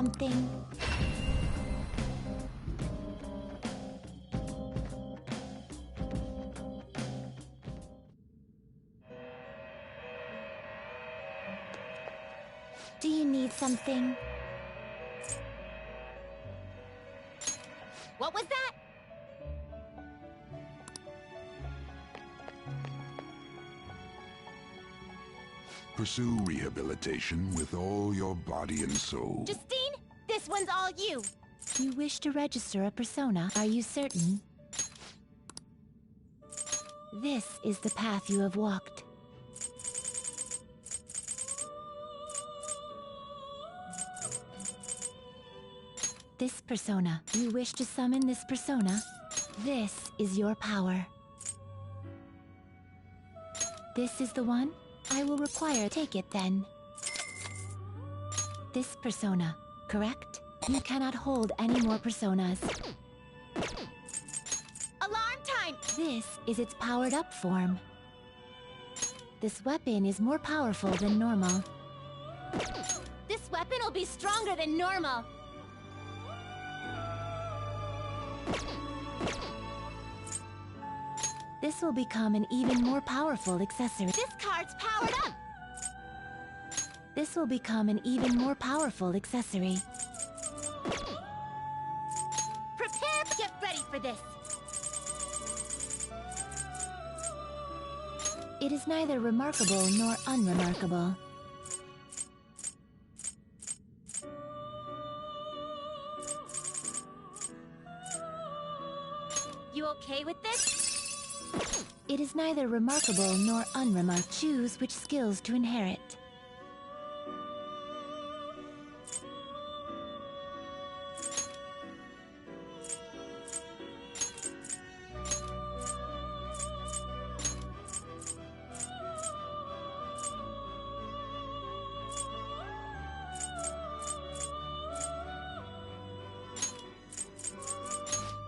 something? Do you need something? What was that? Pursue rehabilitation with all your body and soul. Justine, this one's all you. You wish to register a persona? Are you certain? This is the path you have walked. This persona. You wish to summon this persona? This is your power. This is the one? I will require take it then. This persona, correct? You cannot hold any more personas. Alarm time! This is its powered up form. This weapon is more powerful than normal. This weapon will be stronger than normal. This will become an even more powerful accessory. This card's powered up. This will become an even more powerful accessory. Prepare, get ready for this. It is neither remarkable nor unremarkable. You okay with this? It is neither remarkable nor unremarkable. Choose which skills to inherit.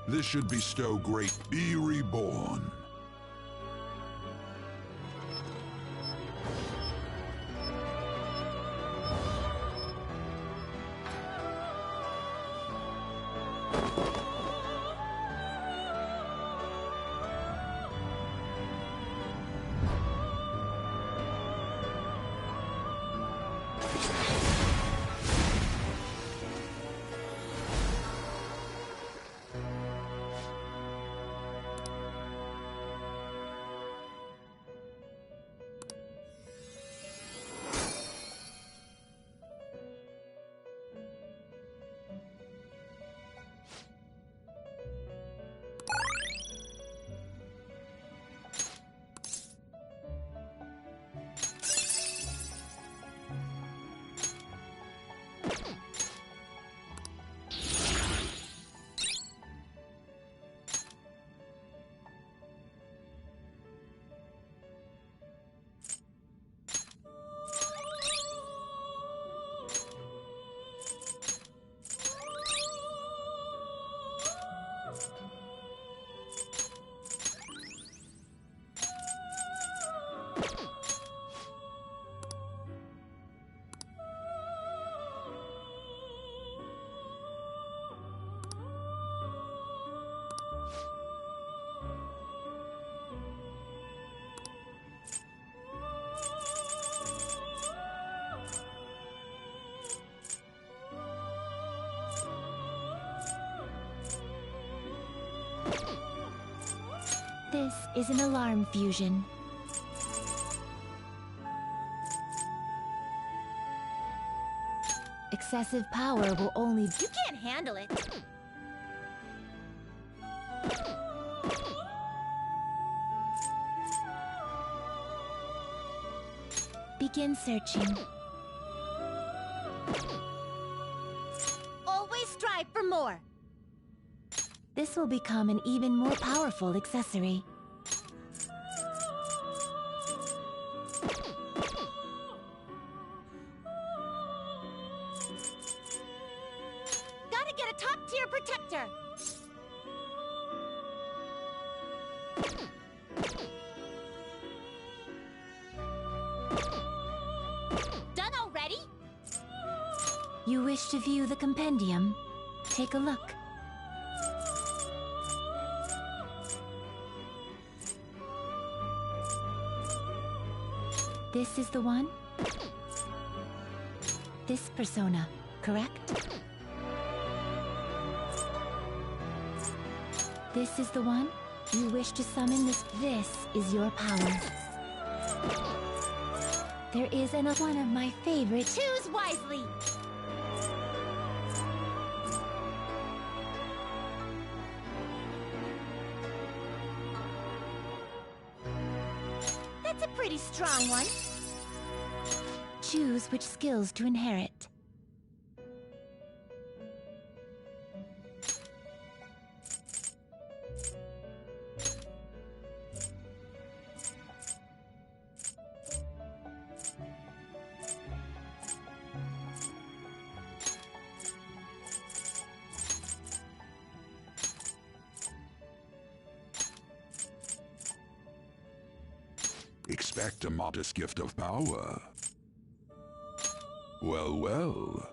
This should bestow great. Be reborn. This is an alarm fusion. Excessive power will only... You can't handle it. Begin searching. Always strive for more. This will become an even more powerful accessory. Gotta get a top-tier protector. You wish wish to view the compendium? Take a look. This is the one? This persona, correct? This is the one? You wish to summon this? This is your power. There is one of my favorite. Choose wisely! That's a pretty strong one. Choose which skills to inherit. Expect a modest gift of power. Well, well.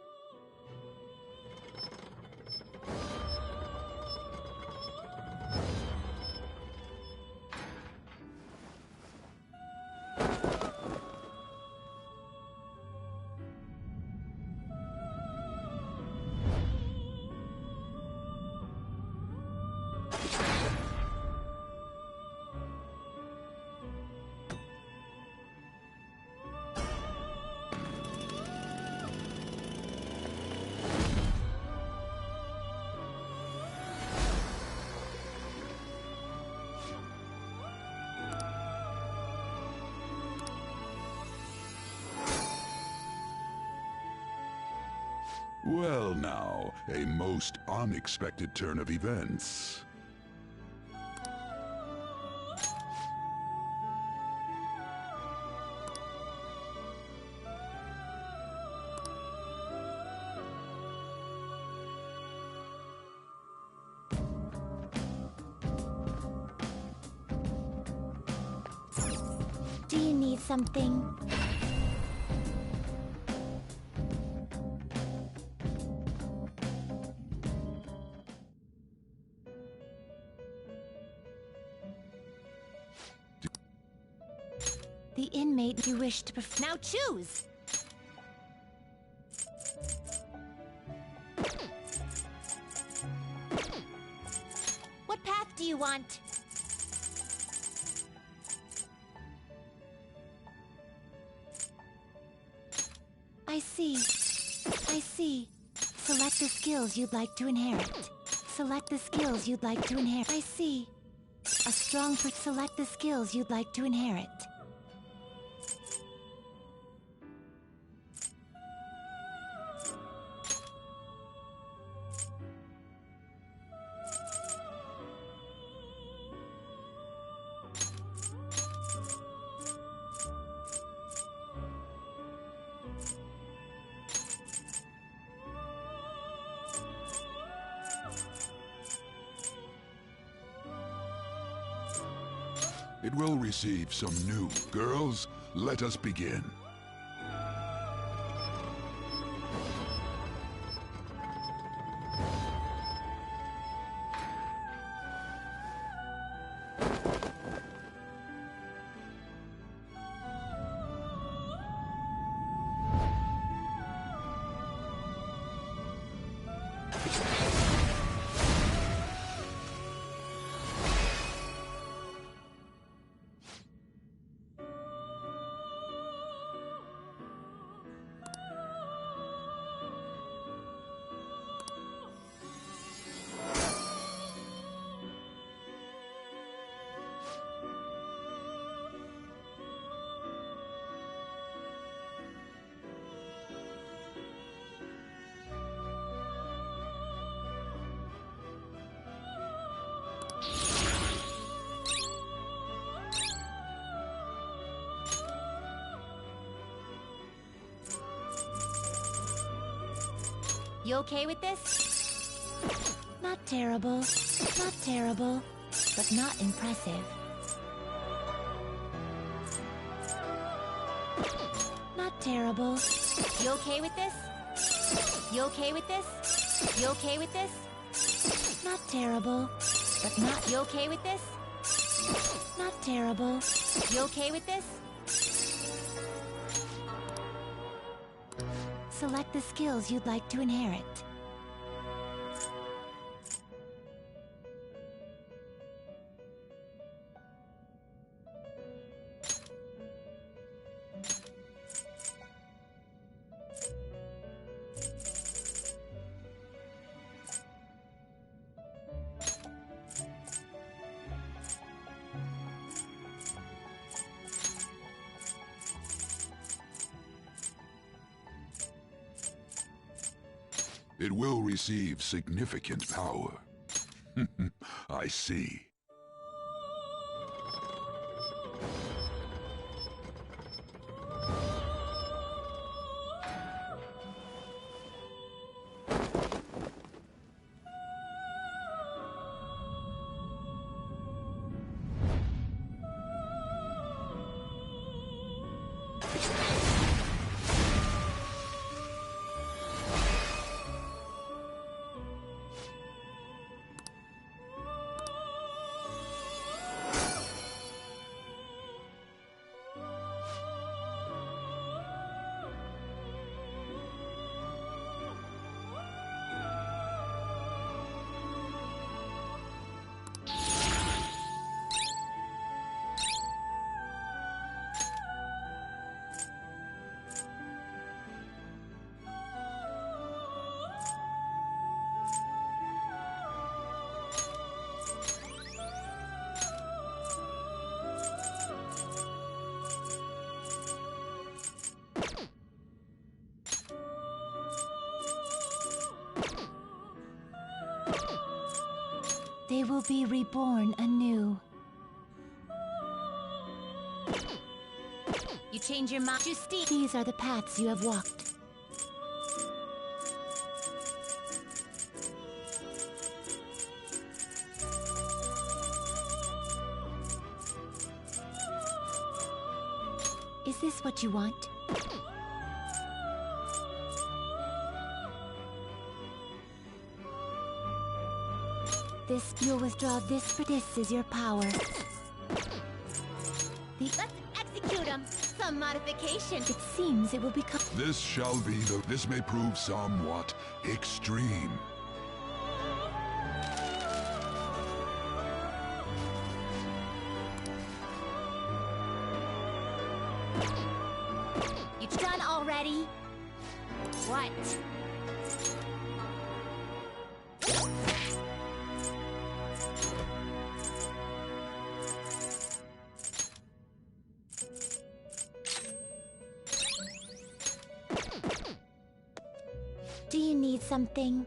Well now, a most unexpected turn of events. Do you need something? The inmate you wish to Now choose! What path do you want? I see. I see. Select the skills you'd like to inherit. Select the skills you'd like to inherit. I see. A strong select the skills you'd like to inherit. It will receive some new. Girls, let us begin. You okay with this? Not terrible. Not terrible. But not impressive. Not terrible. You okay with this? You okay with this? You okay with this? Not terrible, but not... You okay with this? Not terrible. You okay with this? Select the skills you'd like to inherit. It will receive significant power. I see. They will be reborn anew. You change your mind, Justine. These are the paths you have walked. Is this what you want? You'll withdraw this, for this is your power. Let's execute him! Some modification! It seems it will become... This may prove somewhat extreme. You done already? What? Do you need something?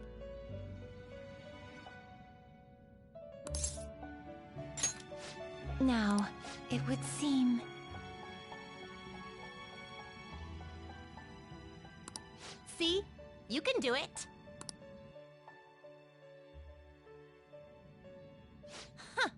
Now, it would seem... See? You can do it! Huh.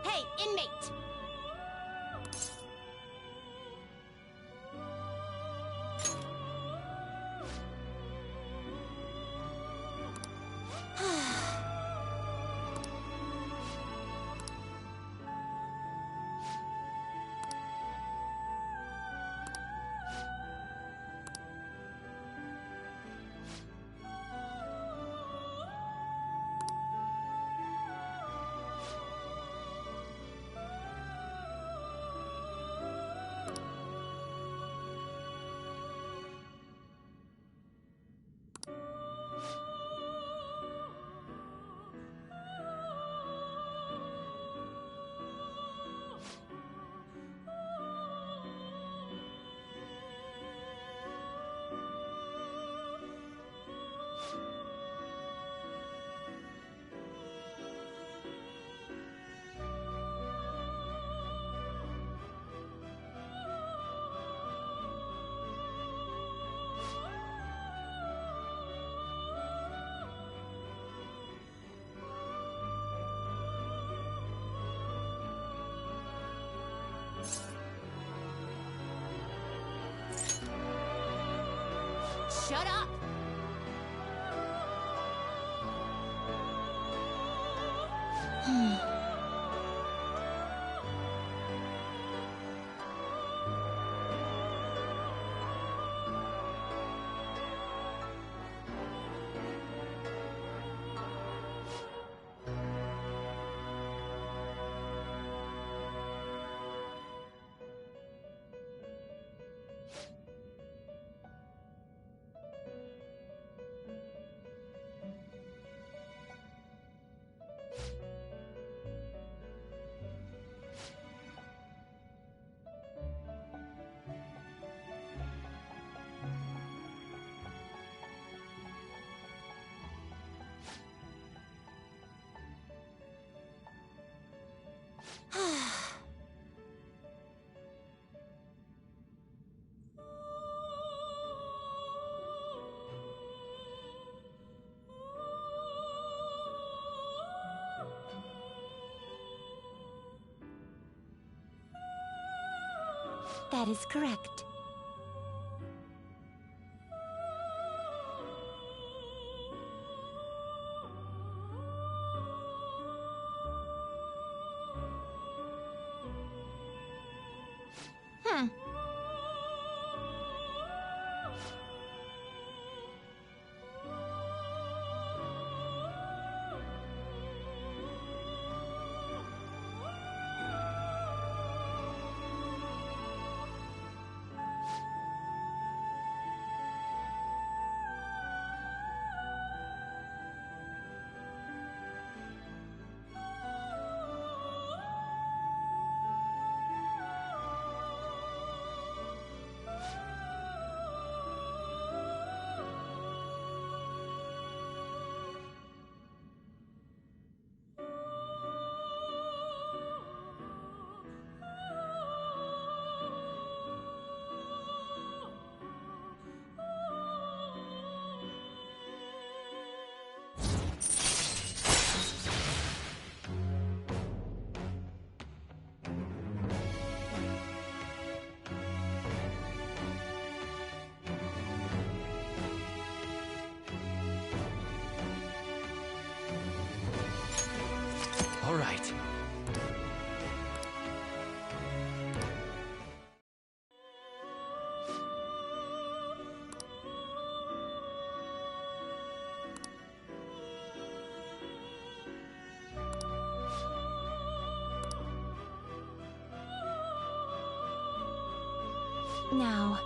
Hey, inmate! That is correct. All right. Now.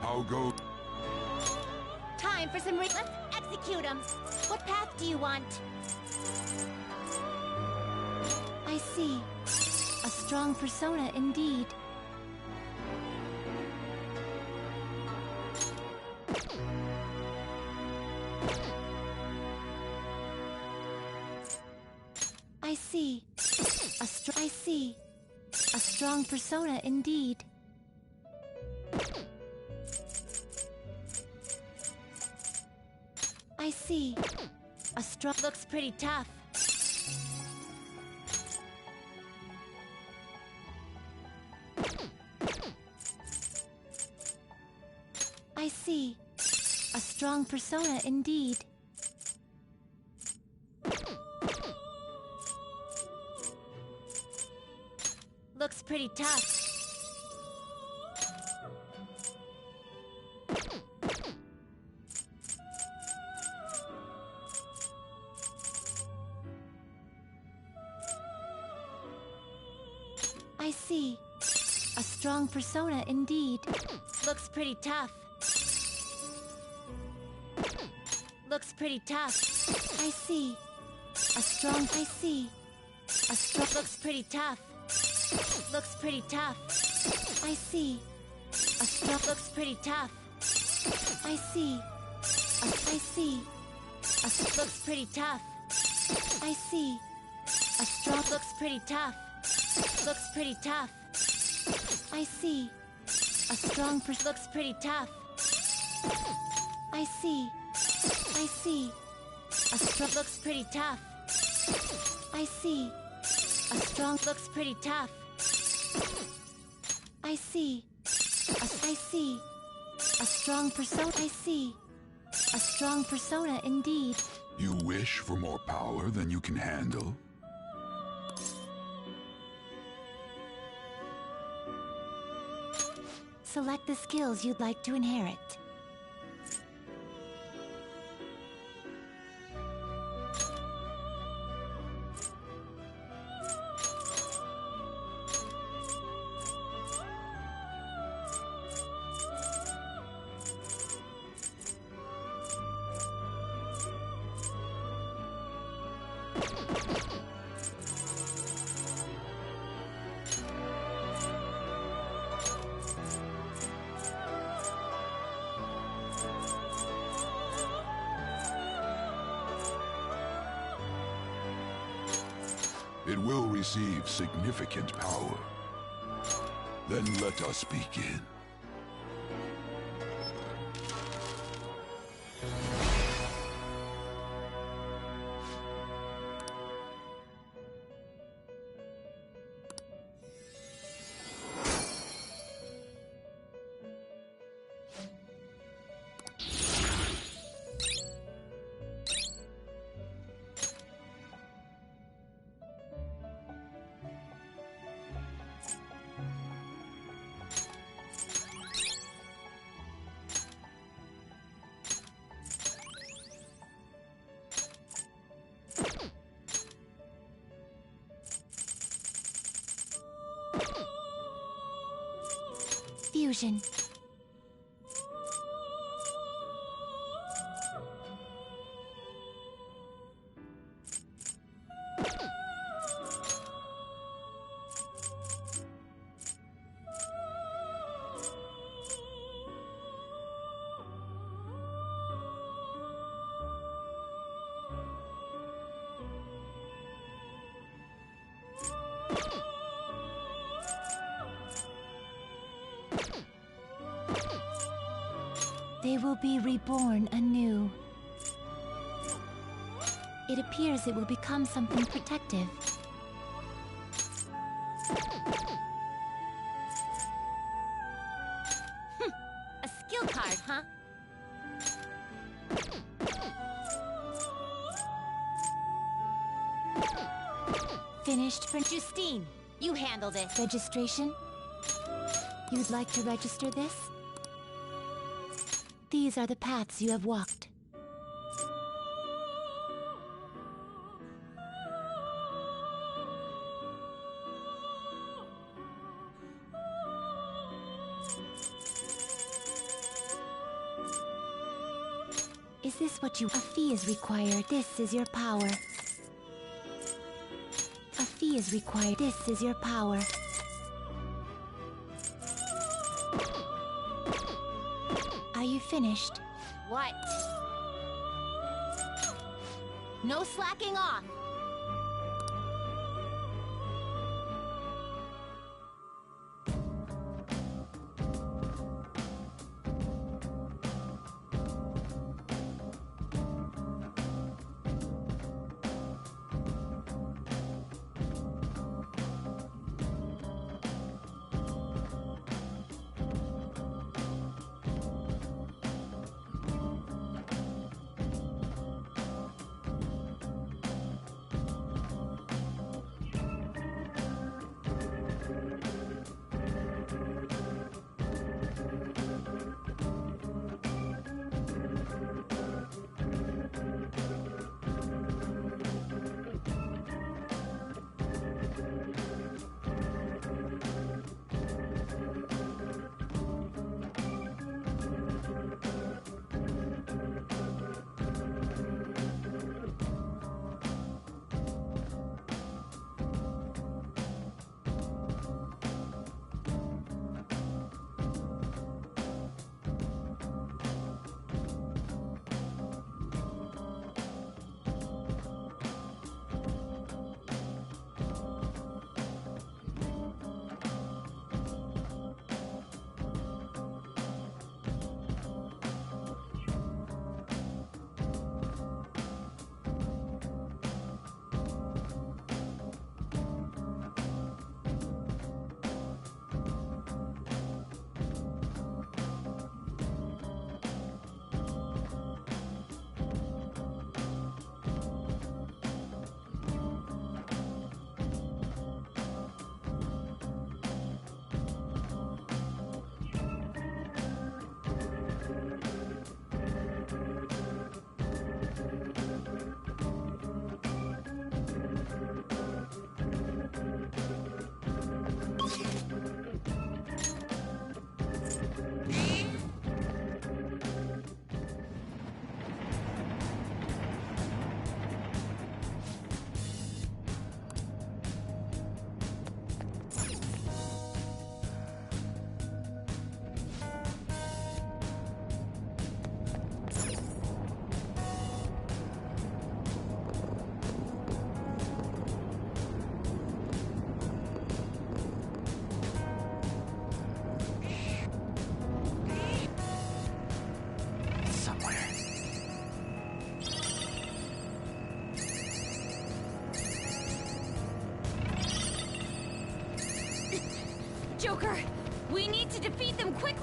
How go? Time for some let's execute them. What path do you want? I see. A strong persona indeed. I see. I see. A strong persona indeed. I see. A strong Looks pretty tough. I see. A strong persona indeed. Looks pretty tough. I see. A strong persona indeed. Looks pretty tough. Looks pretty tough. I see. A strong. I see. A strong. Looks pretty tough. Looks pretty tough. I see. A strong. Looks pretty tough. I see. I see. Looks pretty tough. I see. A strong. Looks pretty tough. Looks pretty tough. I see. A strong Looks pretty tough. I see. I see. A strong. Looks pretty tough. I see. A strong. Looks pretty tough. I see. I see. A strong persona. I see. A strong persona indeed. You wish for more power than you can handle? Select the skills you'd like to inherit. It will receive significant power. Then let us begin. Fusion. They will be reborn anew. It appears it will become something protective. A skill card, huh? Finished for Justine, you handle this. registration? You'd like to register this? These are the paths you have walked. Is this what you... A fee is required. This is your power. A fee is required. This is your power. Are you finished? What? No slacking off.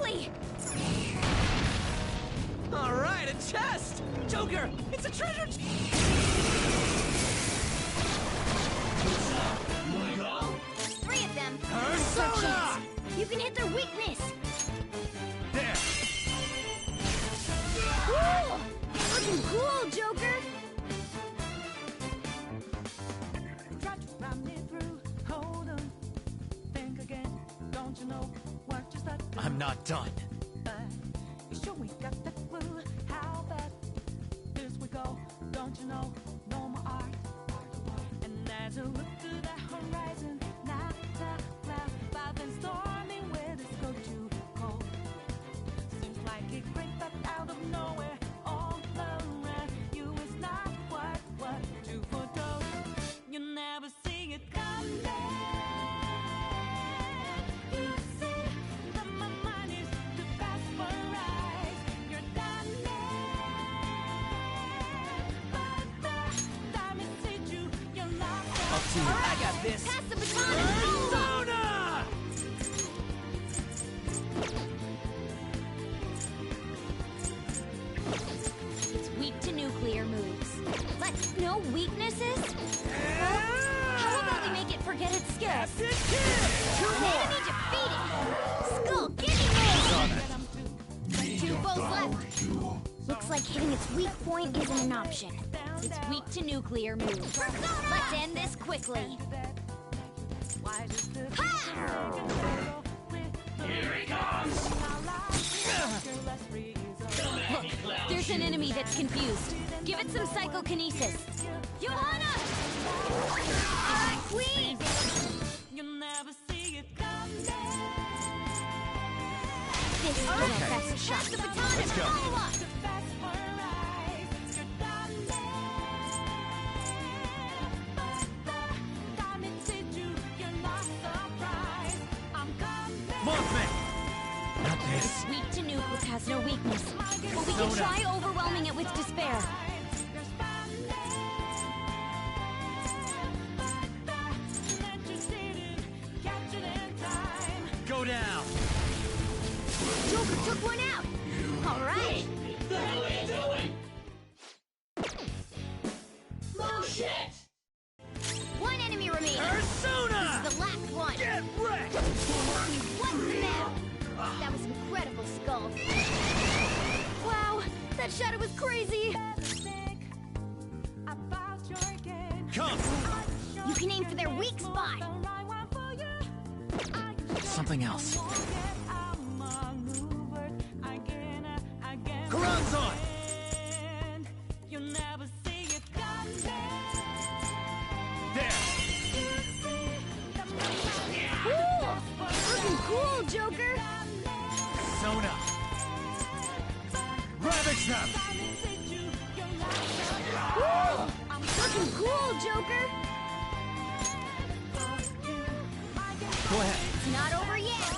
quickly! Alright, a chest! Joker, it's a treasure Three of them. Persona! You can hit their weakness! There! Cool! Looking cool, Joker! Try to run me through. Hold on, think again. Don't you know what you started? I'm not done. You sure we got the clue? How bad this we go? Don't you know? No more art. And as you look to the horizon, not the cloud, but then storming where this go too cold. Seems like it crept up out of nowhere. All around you is not what you foretold. You never see it coming. You see that my mind is the best for eyes. You're done but the time it hit you, you're lost. Up to you. I got this. Pass the baton and follow up! Persona! It's weak to nuclear moves. But no weaknesses? Well, how about we make it forget its skills? That's it, kid! Enemy defeated! Skull, give me more! Two foes left. Looks like hitting its weak point isn't an option. It's weak to nuclear moves. Let's end this quickly. Ha! Here he comes! Look, there's an enemy that's confused. Give it some psychokinesis. Johanna! Please! You'll never see it coming. This is our best shot. Pass the baton and follow up! The best for eyes. You're done. But the time it hit you, you're not surprised. I'm coming. Mothman! Not this. It's weak to nuke, has no weakness. But we can try overwhelming it with despair. Go down! Joker took one out! Alright! One enemy remaining! Persona! The last one! Get wrecked! What's the map? That was incredible, Skull. Wow, that shadow was crazy! Come! You can aim for their weak spot! Something else. Karan's on! There! Cool! Looking cool, Joker! Persona! Ravage them! Cool! Looking cool, Joker! Go ahead. It's not over yet!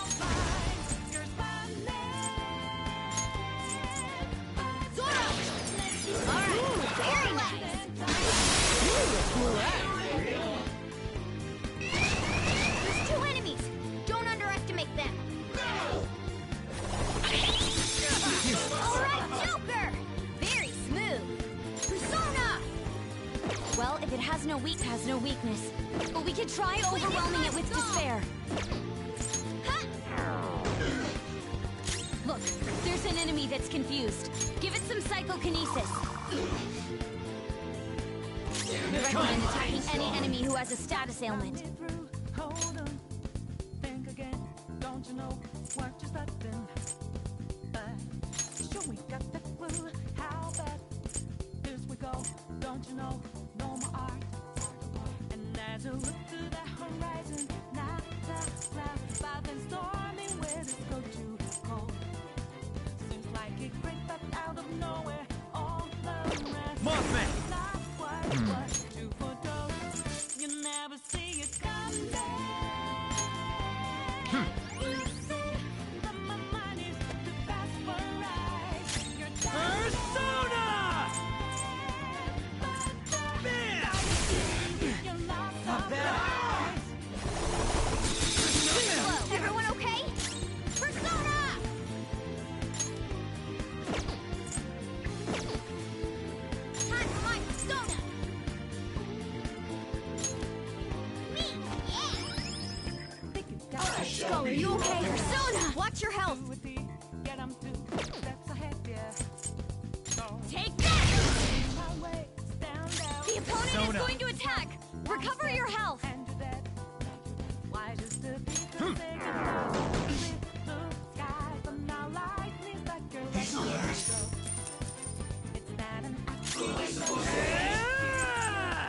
Zoro! Alright, very nice! There's two enemies! Don't underestimate them! Alright, Joker! Very smooth! Persona! Well, if it has no weakness. But we could try overwhelming it with despair. Look, there's an enemy that's confused. Give it some psychokinesis. We recommend attacking any enemy who has a status ailment. Hold on, think again. Don't you know what you starting? Sure we got the clue. How bad this we go? Don't you know? No more art. And as you look to the horizon, not the cloud, but then storming where this go too cold. Seems like it crept up out of nowhere. All around. Mothman! Not what you foretold. You never see it coming. You see that my mind is the best for eyes. You're done. Persona! Man! You're lost. Not bad. Whoa, everyone okay? Persona! is going to attack! Recover your health! And you're dead. Why just to be the sake of blue skies, but not like me, like you're letting me go. It's not an accident.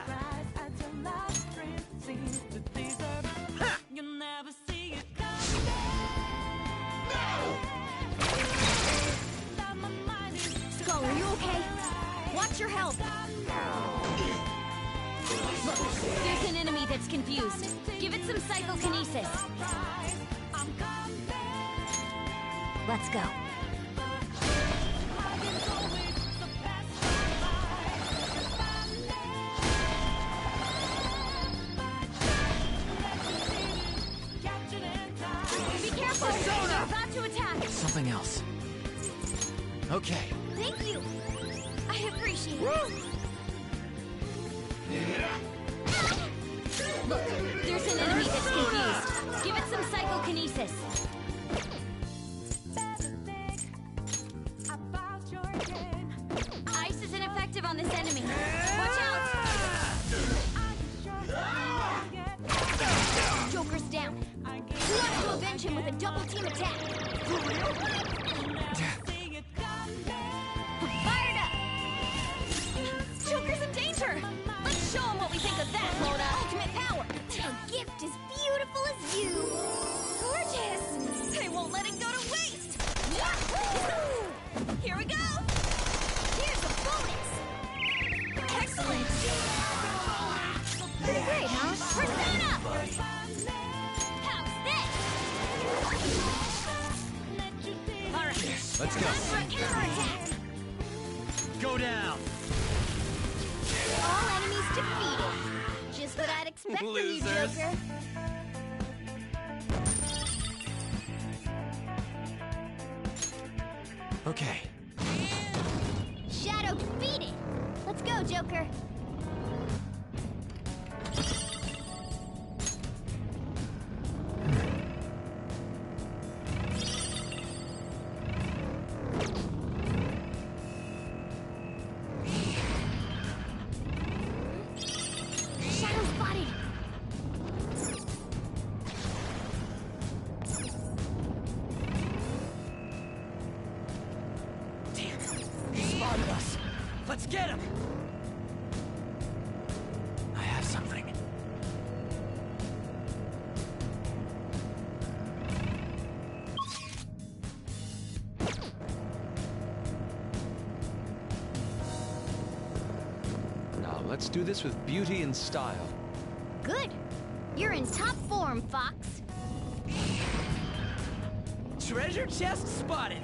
Rise at your last dream seems to deserve. You'll never see it coming. Now my mind is Skull, are you okay? Watch your health! Look, there's an enemy that's confused. Give it some psychokinesis. I'm coming. Let's go. Be careful! They're about to attack! Something else. Okay. Thank you! I appreciate it. Look, there's an enemy that's confused. Give it some psychokinesis. Ice is ineffective on this enemy. Watch out! Joker's down. Who wants to avenge him with a double team attack? Fired up! Joker's in danger! Let's show him what we think of that, Mona! Ultimate power! A gift as beautiful as you! Gorgeous! I won't let it go to waste! Yahoo! Here we go! Here's a bonus! Excellent! Pretty great, huh? Persona! How's this? Alright, Let's go. time for a counterattack! Go down. All enemies defeated. Just what I'd expect from you, Losers. Joker. Okay. Shadow defeated. Let's go, Joker. Shadow spotted. Damn. He spotted us. Let's get him. I have something. Now let's do this with beauty and style. Good. You're in top form, Fox. Treasure chest spotted.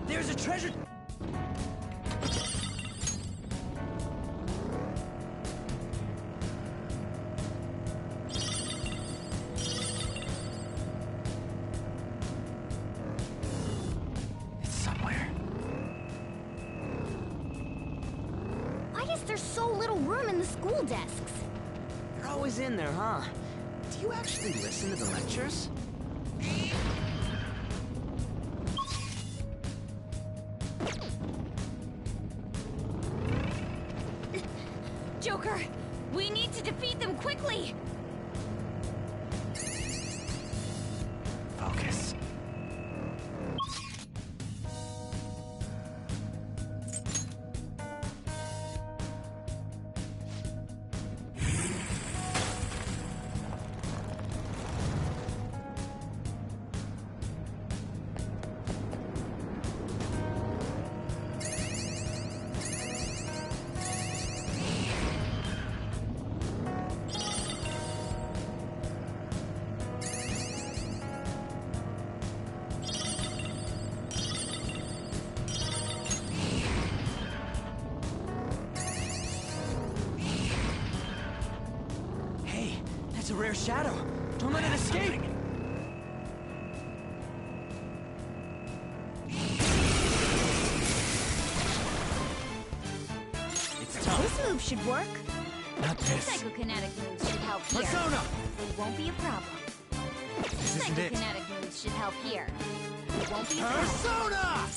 There's a treasure. It's somewhere. Why is there so little room in the school desks? They're always in there, huh? Do you actually listen to the lectures? Joker, we need to defeat them quickly! Focus. It's a rare shadow. Don't let it escape. It's tough. This move should work. Not this. Psychokinetic moves should help here. Persona! It won't be a problem. This isn't it. Psychokinetic moves should help here. It won't be a problem. Persona!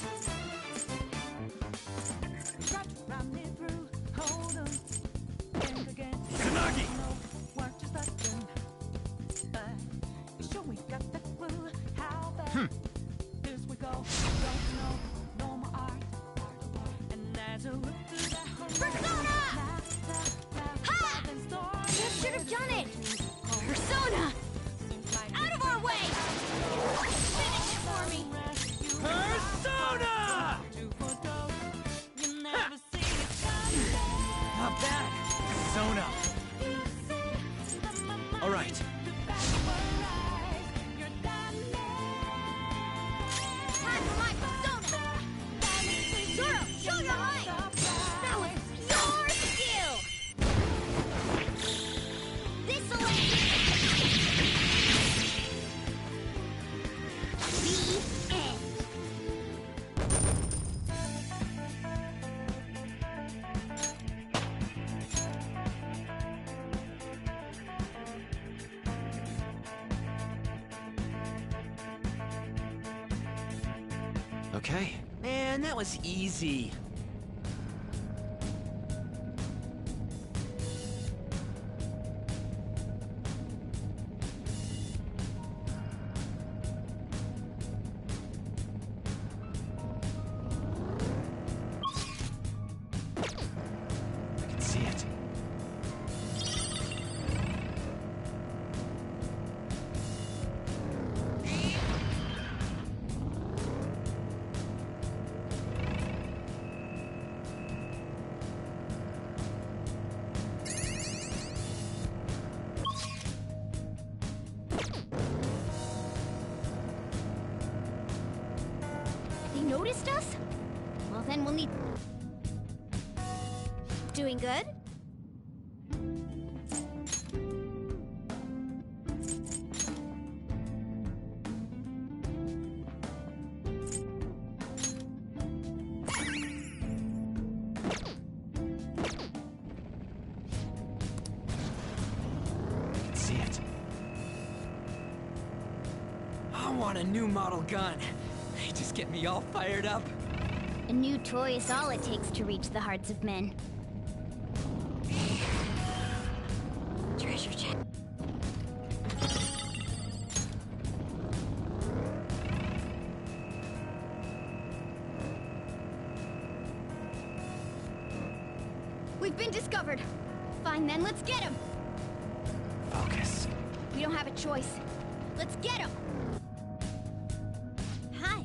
Try to run me through. Hold on. Think again. Izanagi! No, we're just starting. Sure we got the clue. How bad this we go. Don't know, no more art. And as I look through the Persona! Ha! You should have done it! Persona! Out of our way! Finish it for me! Persona! You never see it coming. Not bad. Persona. All right. Time for my persona! Zoro, show your might! That was pure skill! This'll end! The end. Okay. Man, that was easy. I can see it. They noticed us? Well, then we'll need... Doing good? I can see it. I want a new model gun. They just get me all fired up. A new toy is all it takes to reach the hearts of men. Treasure chest. We've been discovered. Fine then, let's get him. Focus. We don't have a choice. Let's get him. Hi.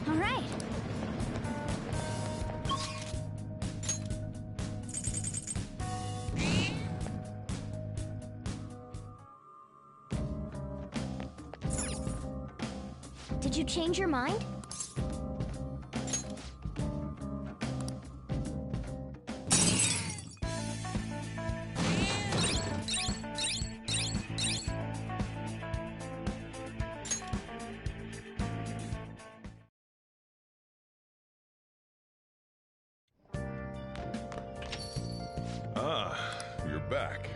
All right. Did you change your mind? back.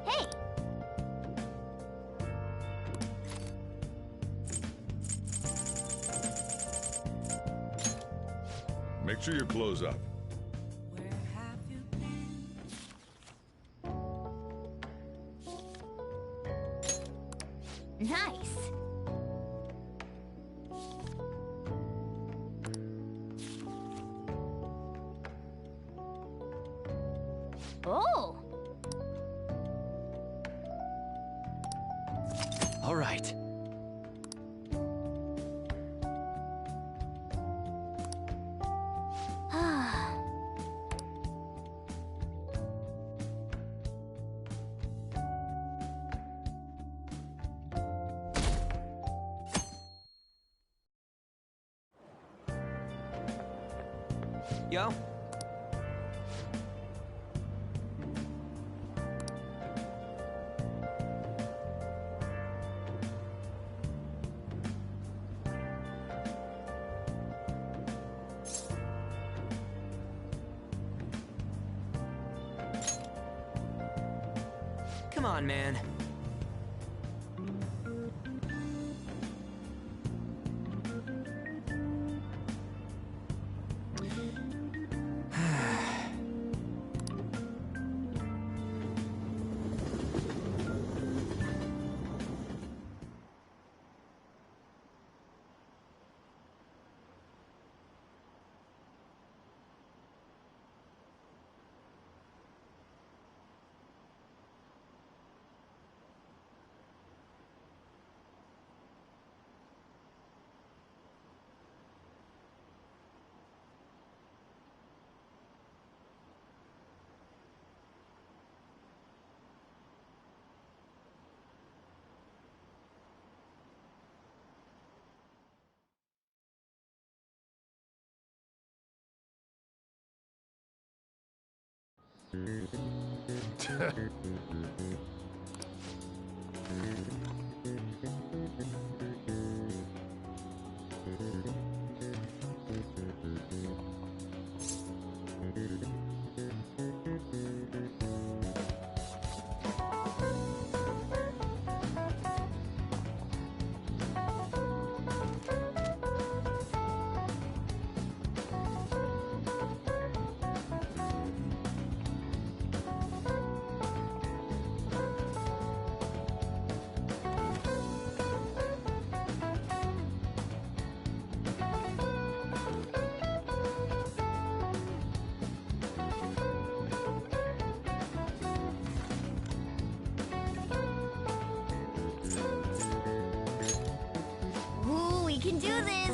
Hey! Make sure you close up. Where have you been? Nice! Oh! All right. Yo. Come on, man. Ooh, we can do this!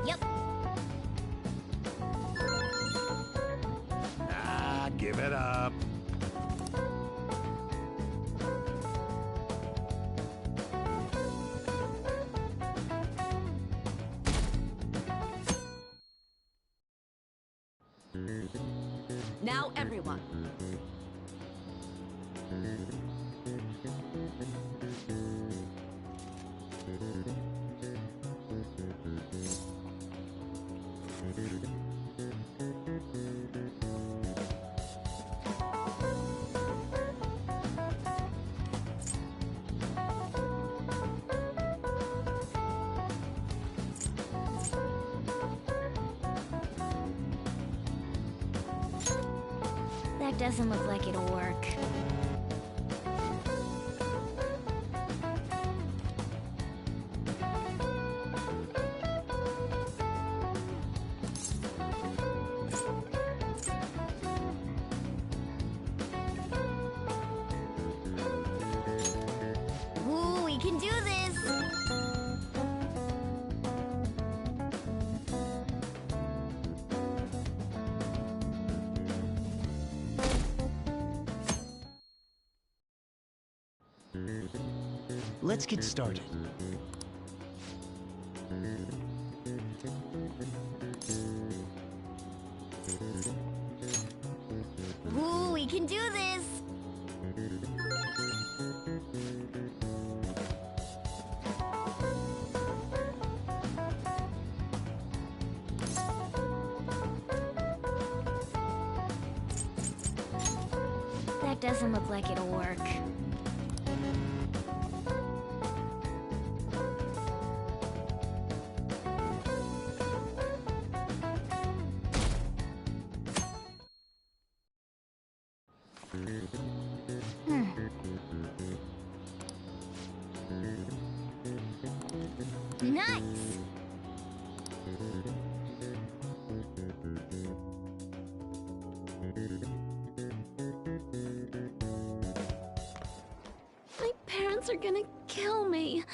Yep. Ah, give it up. Now everyone. That doesn't look like it'll work. Ooh, we can do this! Let's get started. Ooh, we can do this! That doesn't look like it'll work. Nice! My parents are gonna kill me.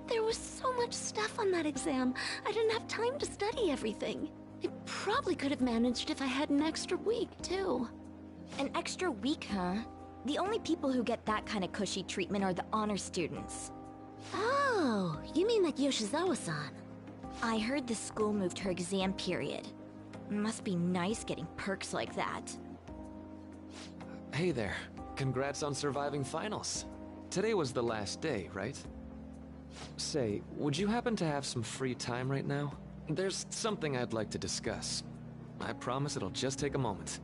There was so much stuff on that exam. I didn't have time to study everything. I probably could have managed if I had an extra week, too. An extra week, huh? The only people who get that kind of cushy treatment are the honor students. Oh, you mean like Yoshizawa-san? I heard the school moved her exam period. Must be nice getting perks like that. Hey there. Congrats on surviving finals. Today was the last day, right? Say, would you happen to have some free time right now? There's something I'd like to discuss. I promise it'll just take a moment.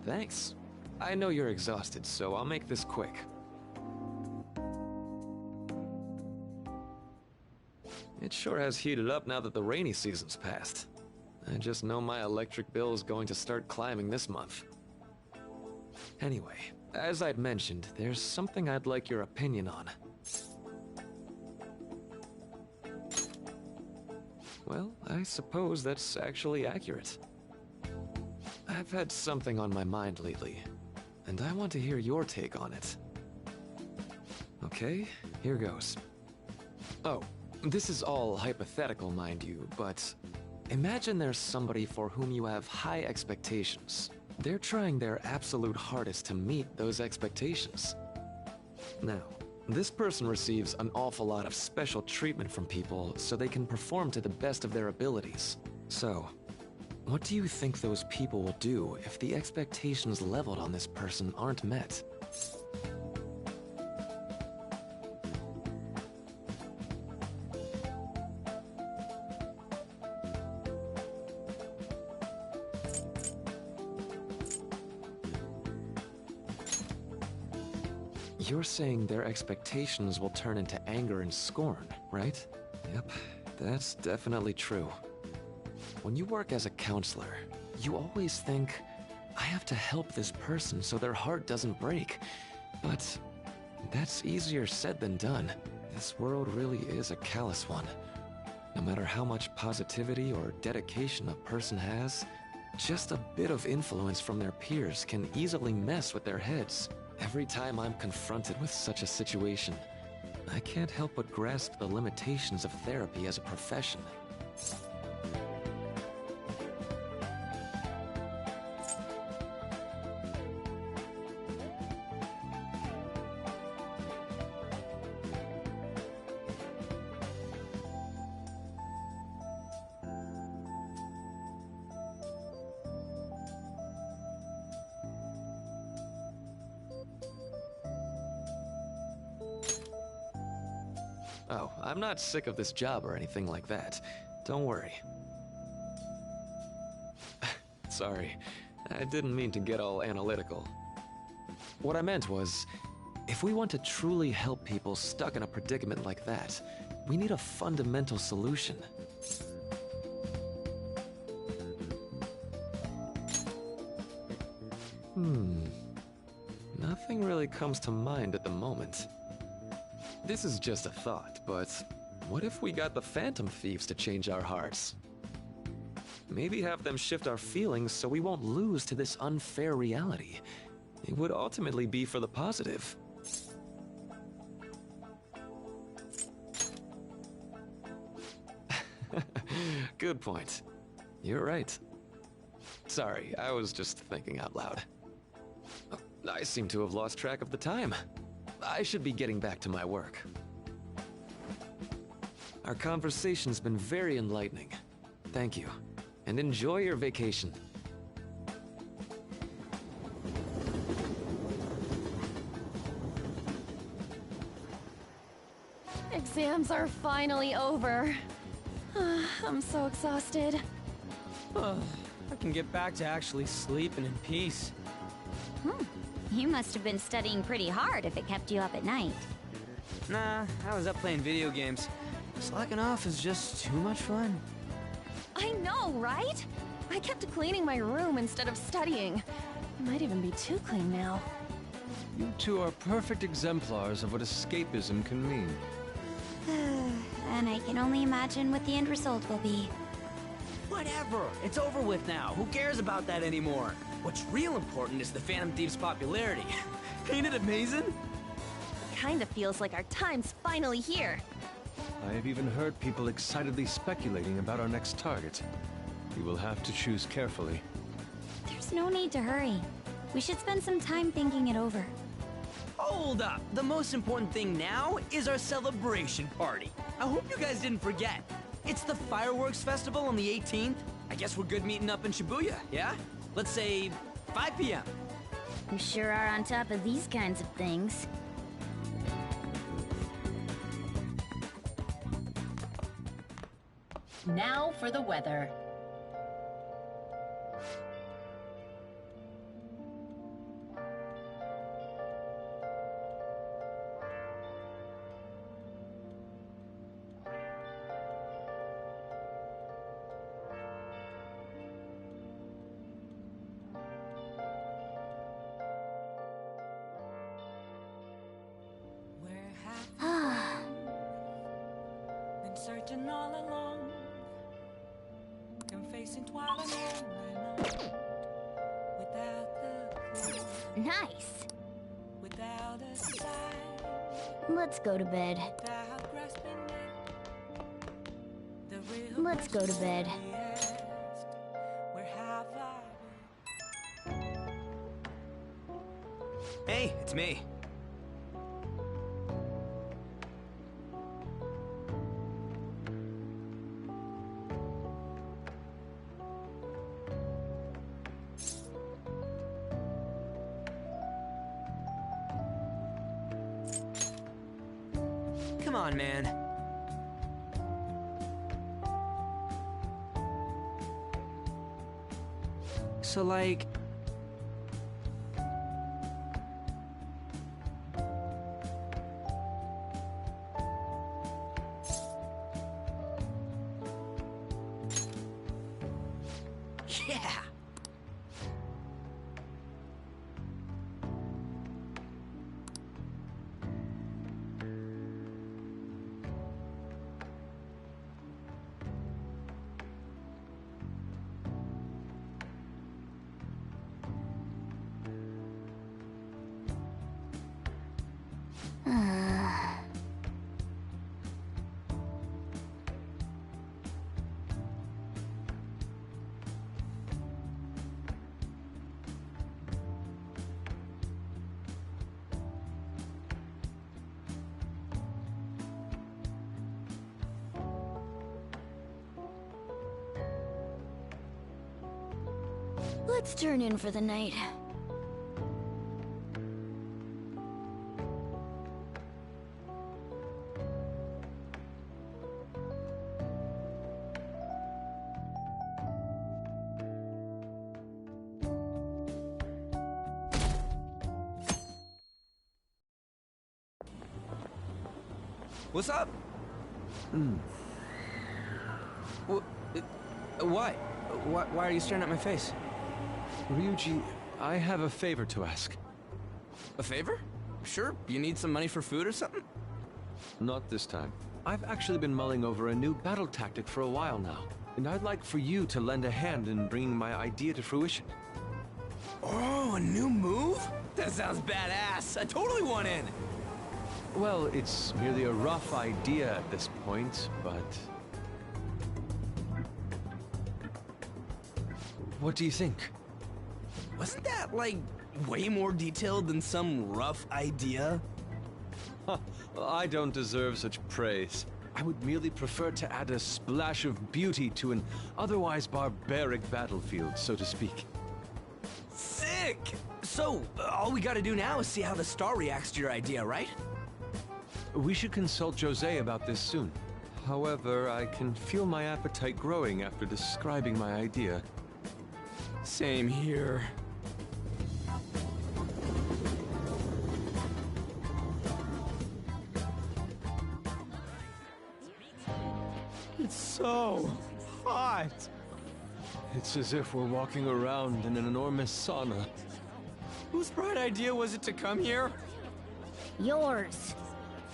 Thanks. I know you're exhausted, so I'll make this quick. It sure has heated up now that the rainy season's passed. I just know my electric bill is going to start climbing this month. Anyway, as I'd mentioned, there's something I'd like your opinion on. Well, I suppose that's actually accurate. I've had something on my mind lately, and I want to hear your take on it. Okay, here goes. Oh, this is all hypothetical, mind you, but imagine there's somebody for whom you have high expectations. They're trying their absolute hardest to meet those expectations. Now, this person receives an awful lot of special treatment from people so they can perform to the best of their abilities. So, what do you think those people will do if the expectations leveled on this person aren't met? You're saying their expectations will turn into anger and scorn, right? Yep, that's definitely true. When you work as a counselor, you always think, I have to help this person so their heart doesn't break. But that's easier said than done. This world really is a callous one. No matter how much positivity or dedication a person has, just a bit of influence from their peers can easily mess with their heads. Every time I'm confronted with such a situation, I can't help but grasp the limitations of therapy as a profession. Oh, I'm not sick of this job or anything like that. Don't worry. Sorry, I didn't mean to get all analytical. What I meant was, if we want to truly help people stuck in a predicament like that, we need a fundamental solution. Nothing really comes to mind at the moment. This is just a thought, but what if we got the Phantom Thieves to change our hearts? Maybe have them shift our feelings so we won't lose to this unfair reality. It would ultimately be for the positive. Good point. You're right. Sorry, I was just thinking out loud. I seem to have lost track of the time. I should be getting back to my work. Our conversation's been very enlightening. Thank you, and enjoy your vacation. Exams are finally over. I'm so exhausted. I can get back to actually sleeping in peace. You must have been studying pretty hard if it kept you up at night. Nah, I was up playing video games. Slacking off is just too much fun. I know, right? I kept cleaning my room instead of studying. It might even be too clean now. You two are perfect exemplars of what escapism can mean. And I can only imagine what the end result will be. Whatever, it's over with now. Who cares about that anymore? What's real important is the Phantom Thieves' popularity. Ain't it amazing? Kinda feels like our time's finally here. I have even heard people excitedly speculating about our next target. You will have to choose carefully. There's no need to hurry. We should spend some time thinking it over. Hold up! The most important thing now is our celebration party. I hope you guys didn't forget. It's the fireworks festival on the 18th. I guess we're good meeting up in Shibuya, yeah? Let's say 5 p.m. You sure are on top of these kinds of things. Now for the weather. Been searching all along, been facing twilight without the clue, Nice. without a sign, Let's go to bed. without grasping it. The real Let's go to bed. question we ask, where have I been? Hey, it's me. Come on, man. So, like... Yeah! Let's turn in for the night. What's up? What? Why? Why are you staring at my face? Ryuji, I have a favor to ask. A favor? Sure, you need some money for food or something? Not this time. I've actually been mulling over a new battle tactic for a while now, and I'd like for you to lend a hand in bringing my idea to fruition. Oh, a new move? That sounds badass. I totally want in. Well, it's merely a rough idea at this point, but... What do you think? Wasn't that, like, way more detailed than some rough idea? Huh, I don't deserve such praise. I would merely prefer to add a splash of beauty to an otherwise barbaric battlefield, so to speak. Sick! So, all we gotta do now is see how the star reacts to your idea, right? We should consult Jose about this soon. However, I can feel my appetite growing after describing my idea. Same here. It's so hot. It's as if we're walking around in an enormous sauna. Whose bright idea was it to come here? Yours.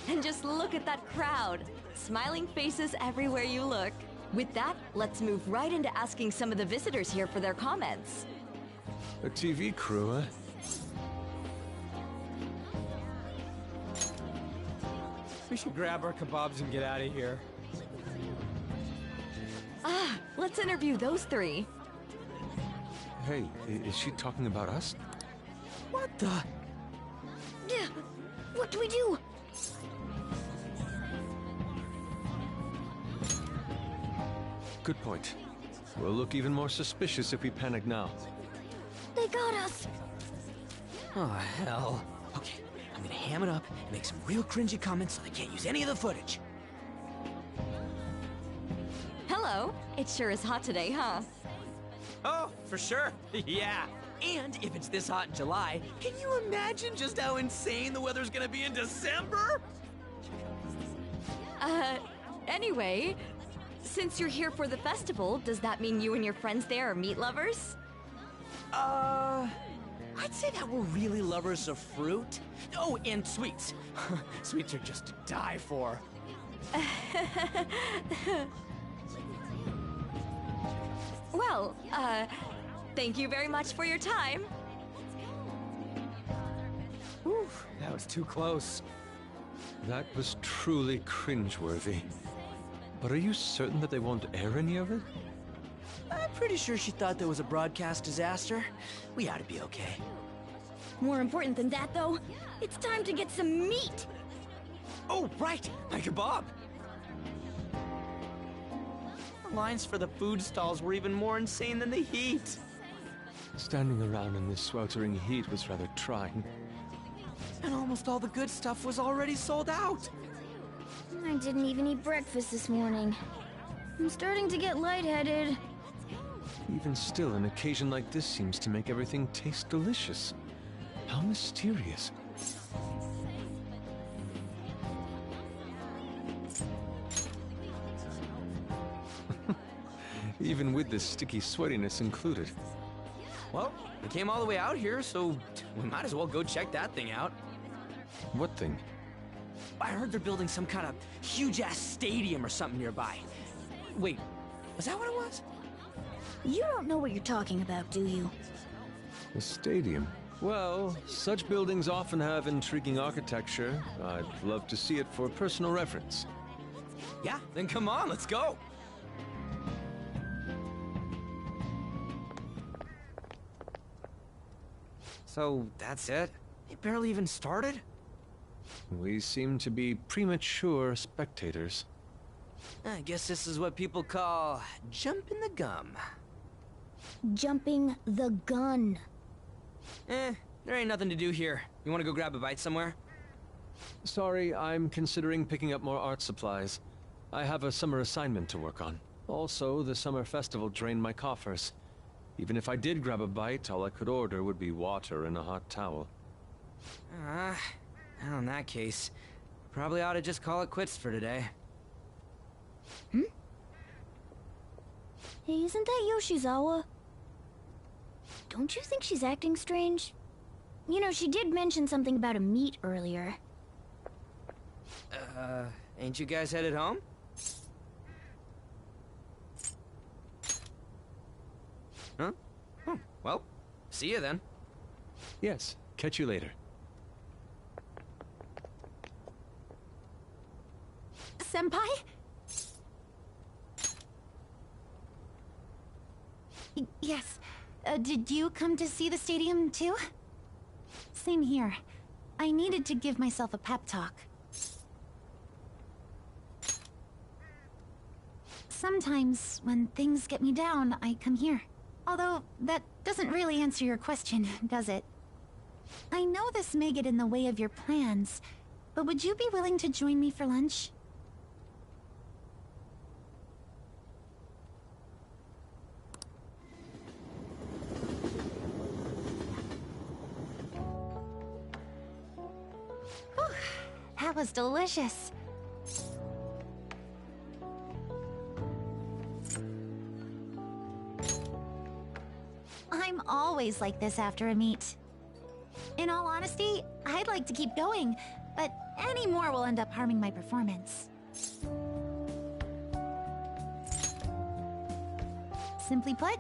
And just look at that crowd. Smiling faces everywhere you look. With that, let's move right into asking some of the visitors here for their comments. A TV crew, huh? We should grab our kebabs and get out of here. Ah, let's interview those three. Hey, is she talking about us? What the? What do we do? Good point. We'll look even more suspicious if we panic now. They got us. Oh, hell. Okay, I'm gonna ham it up and make some real cringy comments so they can't use any of the footage. Hello. It sure is hot today, huh? Oh, for sure. Yeah. And if it's this hot in July, can you imagine just how insane the weather's gonna be in December? Anyway, since you're here for the festival, does that mean you and your friends there are meat lovers? I'd say that we're really lovers of fruit. Oh, and sweets. Sweets are just to die for. Well, thank you very much for your time. Whew, that was too close. That was truly cringeworthy. But are you certain that they won't air any of it? I'm pretty sure she thought there was a broadcast disaster. We ought to be okay. More important than that, though, it's time to get some meat. Oh, right! My kebab! The lines for the food stalls were even more insane than the heat. Standing around in this sweltering heat was rather trying. And almost all the good stuff was already sold out. I didn't even eat breakfast this morning. I'm starting to get lightheaded. Even still, an occasion like this seems to make everything taste delicious. How mysterious. Even with the sticky sweatiness included. Well, we came all the way out here, so we might as well go check that thing out. What thing? I heard they're building some kind of huge-ass stadium or something nearby. Wait, was that what it was? You don't know what you're talking about, do you? A stadium? Well, such buildings often have intriguing architecture. I'd love to see it for personal reference. Yeah, then come on, let's go! So, that's it? It barely even started? We seem to be premature spectators. I guess this is what people call jumping the gum. Jumping the gun. There ain't nothing to do here. You wanna go grab a bite somewhere? Sorry, I'm considering picking up more art supplies. I have a summer assignment to work on. Also, the summer festival drained my coffers. Even if I did grab a bite, all I could order would be water and a hot towel. Well, in that case, probably ought to just call it quits for today. Hey, isn't that Yoshizawa? Don't you think she's acting strange? You know, she did mention something about a meet earlier. Ain't you guys headed home? Huh? Oh, well, see you then. Yes, catch you later. Senpai? Yes. Did you come to see the stadium too? Same here. I needed to give myself a pep talk. Sometimes, when things get me down, I come here. Although, that doesn't really answer your question, does it? I know this may get in the way of your plans, but would you be willing to join me for lunch? Whew, that was delicious. I'm always like this after a meet. In all honesty, I'd like to keep going, but any more will end up harming my performance. Simply put,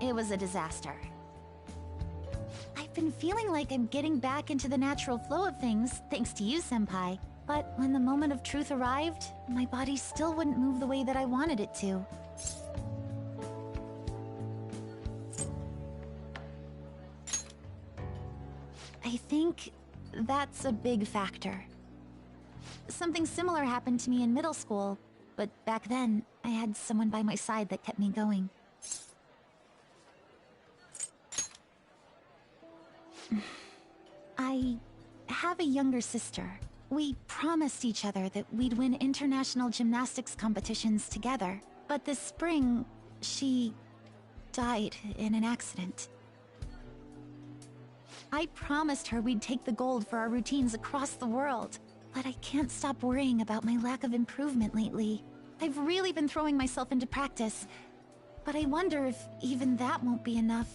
it was a disaster. I've been feeling like I'm getting back into the natural flow of things, thanks to you, Senpai. But when the moment of truth arrived, my body still wouldn't move the way that I wanted it to. I think that's a big factor. Something similar happened to me in middle school, but back then, I had someone by my side that kept me going. I have a younger sister. We promised each other that we'd win international gymnastics competitions together. But this spring, she died in an accident. I promised her we'd take the gold for our routines across the world. But I can't stop worrying about my lack of improvement lately. I've really been throwing myself into practice. But I wonder if even that won't be enough.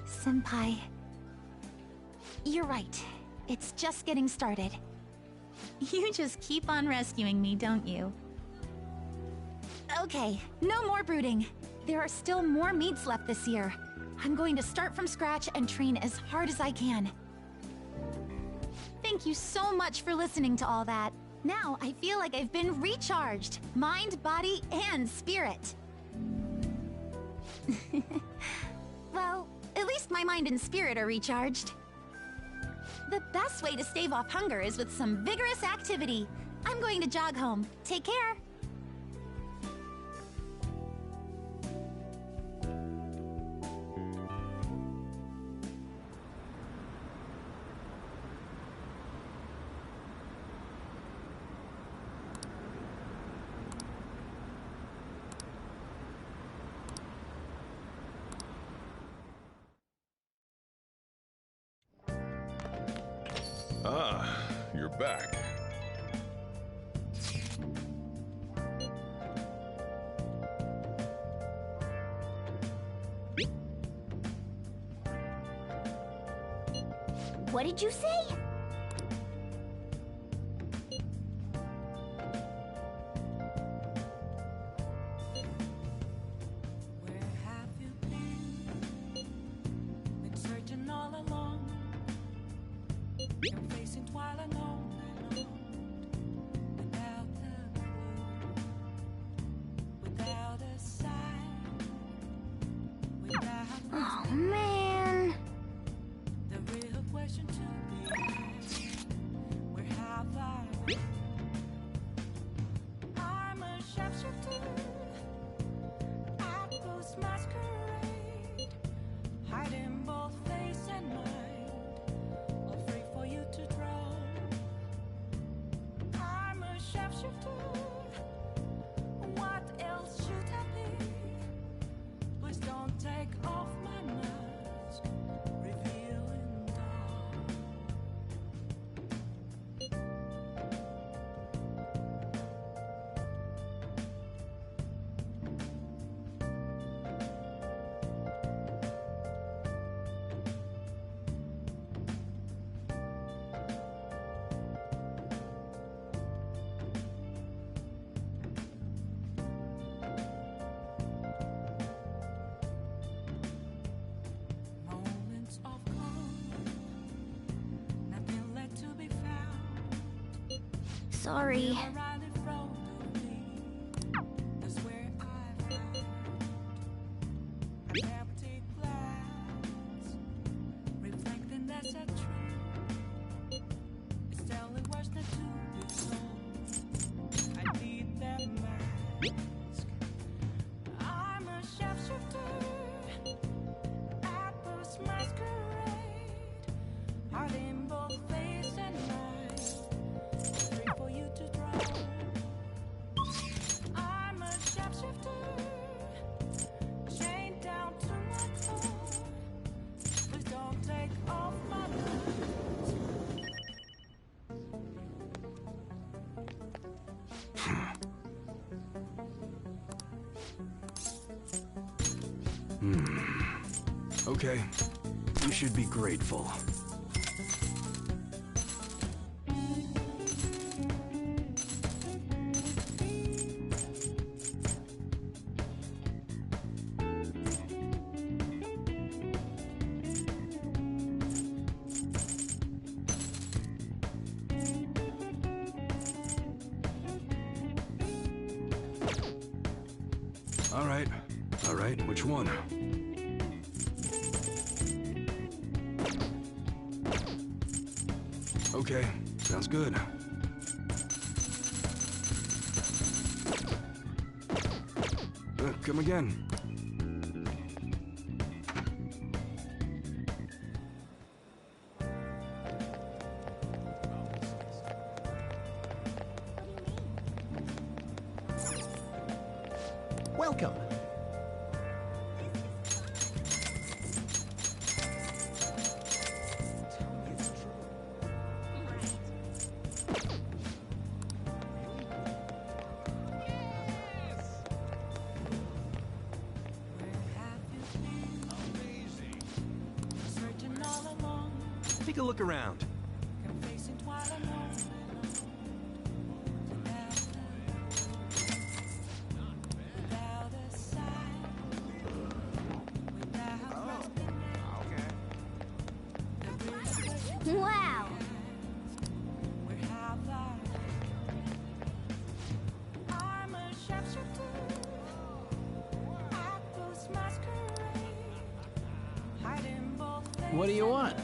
Senpai, you're right. It's just getting started. You just keep on rescuing me, don't you? Okay, no more brooding. There are still more meets left this year. I'm going to start from scratch and train as hard as I can. Thank you so much for listening to all that. Now I feel like I've been recharged. Mind, body, and spirit. Well, at least my mind and spirit are recharged. The best way to stave off hunger is with some vigorous activity. I'm going to jog home. Take care. Ah, you're back. What did you say? Where have you been? Been searching all along. You're facing twilight alone and alone. Without a clue, without a sign, without Oh, man. the real question to be asked. Where have I been? I'm a sharpshooter. I post masquerade, hiding both face and mind. All free for you to draw. I'm a sharpshooter. What else should I be? Please don't take off my mask, revealing dawn. Sorry. Okay, you should be grateful. All right, which one? Okay, sounds good. Come again. Welcome. Take a look around. Wow! What do you want?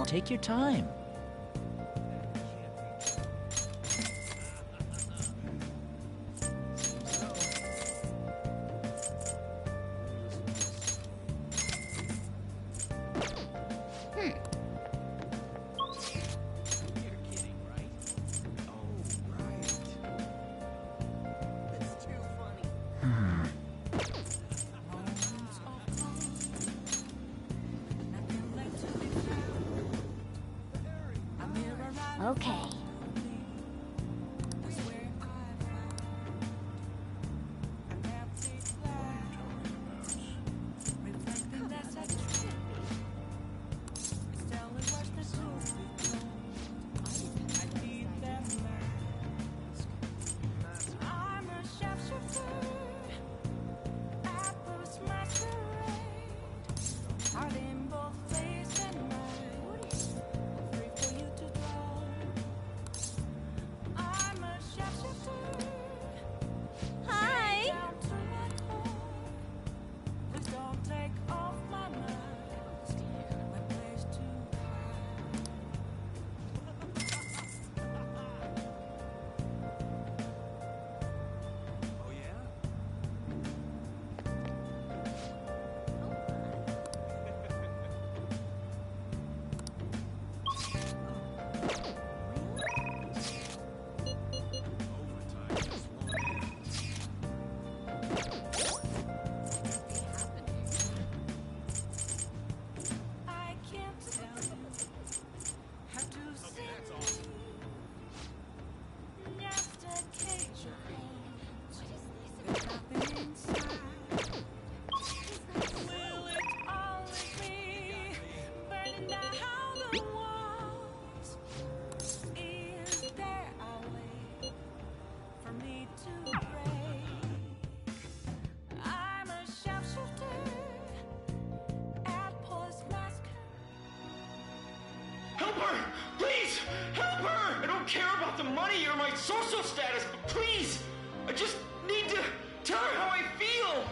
Take your time. Okay. about the money or my social status, but please, I just need to tell her how I feel.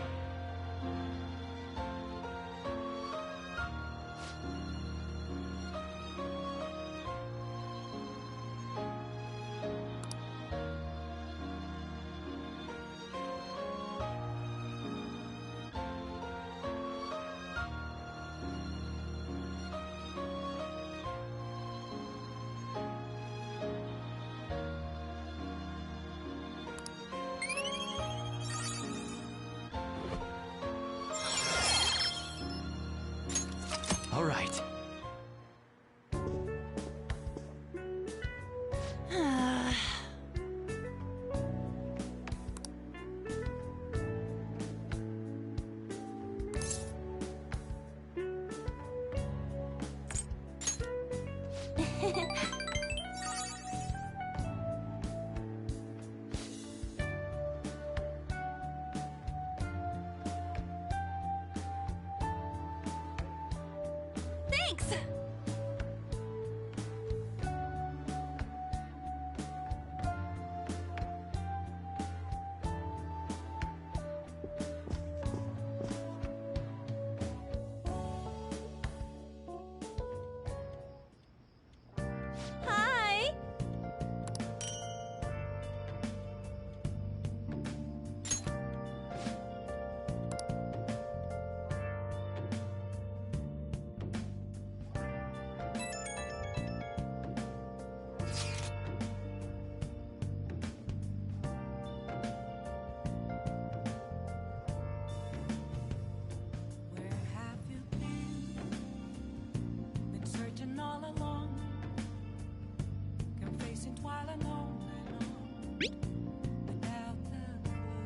All right. Thanks! Hi! Where have you been? Been searching all along, confessing while alone and on, without a clue,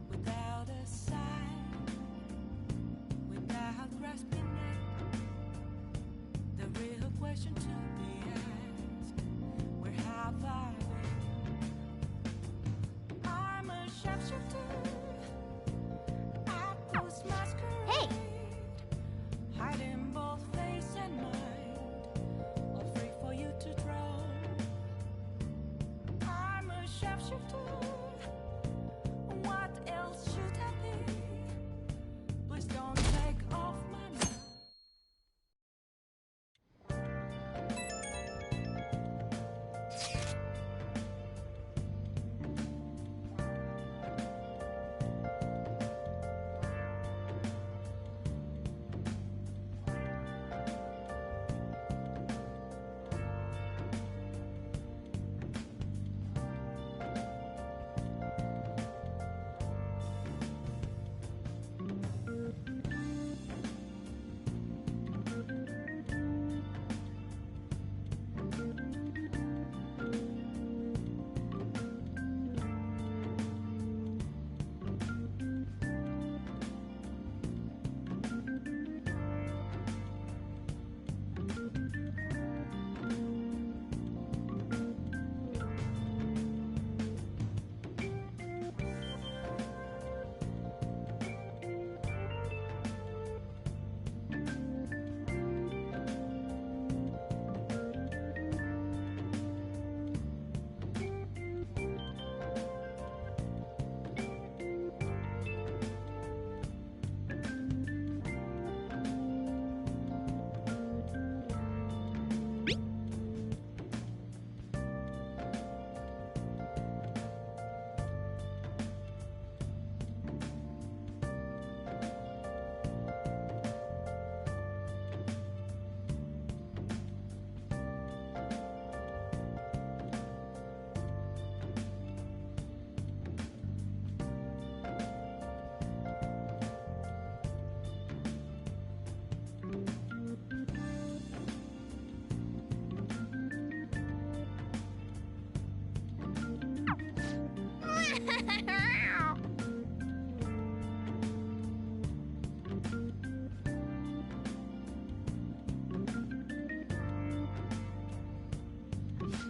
without a sign, without grasping it. The real question to be asked: where have I been? I'm a sharpshooter. Hey! Hiding both face and mind, all free for you to draw. I'm a sharpshooter. What else should I be? Please don't take off my mask.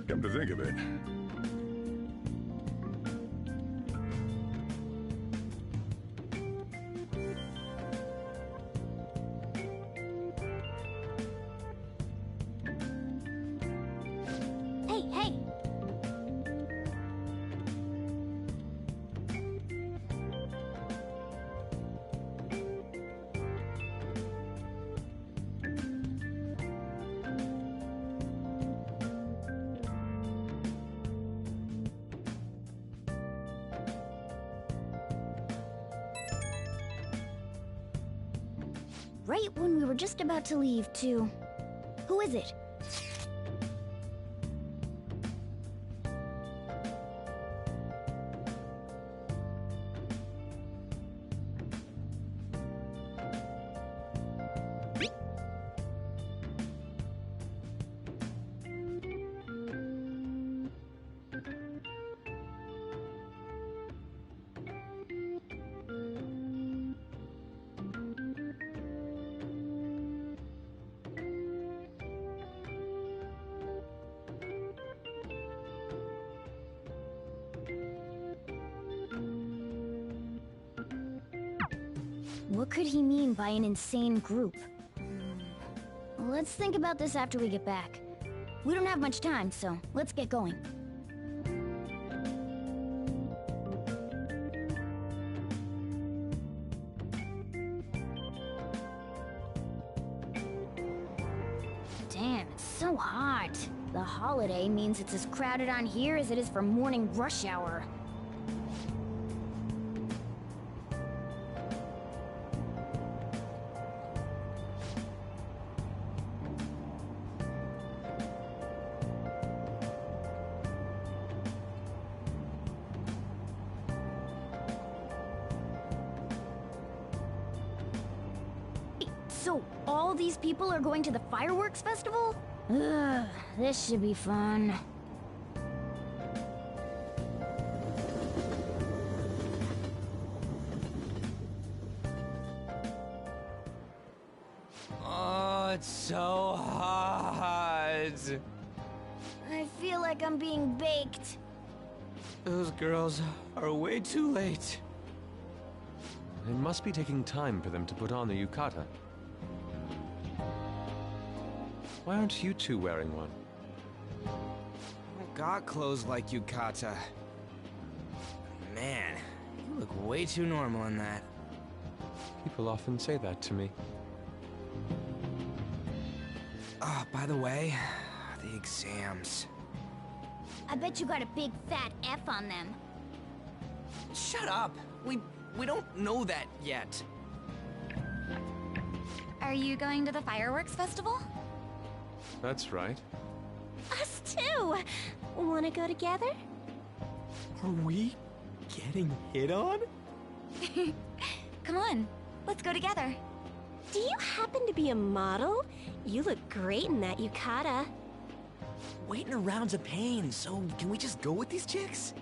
Come to think of it, Hey, right when we were just about to leave, too. Who is it? What could he mean by an insane group? Let's think about this after we get back. We don't have much time, so let's get going. Damn, it's so hot. The holiday means it's as crowded on here as it is for morning rush hour. So, all these people are going to the fireworks festival? Ugh, this should be fun. Oh, it's so hot. I feel like I'm being baked. Those girls are way too late. It must be taking time for them to put on the yukata. Why aren't you two wearing one? I got clothes like yukata. Man, you look way too normal in that. People often say that to me. Oh, by the way, the exams. I bet you got a big fat F on them. Shut up! We don't know that yet. Are you going to the fireworks festival? That's right. Us too! Wanna go together? Are we getting hit on? Come on, let's go together. Do you happen to be a model? You look great in that yukata. Waiting around's a pain, so can we just go with these chicks?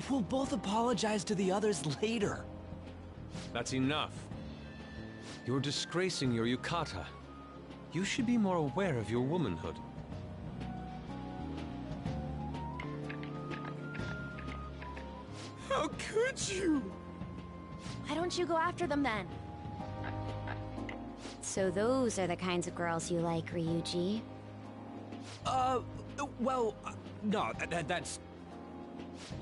We'll both apologize to the others later. That's enough. You're disgracing your yukata. You should be more aware of your womanhood. How could you? Why don't you go after them then? So those are the kinds of girls you like, Ryuji. Well, no, that's...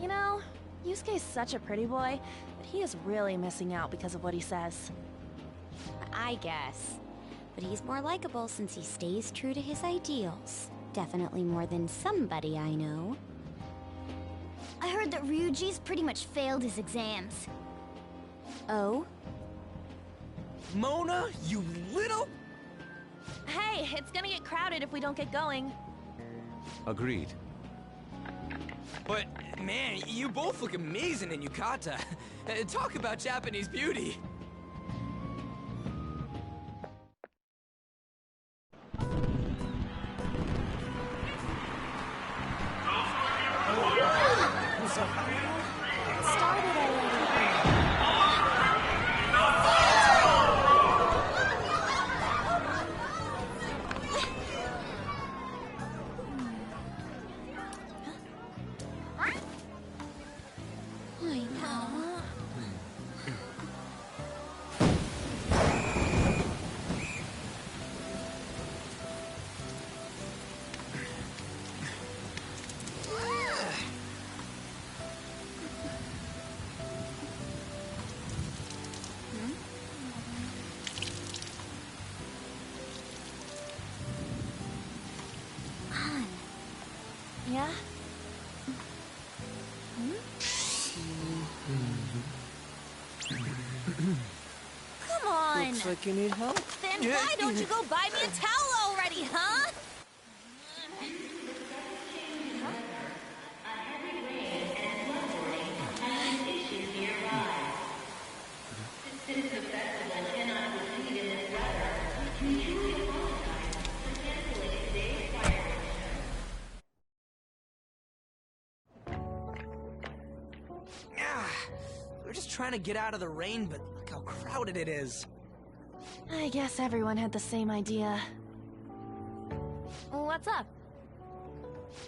You know, Yusuke's such a pretty boy, but he is really missing out because of what he says. I guess. But he's more likable since he stays true to his ideals. Definitely more than somebody I know. I heard that Ryuji's pretty much failed his exams. Oh? Mona, you little... Hey, it's gonna get crowded if we don't get going. Agreed. But, man, you both look amazing in yukata. Talk about Japanese beauty. Yeah? Come on! Looks like you need help. Then why don't you go buy me a towel already, huh? We're just trying to get out of the rain, but look how crowded it is. I guess everyone had the same idea. What's up?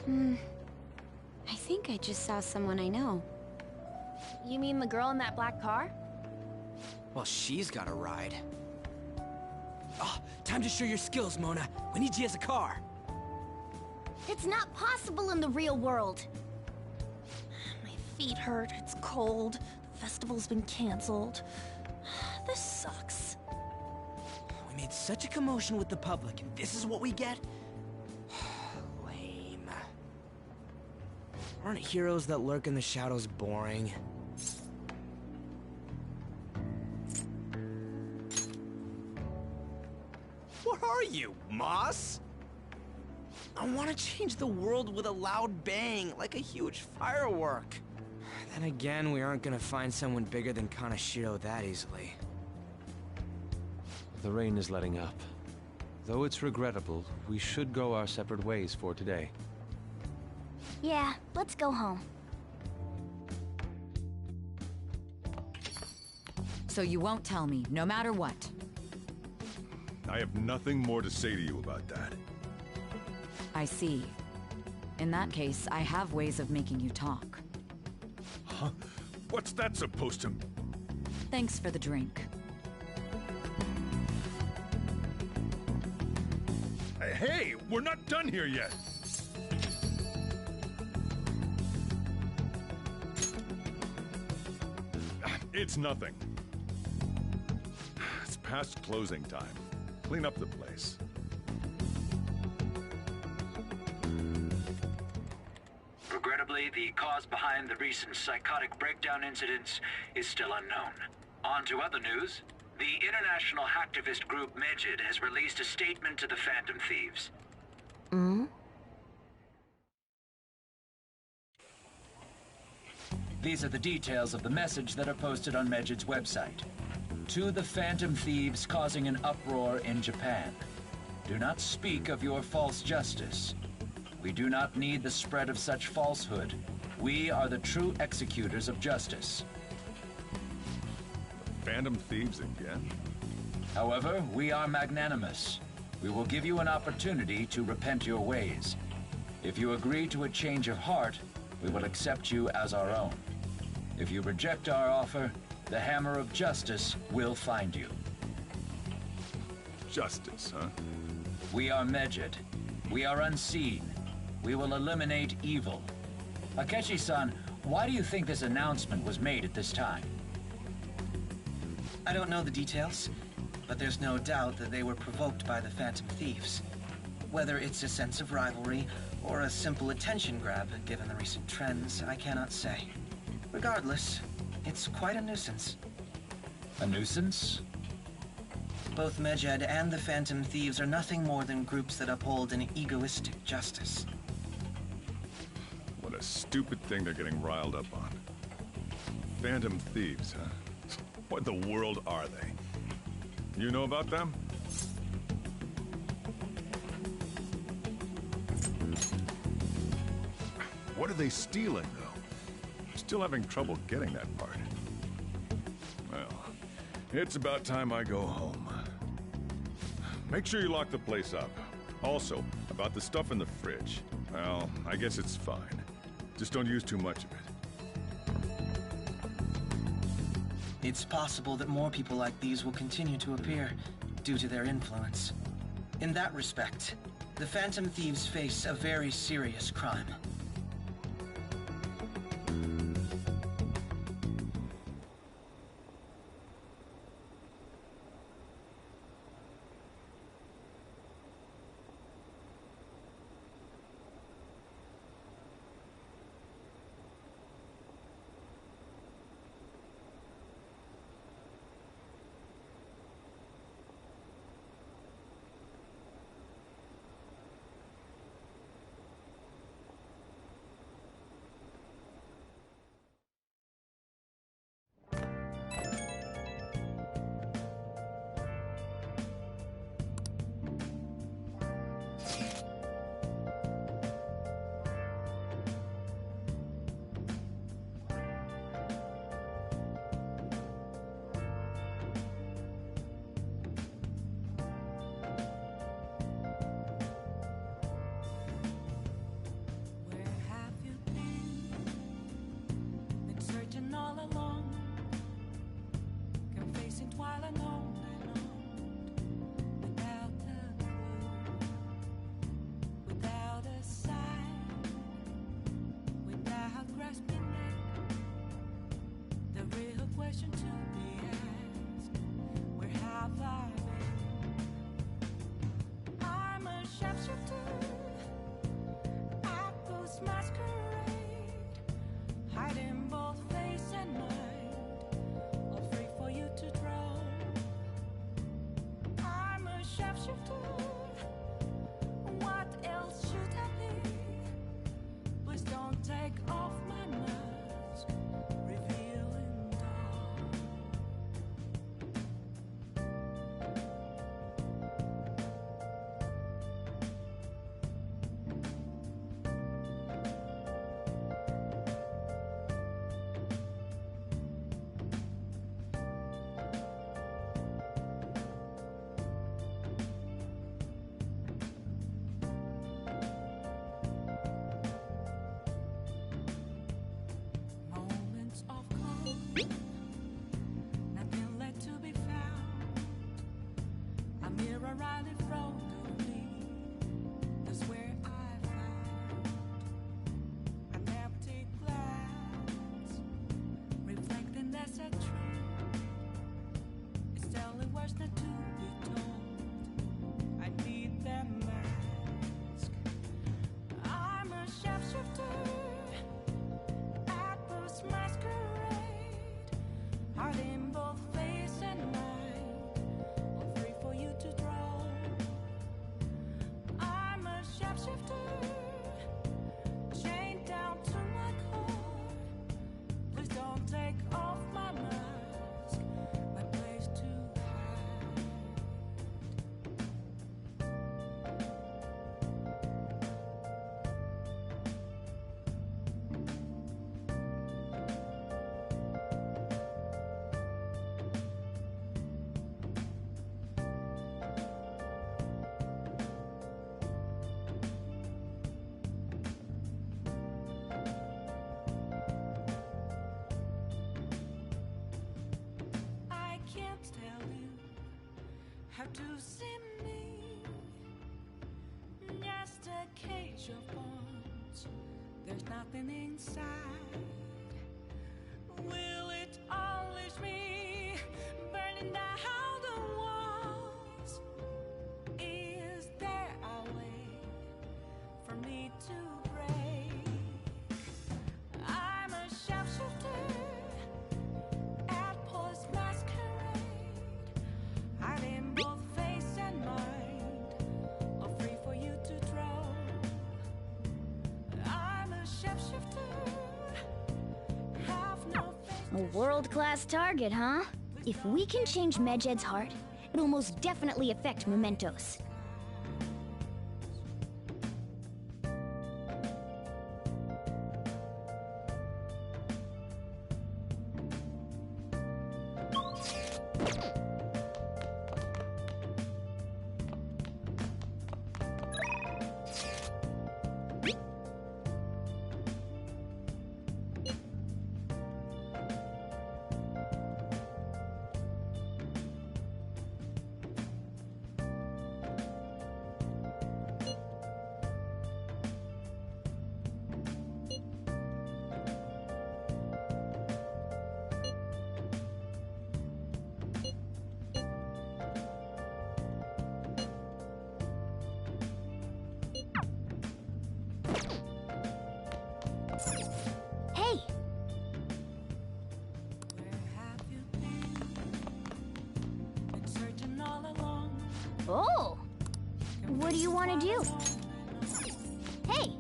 I think I just saw someone I know. You mean the girl in that black car? Well, she's got a ride. Oh, time to show your skills, Mona. We need you as a car. It's not possible in the real world. My feet hurt, it's cold, the festival's been canceled. This sucks. We made such a commotion with the public, and this is what we get? Lame. Aren't heroes that lurk in the shadows boring? What are you, Moss? I want to change the world with a loud bang, like a huge firework. Then again, we aren't gonna find someone bigger than Kanashiro that easily. The rain is letting up. Though it's regrettable, we should go our separate ways for today. Yeah, let's go home. So you won't tell me, no matter what. I have nothing more to say to you about that. I see. In that case, I have ways of making you talk. Huh? What's that supposed to... Thanks for the drink. Hey, we're not done here yet! It's nothing. It's past closing time. Clean up the place. Regrettably, the cause behind the recent psychotic breakdown incidents is still unknown. On to other news. The international hacktivist group Medjed has released a statement to the Phantom Thieves. These are the details of the message that are posted on Medjed's website. To the Phantom Thieves causing an uproar in Japan. Do not speak of your false justice. We do not need the spread of such falsehood. We are the true executors of justice. Phantom Thieves again? However, we are magnanimous. We will give you an opportunity to repent your ways. If you agree to a change of heart, we will accept you as our own. If you reject our offer, the hammer of justice will find you. Justice, huh? We are Medjed. We are unseen. We will eliminate evil. Akechi-san, why do you think this announcement was made at this time? I don't know the details, but there's no doubt that they were provoked by the Phantom Thieves. Whether it's a sense of rivalry or a simple attention grab, given the recent trends, I cannot say. Regardless, it's quite a nuisance. A nuisance? Both Medjed and the Phantom Thieves are nothing more than groups that uphold an egoistic justice. What a stupid thing they're getting riled up on. Phantom Thieves, huh? What in the world are they? You know about them? What are they stealing, though? I'm still having trouble getting that part. Well, it's about time I go home. Make sure you lock the place up. Also, about the stuff in the fridge. Well, I guess it's fine. Just don't use too much of it. It's possible that more people like these will continue to appear due to their influence. In that respect, the Phantom Thieves face a very serious crime. shapeshifter. What else should I be? Please don't take off my mask, revealing dark. Moments of calm, nothing left to be found. A mirror right in front of me, that's where I found an empty glass, reflecting that's a truth. It's telling words not to be told. I need that mask. I'm a shapeshifter. Atmos masquerade, heart in both face and mind, all free for you to draw. I'm a shapeshifter, chained down to my core. Please don't take off my mask, my place to hide. I can't tell you how to see me. Just a cage of bones. There's nothing inside. Will it unleash me, burning down the walls? Is there a way for me to break? I'm a shapeshifter. Atmos masquerade, hide in both face and mind, all free for you to draw. I'm a shapeshifter, have no face. A world-class target, huh? If we can change Medjed's heart, it'll most definitely affect Mementos. Hey! Where have you been searching all along? Oh! What do you want to do? Hey!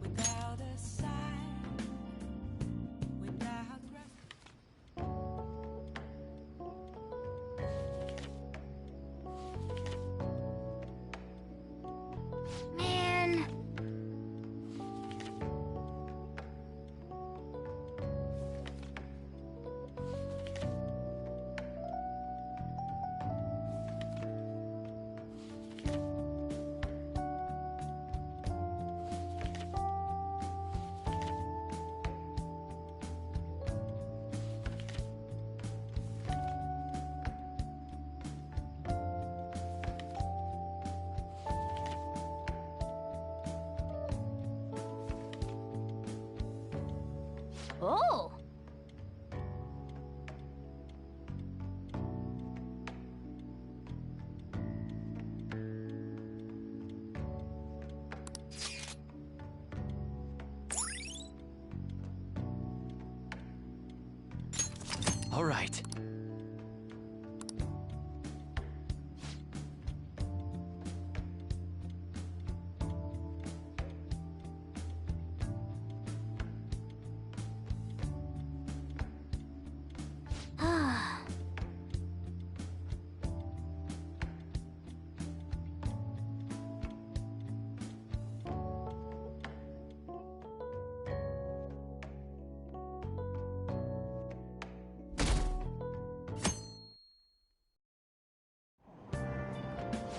Without a sign, without rest. Man! Oh! All right.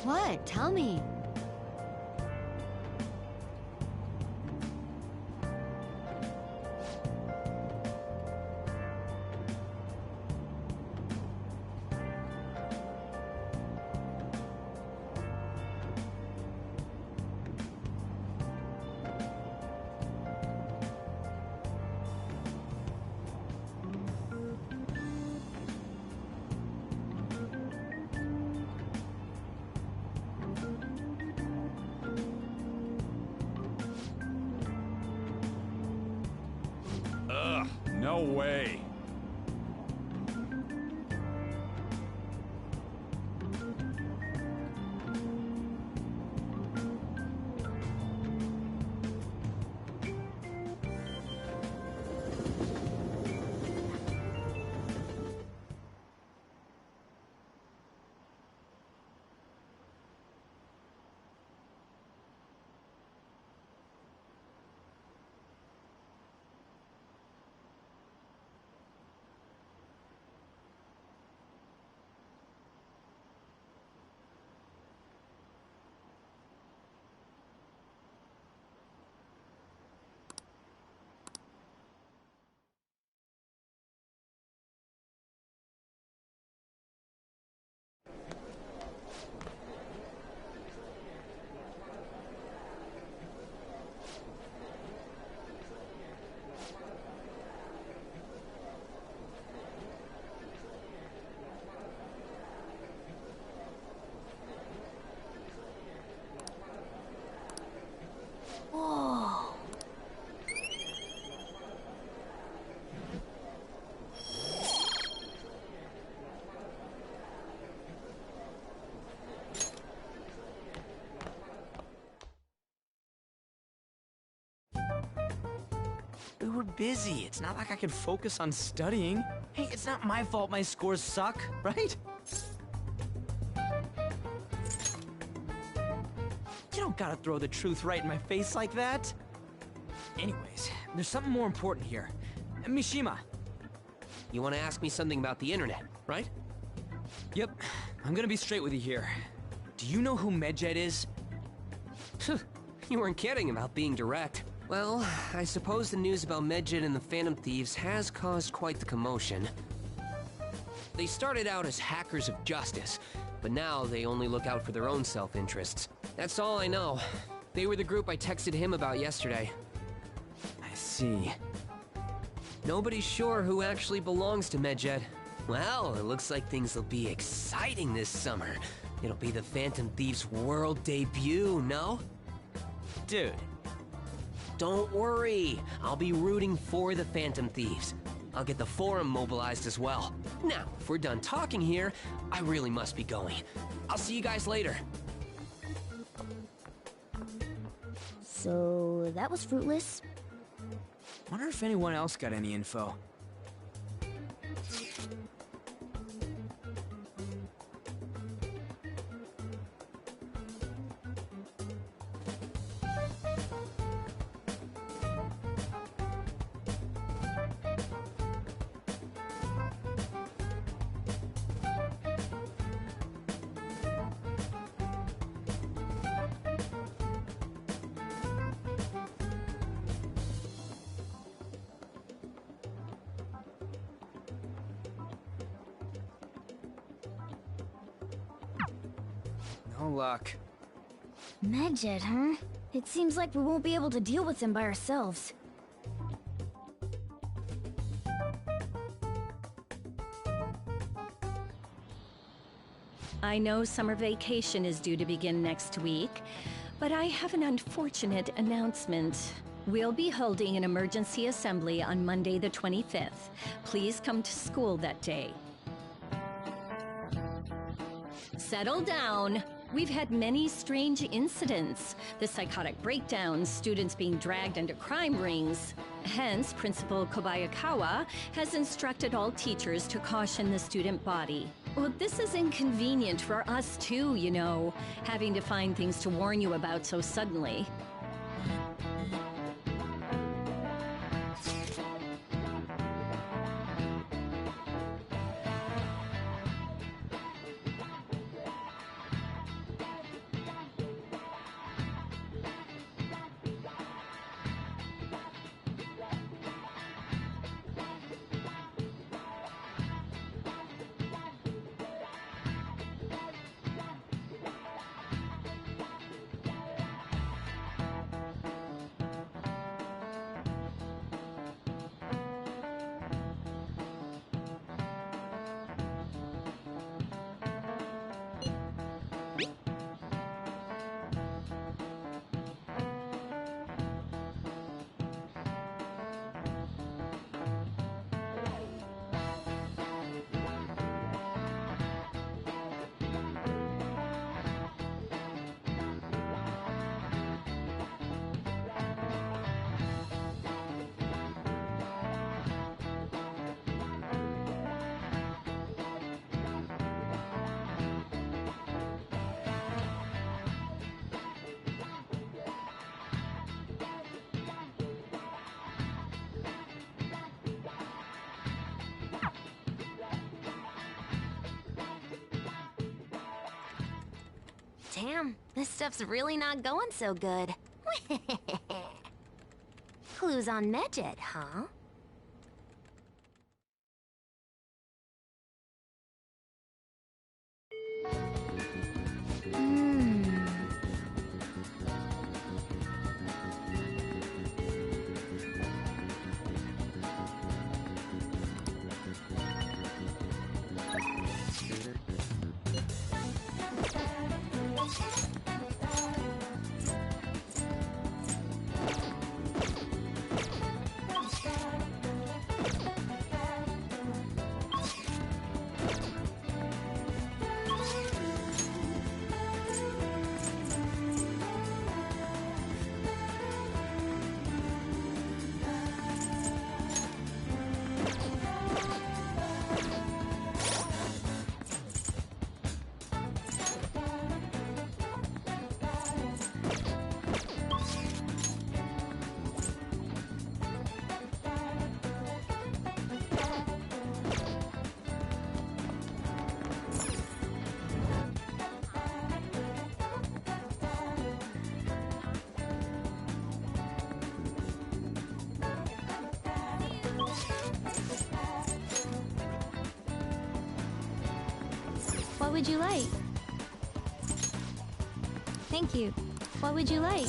What? Tell me. Ugh, no way. Whoa. We were busy. It's not like I could focus on studying. Hey, it's not my fault my scores suck, right? You don't gotta throw the truth right in my face like that. Anyways, there's something more important here. Mishima. You want to ask me something about the internet, right? Yep, I'm gonna be straight with you here. Do you know who Medjed is? You weren't kidding about being direct. Well, I suppose the news about Medjed and the Phantom Thieves has caused quite the commotion. They started out as hackers of justice, but now they only look out for their own self-interests. That's all I know. They were the group I texted him about yesterday. I see. Nobody's sure who actually belongs to Medjed. Well, it looks like things will be exciting this summer. It'll be the Phantom Thieves' world debut, no? Dude. Don't worry. I'll be rooting for the Phantom Thieves. I'll get the forum mobilized as well. Now, if we're done talking here, I really must be going. I'll see you guys later. So, that was fruitless. Wonder if anyone else got any info. No luck. Medjed, huh? It seems like we won't be able to deal with him by ourselves. I know summer vacation is due to begin next week, but I have an unfortunate announcement. We'll be holding an emergency assembly on Monday the 25th. Please come to school that day. Settle down. We've had many strange incidents. The psychotic breakdowns, students being dragged into crime rings. Hence, Principal Kobayakawa has instructed all teachers to caution the student body. Well, this is inconvenient for us too, you know, having to find things to warn you about so suddenly. Damn, this stuff's really not going so good. Clues on Medjed, huh? What would you like? Thank you. What would you like?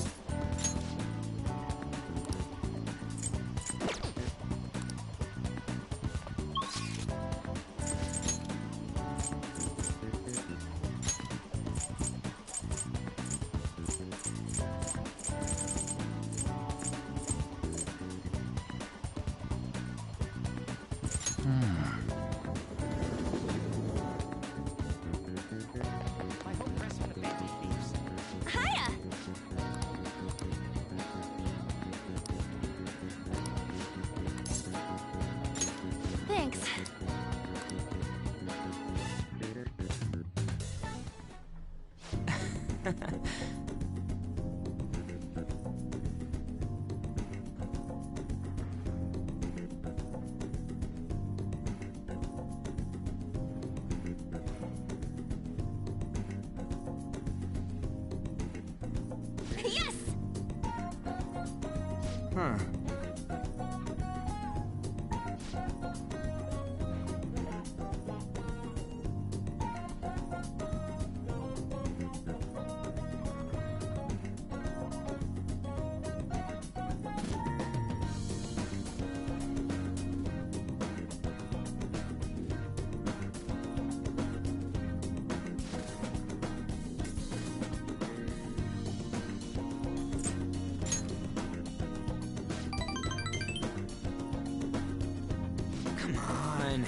Hiya! Thanks. Yes! Huh. Come on.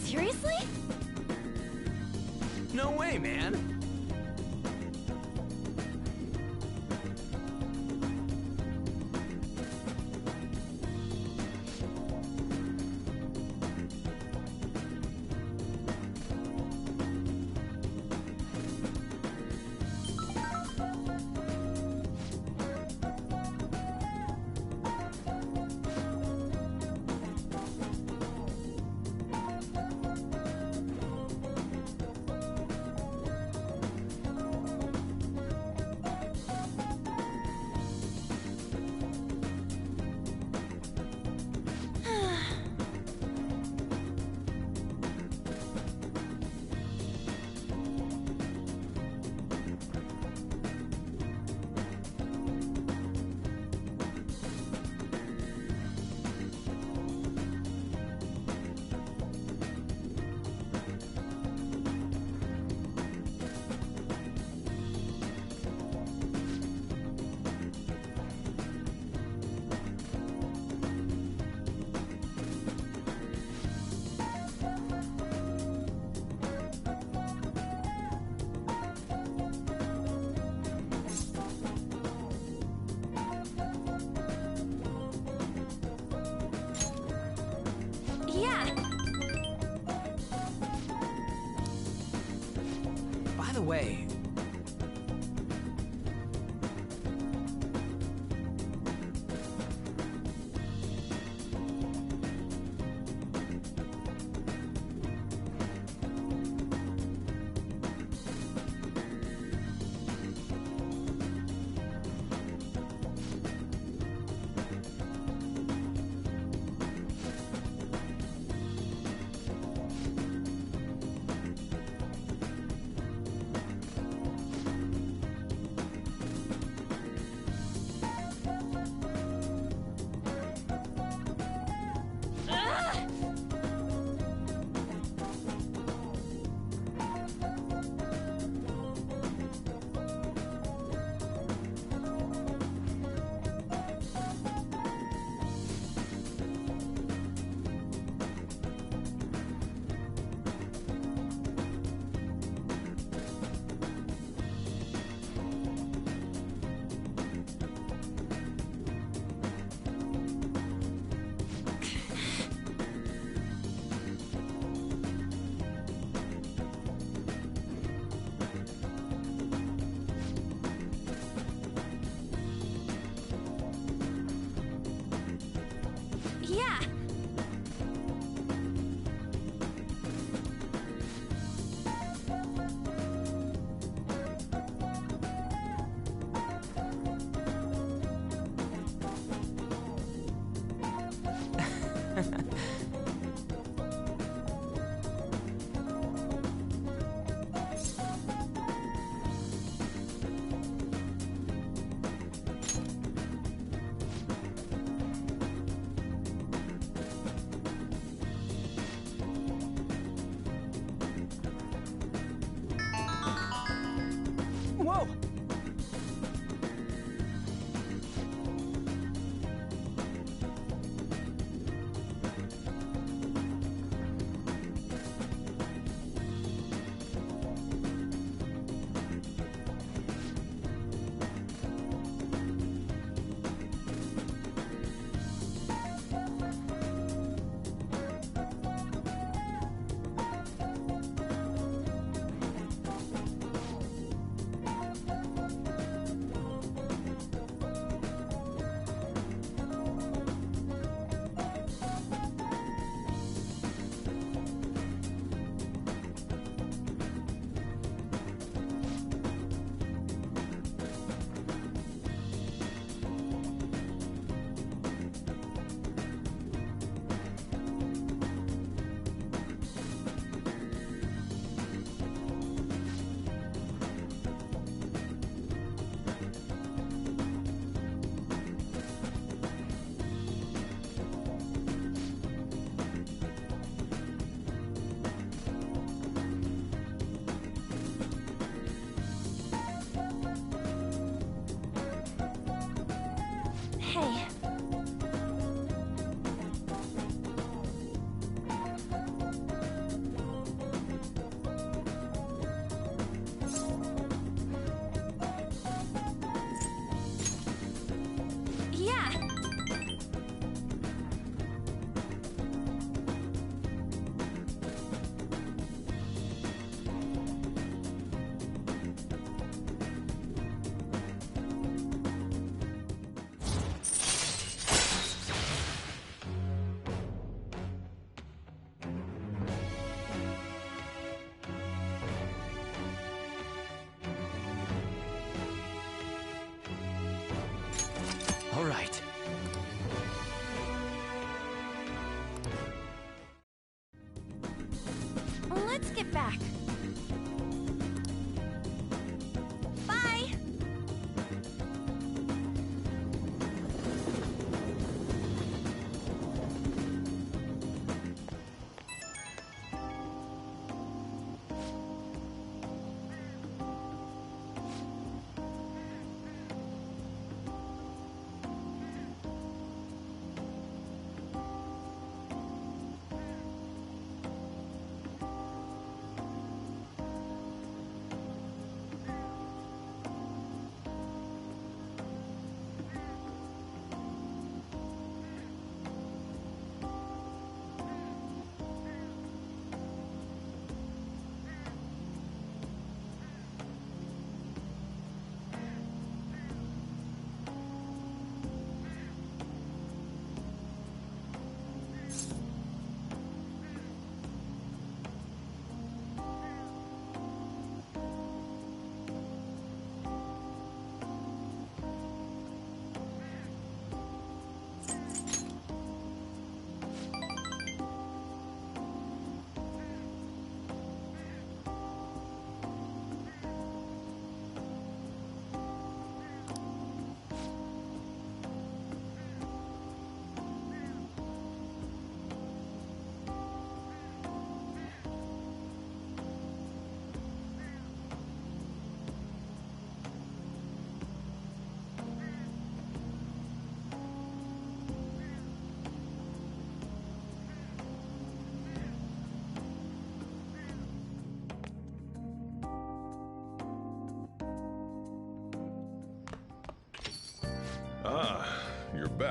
Seriously? No way, man. Yeah. By the way, Yeah. whoa! Hey. Yeah. All right. Let's get back. Bye.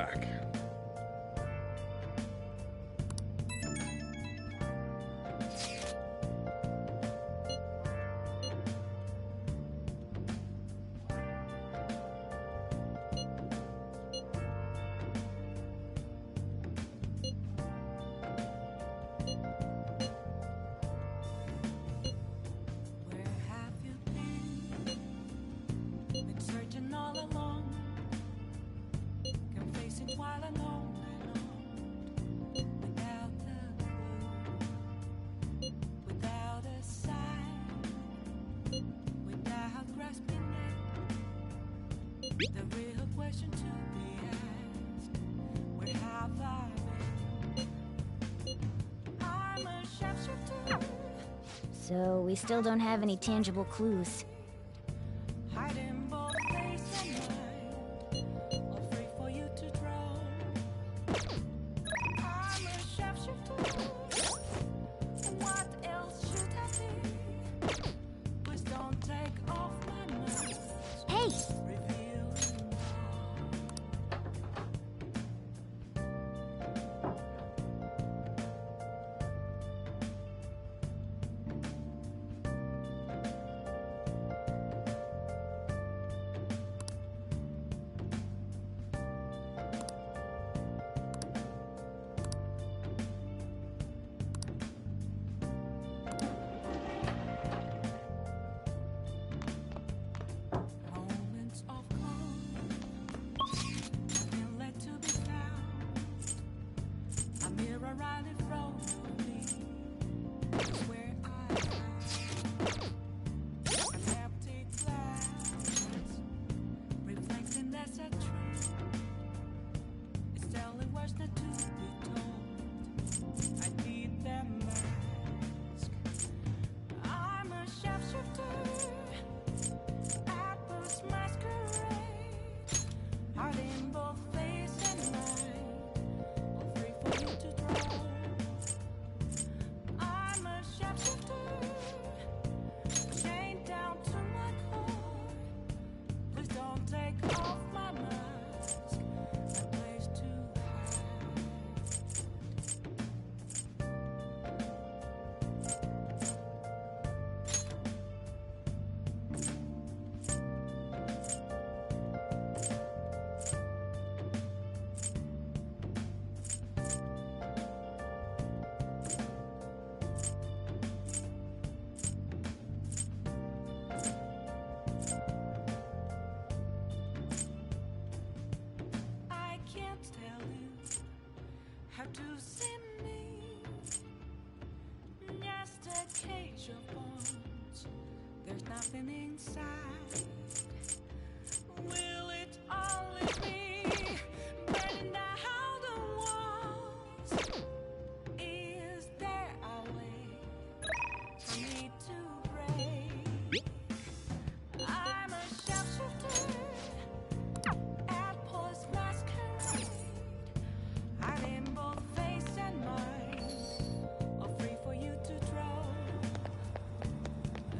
back. Where have you been? Been searching all along, confessing while alone without a clue, without a sign, without grasping it. The real question to be asked: where have I been? I'm a sharpshooter. So we still don't have any tangible clues. Hiding both face and mind, all free for you to draw. I'm a sharpshooter. What else should I be? Please don't take off my mask. Hey! Revealing moments of calm, nothing left to be found. A mirror right in front of me is where I am. An empty glass, reflecting as a tree. It's telling words not to be told. I need them mask. I'm a sharpshooter. Apples masquerade, heart in both face and mind, all free for you to draw. I'm a sharpshooter, chained down to my core. Please don't take off my mask, my place to hide. I can't tell you how to see me. Just a cage of bones. There's nothing inside. Will it only be burning down the walls? Is there a way for me to break? I'm a sharpshooter. Apples masquerade, hiding both face and mind, all free for you to draw.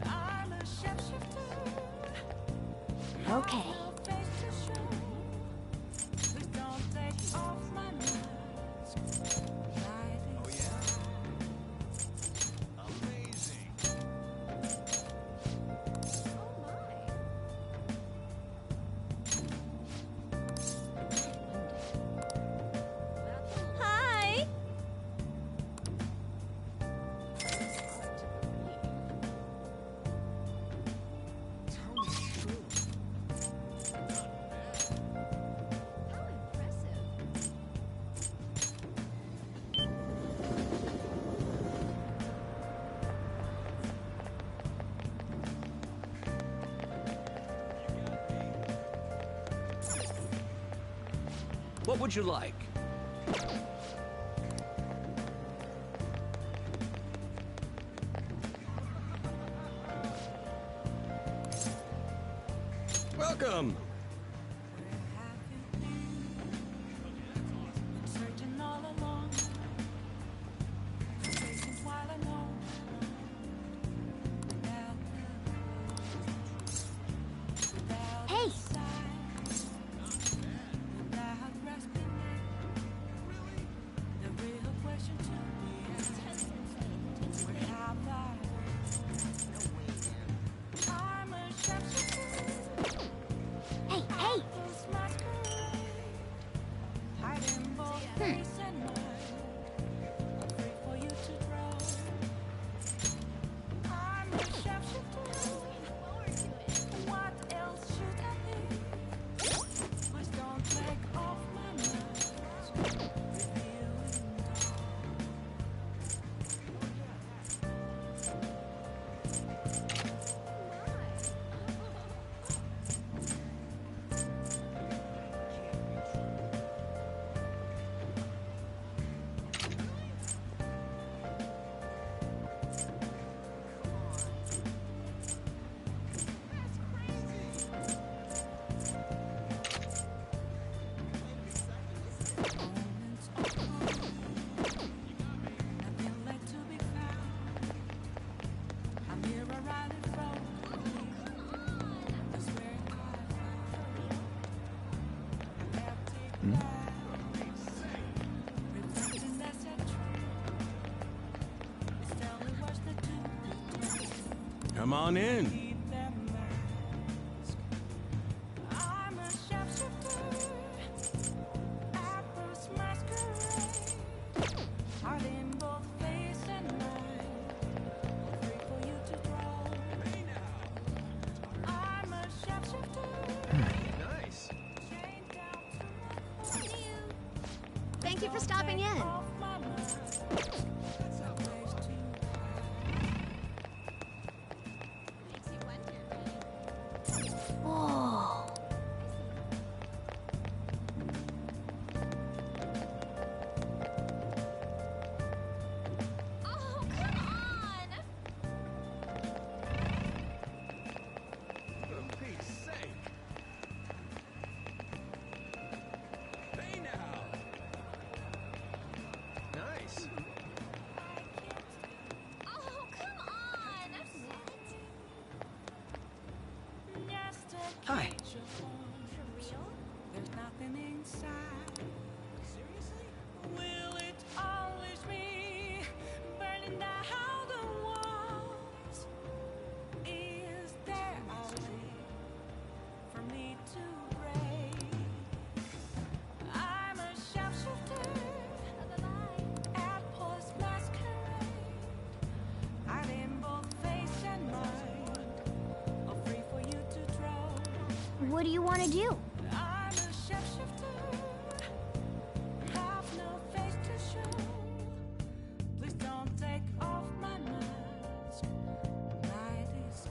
I'm a sharpshooter. Okay. No face to show. Please don't take off my mask. Light inside. Hi! What would you like? Welcome! Searching all along, chasing while alone. Hey! Without grasping Come on in. I'm a shapeshifter at this masquerade. Heart in both face and mind, free for you to draw. I'm a shapeshifter. Nice. Thank you for stopping in. Whoa. Oh, come on! For Pete's sake. Hey now. Nice. Oh, come on! Hi. There's nothing inside. Seriously? Will it always be burning down the walls? Is there a way for me to break? I'm a shapeshifter at Post Masquerade. I'm in both face and mind, all free for you to draw. What do you want to do? I'm a shapeshifter, have no face to show. Please don't take off my mask. Night is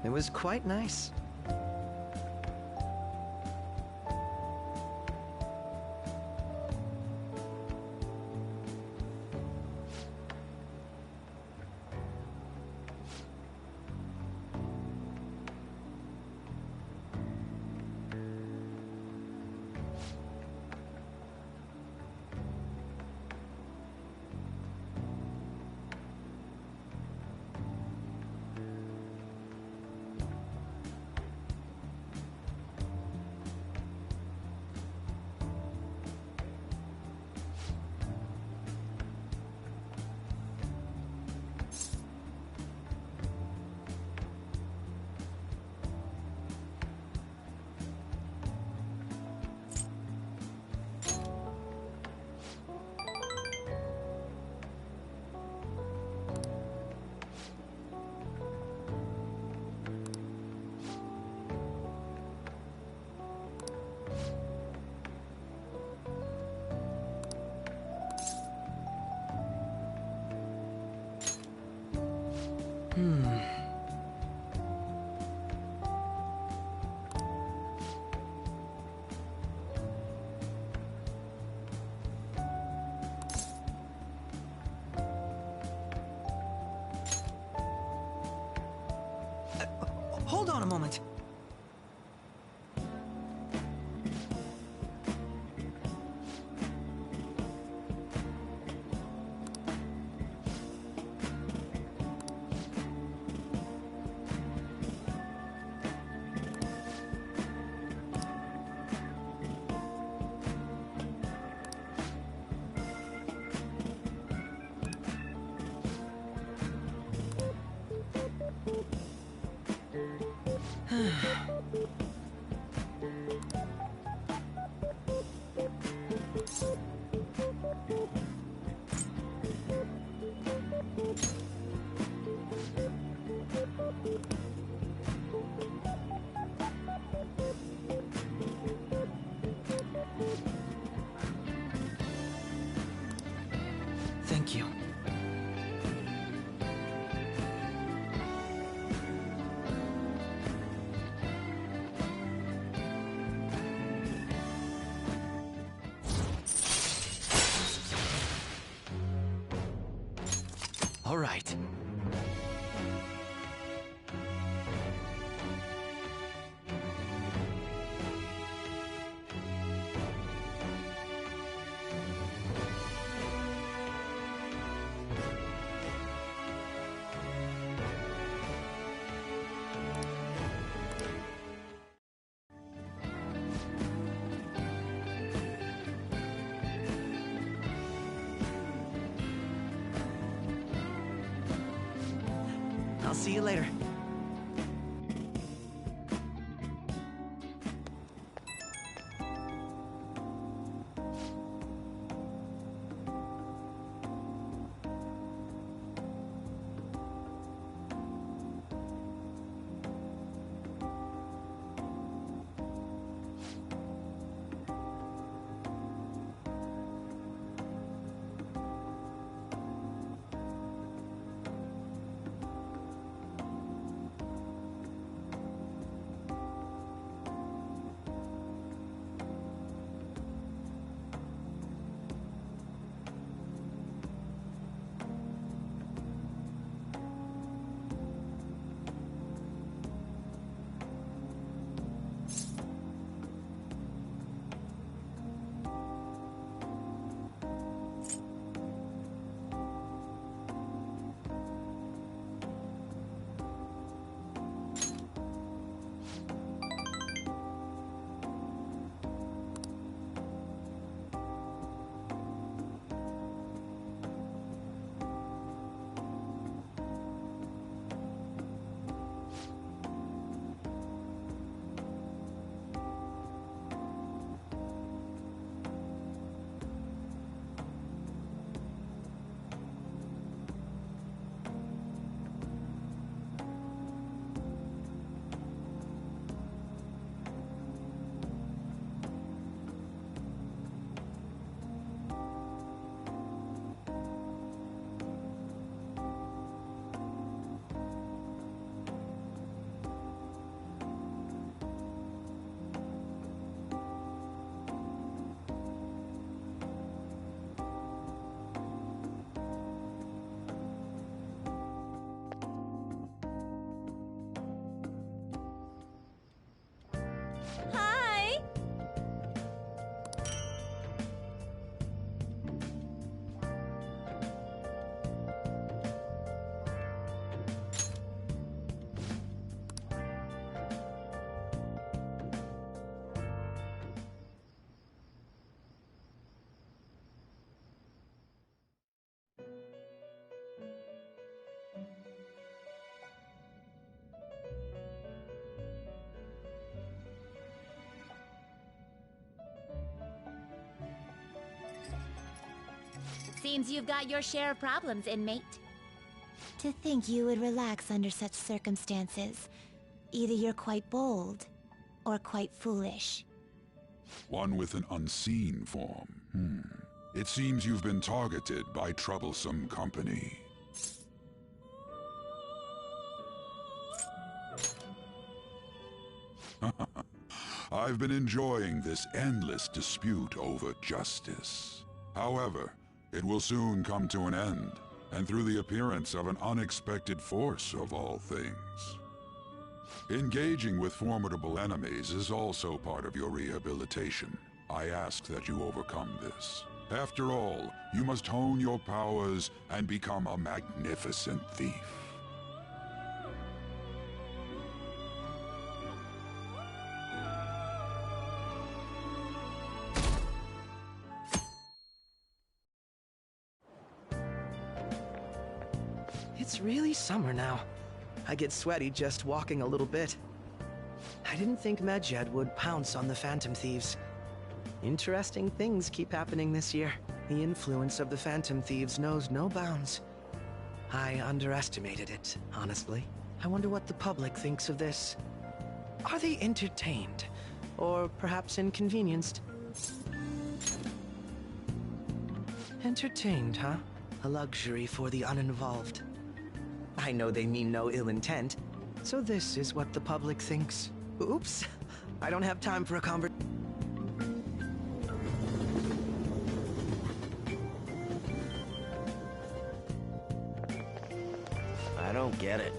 It was quite nice. Hold on a moment. Thank you. All right. I'll see you later. Hi! Seems you've got your share of problems, inmate. To think you would relax under such circumstances. Either you're quite bold, or quite foolish. One with an unseen form. It seems you've been targeted by troublesome company. I've been enjoying this endless dispute over justice. However, it will soon come to an end, and through the appearance of an unexpected force of all things. Engaging with formidable enemies is also part of your rehabilitation. I ask that you overcome this. After all, you must hone your powers and become a magnificent thief. It's really summer now. I get sweaty just walking a little bit. I didn't think Medjed would pounce on the Phantom Thieves. Interesting things keep happening this year. The influence of the Phantom Thieves knows no bounds. I underestimated it, honestly. I wonder what the public thinks of this. Are they entertained? Or perhaps inconvenienced? Entertained, huh? A luxury for the uninvolved. I know they mean no ill intent, so this is what the public thinks. Oops, I don't have time for a conversation. don't get it.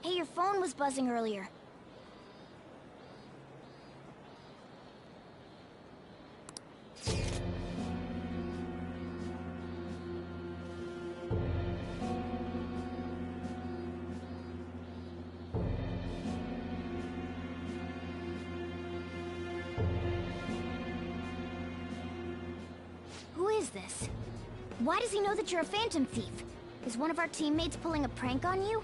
Hey, your phone was buzzing earlier. Who is this? Why does he know that you're a Phantom Thief? Is one of our teammates pulling a prank on you?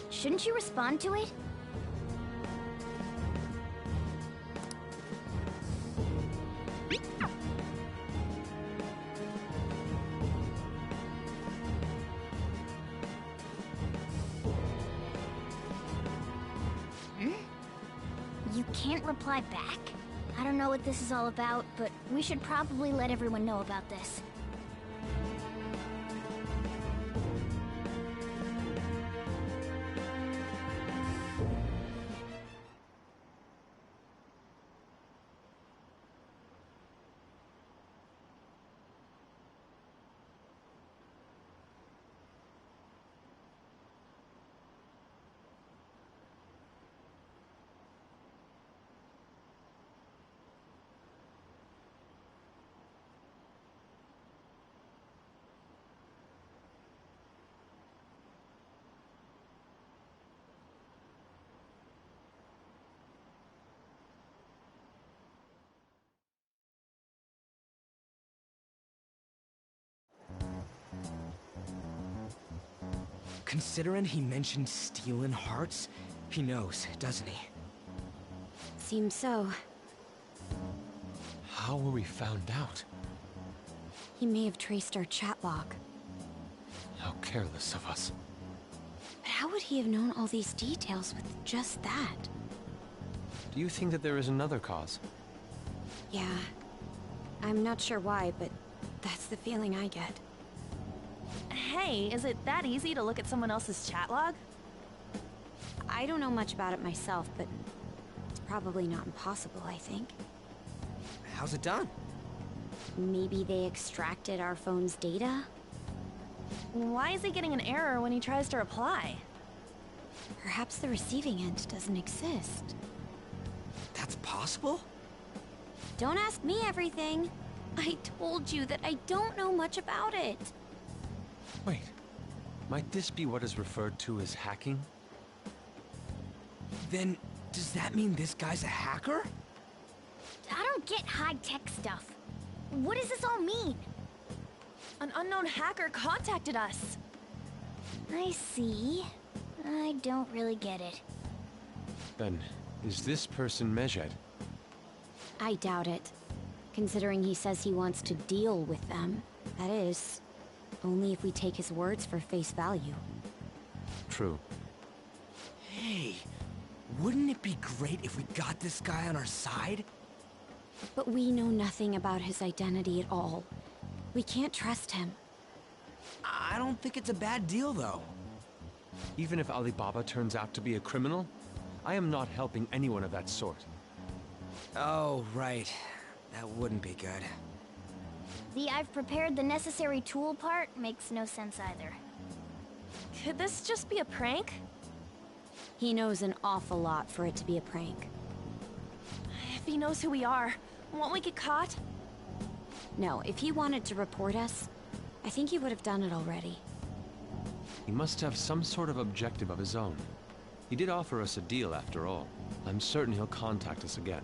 Shouldn't you respond to it? You can't reply back? I don't know what this is all about, but we should probably let everyone know about this. Considering he mentioned stealing hearts, he knows, doesn't he? Seems so. How were we found out? He may have traced our chat log. How careless of us. But how would he have known all these details with just that? Do you think that there is another cause? Yeah. I'm not sure why, but that's the feeling I get. Hey, is it that easy to look at someone else's chat log? I don't know much about it myself, but it's probably not impossible, I think. How's it done? Maybe they extracted our phone's data? Why is he getting an error when he tries to reply? Perhaps the receiving end doesn't exist. That's possible? Don't ask me everything. I told you that I don't know much about it. Wait, might this be what is referred to as hacking? Then, does that mean this guy's a hacker? I don't get high-tech stuff. What does this all mean? An unknown hacker contacted us. I see. I don't really get it. Then, is this person Medjed? I doubt it. Considering he says he wants to deal with them. That is, only if we take his words for face value. True. Hey, wouldn't it be great if we got this guy on our side? But we know nothing about his identity at all. We can't trust him. I don't think it's a bad deal, though. Even if Alibaba turns out to be a criminal, I am not helping anyone of that sort. Oh, right. That wouldn't be good. The I've prepared the necessary tool part makes no sense either. Could this just be a prank? He knows an awful lot for it to be a prank. If he knows who we are, won't we get caught? No, if he wanted to report us, I think he would have done it already. He must have some sort of objective of his own. He did offer us a deal after all. I'm certain he'll contact us again.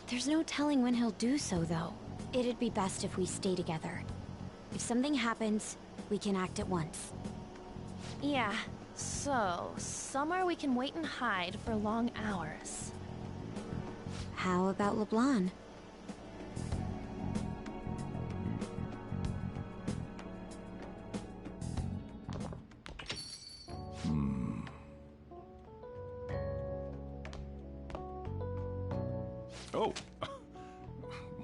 There's no telling when he'll do so, though. It'd be best if we stay together. If something happens, we can act at once. Yeah, so somewhere we can wait and hide for long hours. How about LeBlanc? Oh,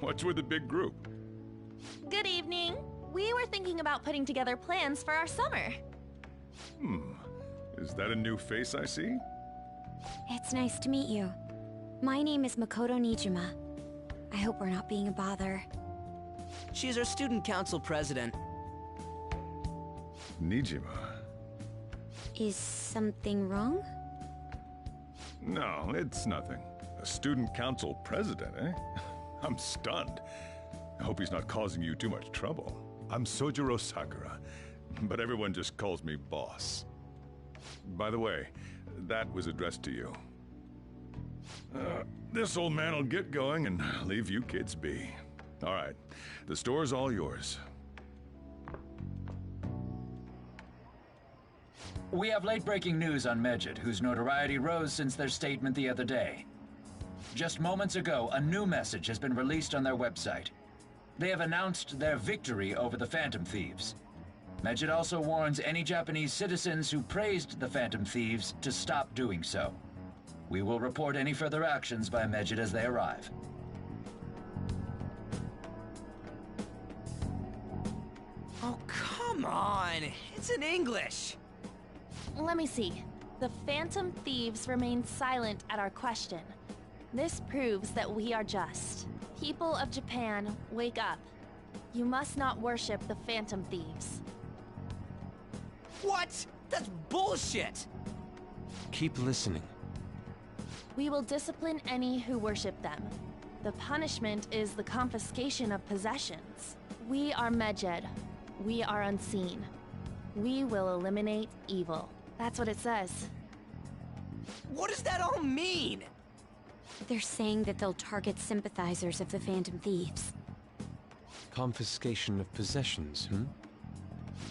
what's with the big group? Good evening. We were thinking about putting together plans for our summer. Is that a new face I see? It's nice to meet you. My name is Makoto Nijima. I hope we're not being a bother. She's our student council president. Nijima? Is something wrong? No, it's nothing. A student council president, eh? I'm stunned. I hope he's not causing you too much trouble. I'm Sojiro Sakura, but everyone just calls me boss. By the way, that was addressed to you. This old man will get going and leave you kids be. All right, the store's all yours. We have late-breaking news on Medjed, whose notoriety rose since their statement the other day. Just moments ago, a new message has been released on their website. They have announced their victory over the Phantom Thieves. Medjed also warns any Japanese citizens who praised the Phantom Thieves to stop doing so. We will report any further actions by Medjed as they arrive. Oh, come on! It's in English! Let me see. The Phantom Thieves remained silent at our question. This proves that we are just. People of Japan, wake up. You must not worship the Phantom Thieves. What? That's bullshit! Keep listening. We will discipline any who worship them. The punishment is the confiscation of possessions. We are Medjed. We are unseen. We will eliminate evil. That's what it says. What does that all mean? They're saying that they'll target sympathizers of the Phantom Thieves. Confiscation of possessions,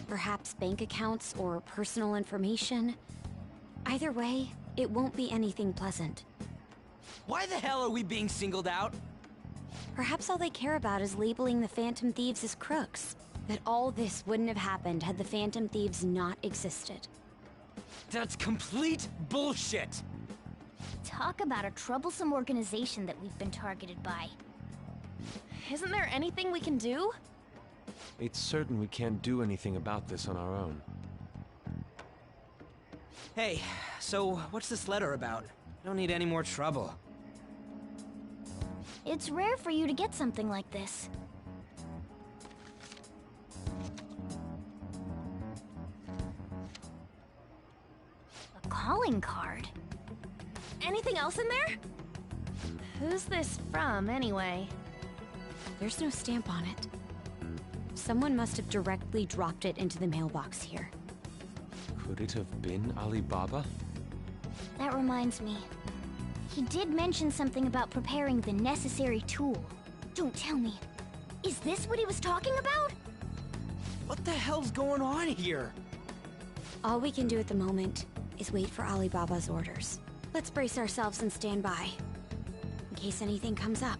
Perhaps bank accounts or personal information. Either way, it won't be anything pleasant. Why the hell are we being singled out? Perhaps all they care about is labeling the Phantom Thieves as crooks. That all this wouldn't have happened had the Phantom Thieves not existed. That's complete bullshit! Talk about a troublesome organization that we've been targeted by. Isn't there anything we can do? It's certain we can't do anything about this on our own. Hey, so what's this letter about? I don't need any more trouble. It's rare for you to get something like this. A calling card? Anything else in there? Who's this from, anyway? There's no stamp on it. Someone must have directly dropped it into the mailbox here. Could it have been Alibaba? That reminds me. He did mention something about preparing the necessary tool. Don't tell me. Is this what he was talking about? What the hell's going on here? All we can do at the moment is wait for Alibaba's orders. Let's brace ourselves and stand by, in case anything comes up.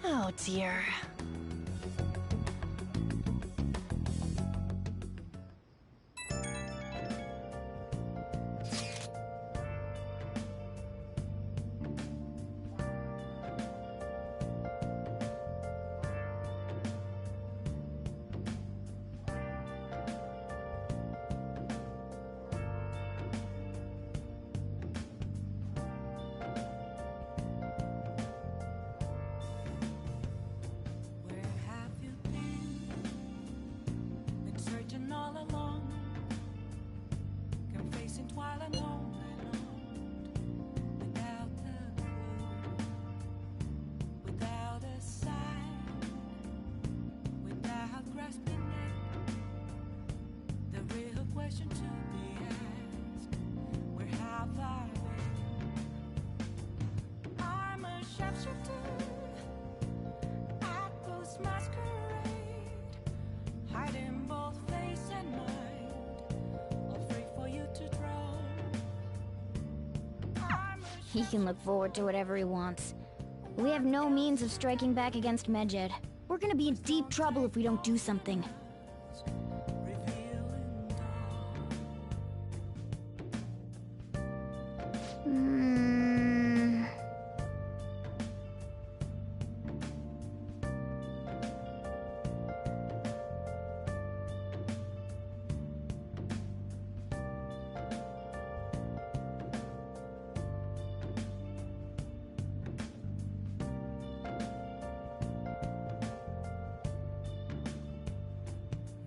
Oh dear. sharpshooter at this masquerade, hiding both face and mind, afraid for you to draw. He can look forward to whatever he wants. We have no means of striking back against Medjed. We're gonna be in deep trouble if we don't do something.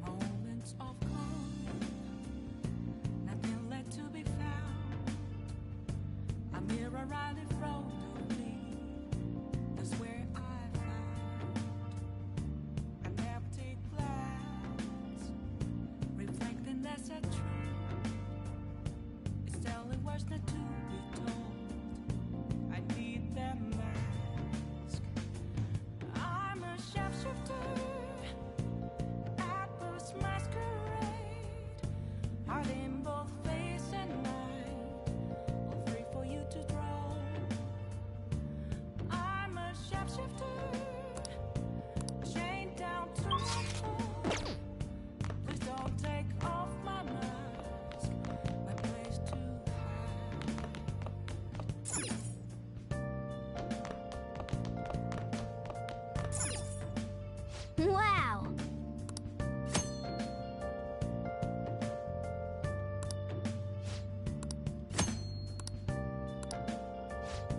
Moments of calm, nothing left to be found. A mirror right in front of me, that's where I found. An empty glass, reflecting that's a truth. It's telling words not to be told. I need that mask. I'm a sharpshooter at this masquerade, hiding both face and mind, afraid for you to draw. I'm a sharpshooter, chained down to my core. Please don't take off my mask, my place to hide. Wow!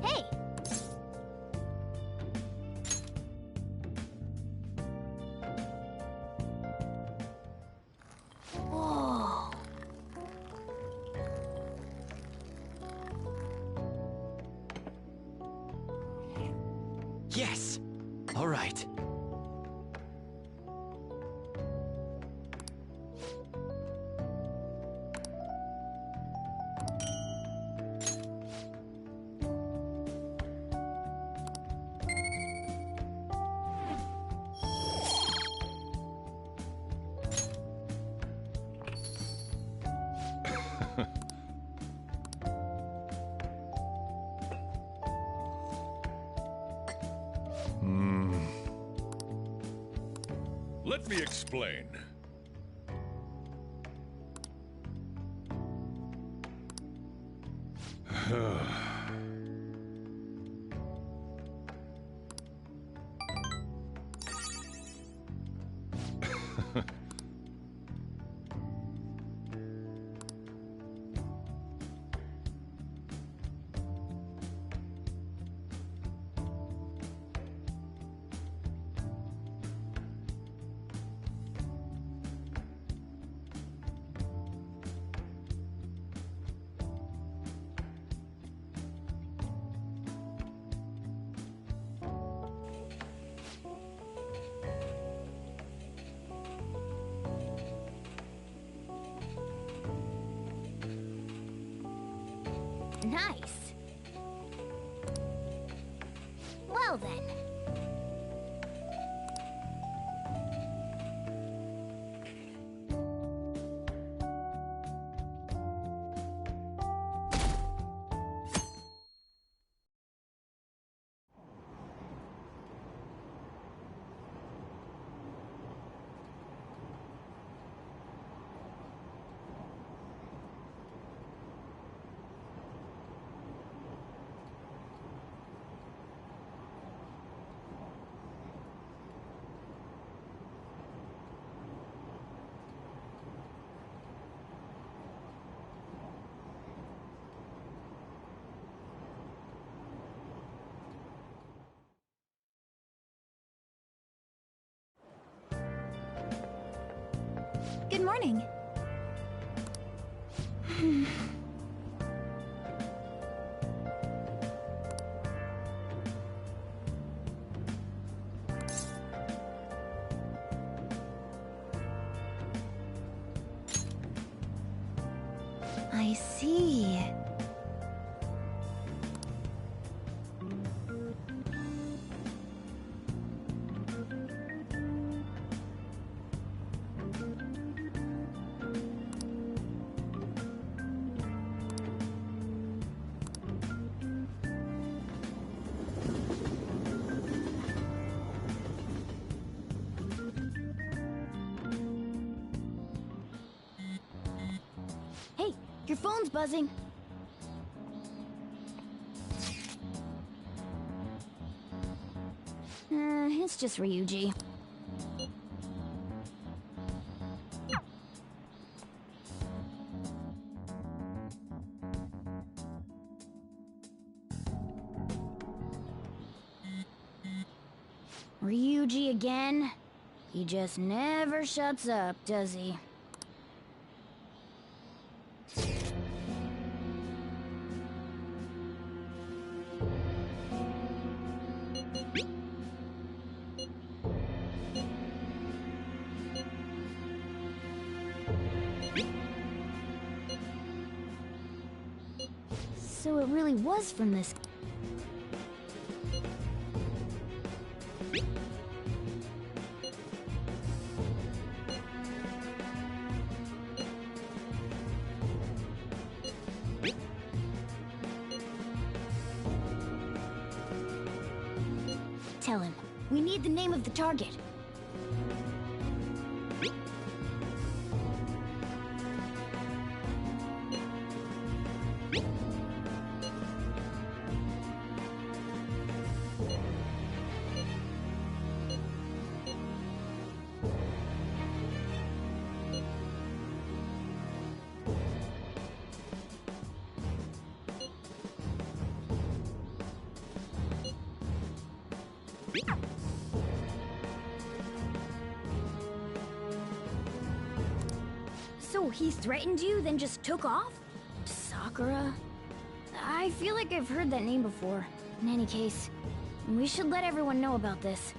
Hey! Whoa! Yes! All right. Let me explain. Nice. Well then. Good morning. I see. Your phone's buzzing. It's just Ryuji. Ryuji again? He just never shuts up, does he? So it really was from this. Tell him. We need the name of the target. So he threatened you, then just took off? Sakura? I feel like I've heard that name before. In any case, we should let everyone know about this.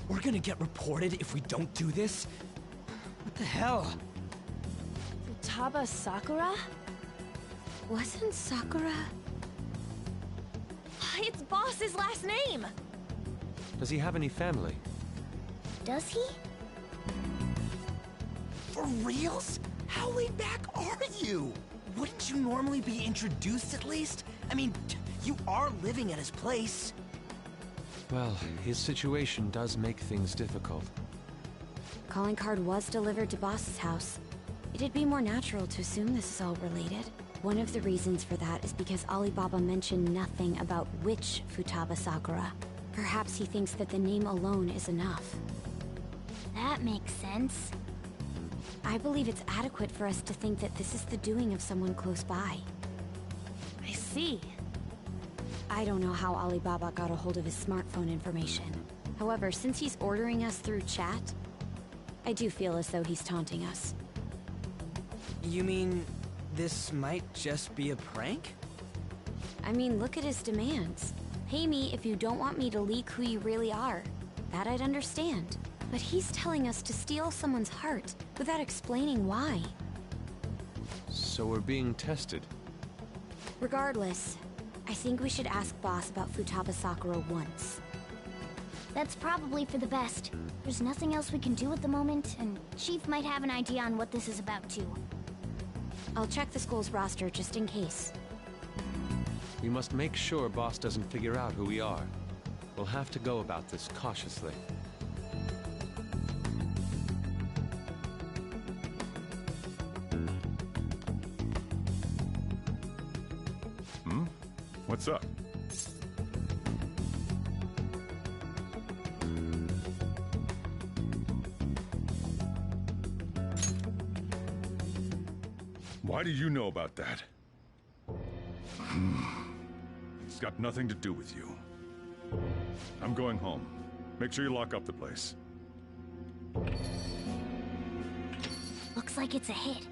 We're gonna get reported if we don't do this? What the hell? Futaba Sakura? Wasn't Sakura? It's Boss's last name! Does he have any family? Does he? For reals? How laid back are you? Wouldn't you normally be introduced at least? I mean, you are living at his place. Well, his situation does make things difficult. Calling card was delivered to Boss's house. It'd be more natural to assume this is all related. One of the reasons for that is because Alibaba mentioned nothing about which Futaba Sakura. Perhaps he thinks that the name alone is enough. That makes sense. I believe it's adequate for us to think that this is the doing of someone close by. I see. I don't know how Alibaba got a hold of his smartphone information. However, since he's ordering us through chat, I do feel as though he's taunting us. You mean this might just be a prank? I mean, look at his demands. Pay me if you don't want me to leak who you really are. That I'd understand. But he's telling us to steal someone's heart without explaining why. So we're being tested. Regardless, I think we should ask Boss about Futaba Sakura once. That's probably for the best. There's nothing else we can do at the moment, and Chief might have an idea on what this is about too. I'll check the school's roster just in case. We must make sure Boss doesn't figure out who we are. We'll have to go about this cautiously. What's up? Why do you know about that? It's got nothing to do with you. I'm going home. Make sure you lock up the place. Looks like it's a hit.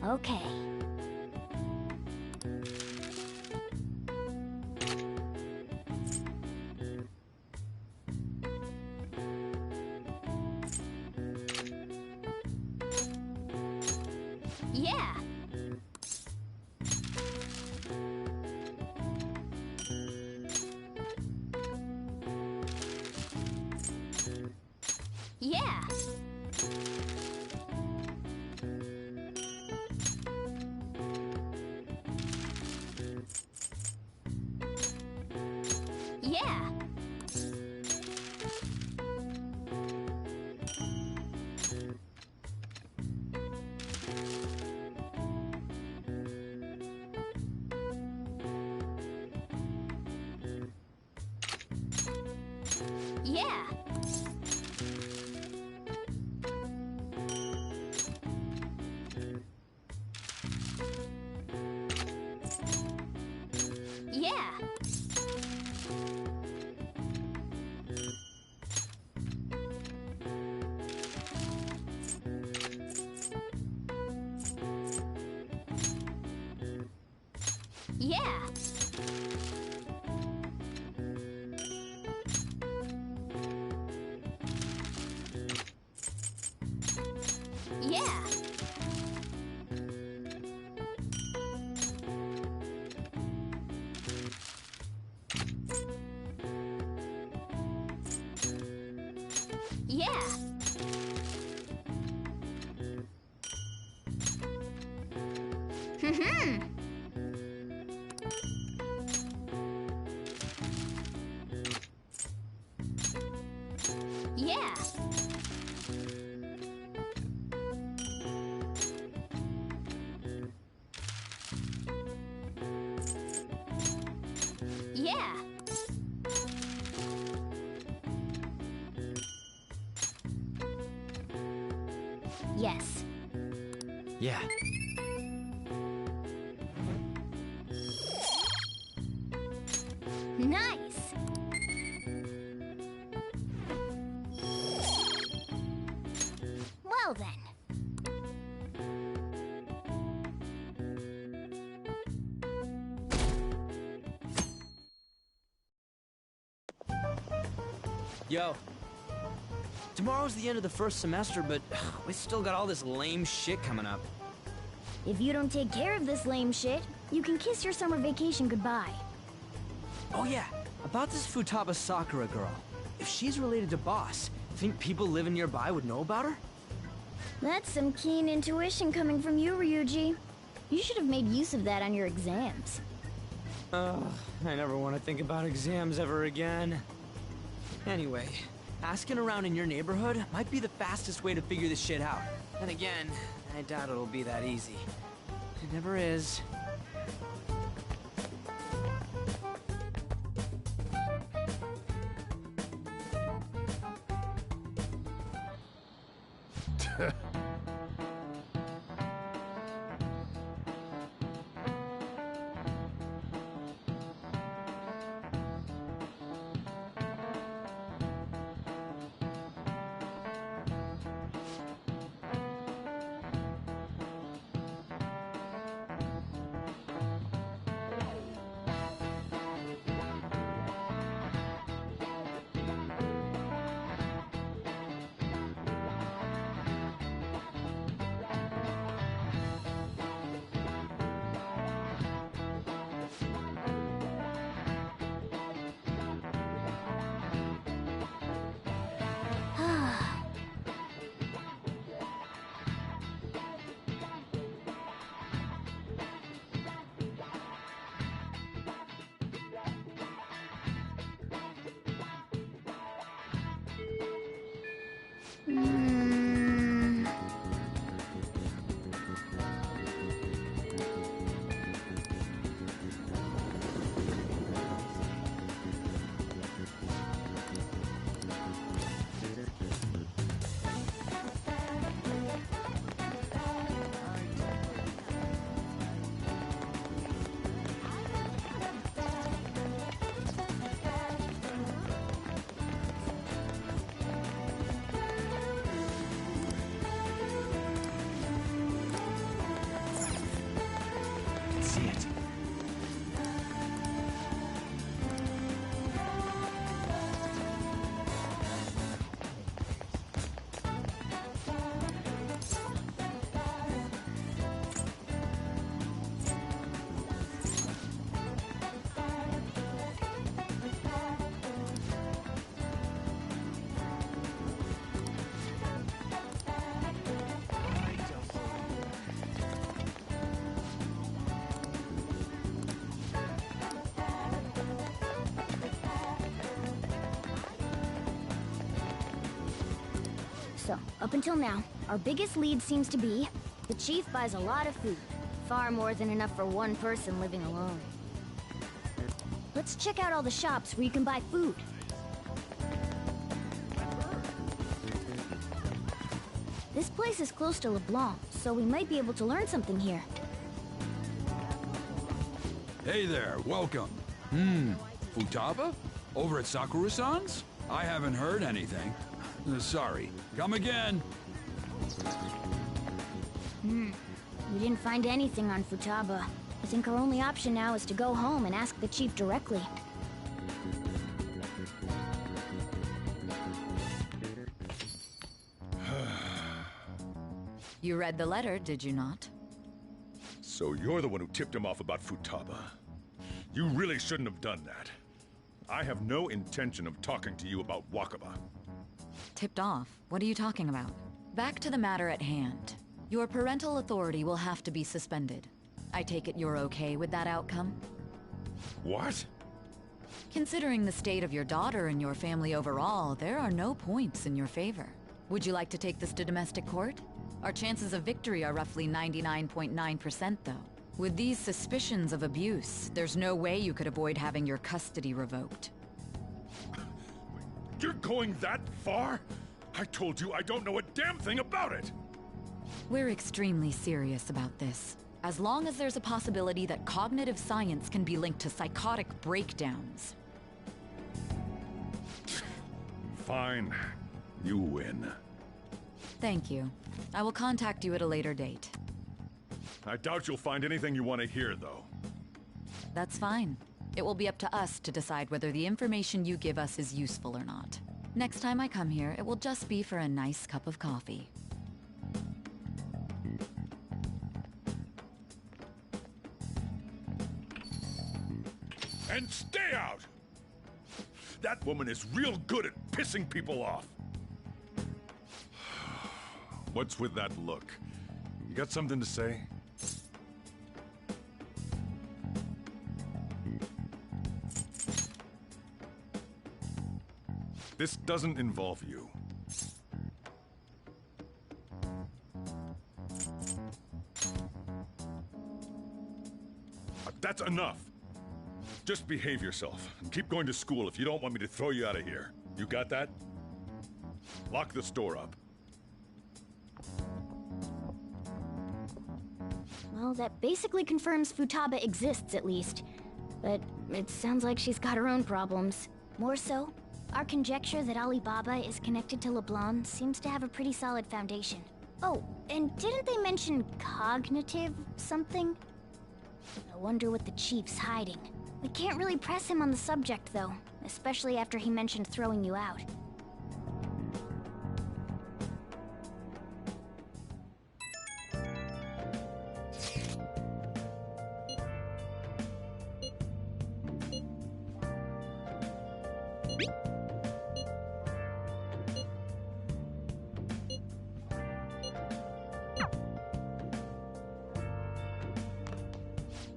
Okay. Yeah. Yeah. Yeah. Yeah. Yeah. Yeah. Yeah. Yeah. Yeah. Yeah. Yes. Yeah. Nice. Well then. Yo. Tomorrow's the end of the first semester, but we still got all this lame shit coming up. If you don't take care of this lame shit, you can kiss your summer vacation goodbye. Oh yeah, about this Futaba Sakura girl. If she's related to Boss, think people living nearby would know about her? That's some keen intuition coming from you, Ryuji. You should have made use of that on your exams. Ugh, I never want to think about exams ever again. Anyway, asking around in your neighborhood might be the fastest way to figure this shit out. Then again, I doubt it'll be that easy. It never is. So, up until now, our biggest lead seems to be the chief buys a lot of food. Far more than enough for one person living alone. Let's check out all the shops where you can buy food. This place is close to LeBlanc, so we might be able to learn something here. Hey there, welcome. Futaba? Over at Sakura-san's? I haven't heard anything. Sorry. Come again. We didn't find anything on Futaba. I think our only option now is to go home and ask the chief directly. You read the letter, did you not? So you're the one who tipped him off about Futaba. You really shouldn't have done that. I have no intention of talking to you about Wakaba. Tipped off? What are you talking about? Back to the matter at hand. Your parental authority will have to be suspended. I take it you're okay with that outcome? What? Considering the state of your daughter and your family overall, there are no points in your favor. Would you like to take this to domestic court? Our chances of victory are roughly 99.9%, though. With these suspicions of abuse, there's no way you could avoid having your custody revoked. You're going that far? I told you I don't know a damn thing about it! We're extremely serious about this. As long as there's a possibility that cognitive science can be linked to psychotic breakdowns. Fine. You win. Thank you. I will contact you at a later date. I doubt you'll find anything you want to hear, though. That's fine. It will be up to us to decide whether the information you give us is useful or not. Next time I come here, it will just be for a nice cup of coffee. And stay out! That woman is real good at pissing people off. What's with that look? You got something to say? This doesn't involve you. That's enough. Just behave yourself and keep going to school if you don't want me to throw you out of here. You got that? Lock the store up. Well, that basically confirms Futaba exists, at least. But it sounds like she's got her own problems. More so, our conjecture that Alibaba is connected to LeBlanc seems to have a pretty solid foundation. Oh, and didn't they mention cognitive something? I wonder what the chief's hiding. We can't really press him on the subject, though, especially after he mentioned throwing you out.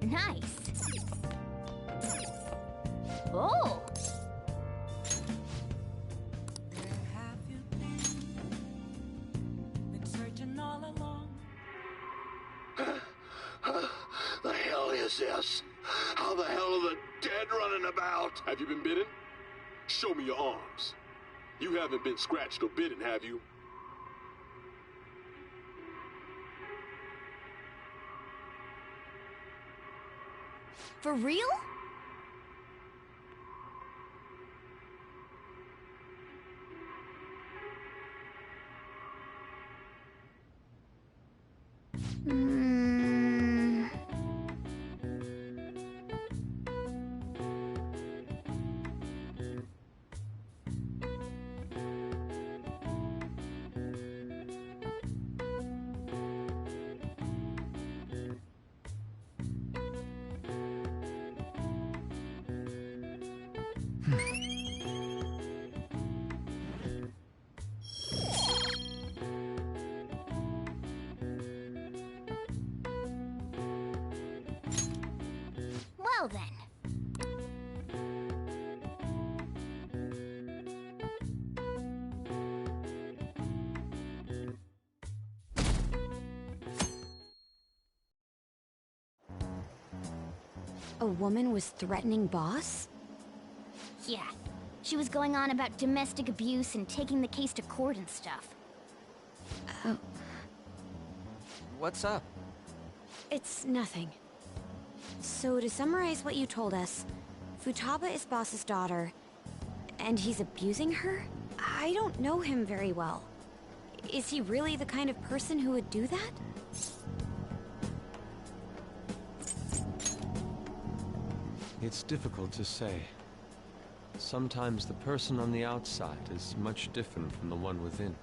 Nice. Oh! The hell is this? How the hell are the dead running about? Have you been bitten? Show me your arms. You haven't been scratched or bitten, have you? For real? Well then. A woman was threatening Boss? Yeah. She was going on about domestic abuse and taking the case to court and stuff. Oh. What's up? It's nothing. So to summarize what you told us, Futaba is Boss's daughter, and he's abusing her? I don't know him very well. Is he really the kind of person who would do that? It's difficult to say. Sometimes the person on the outside is much different from the one within.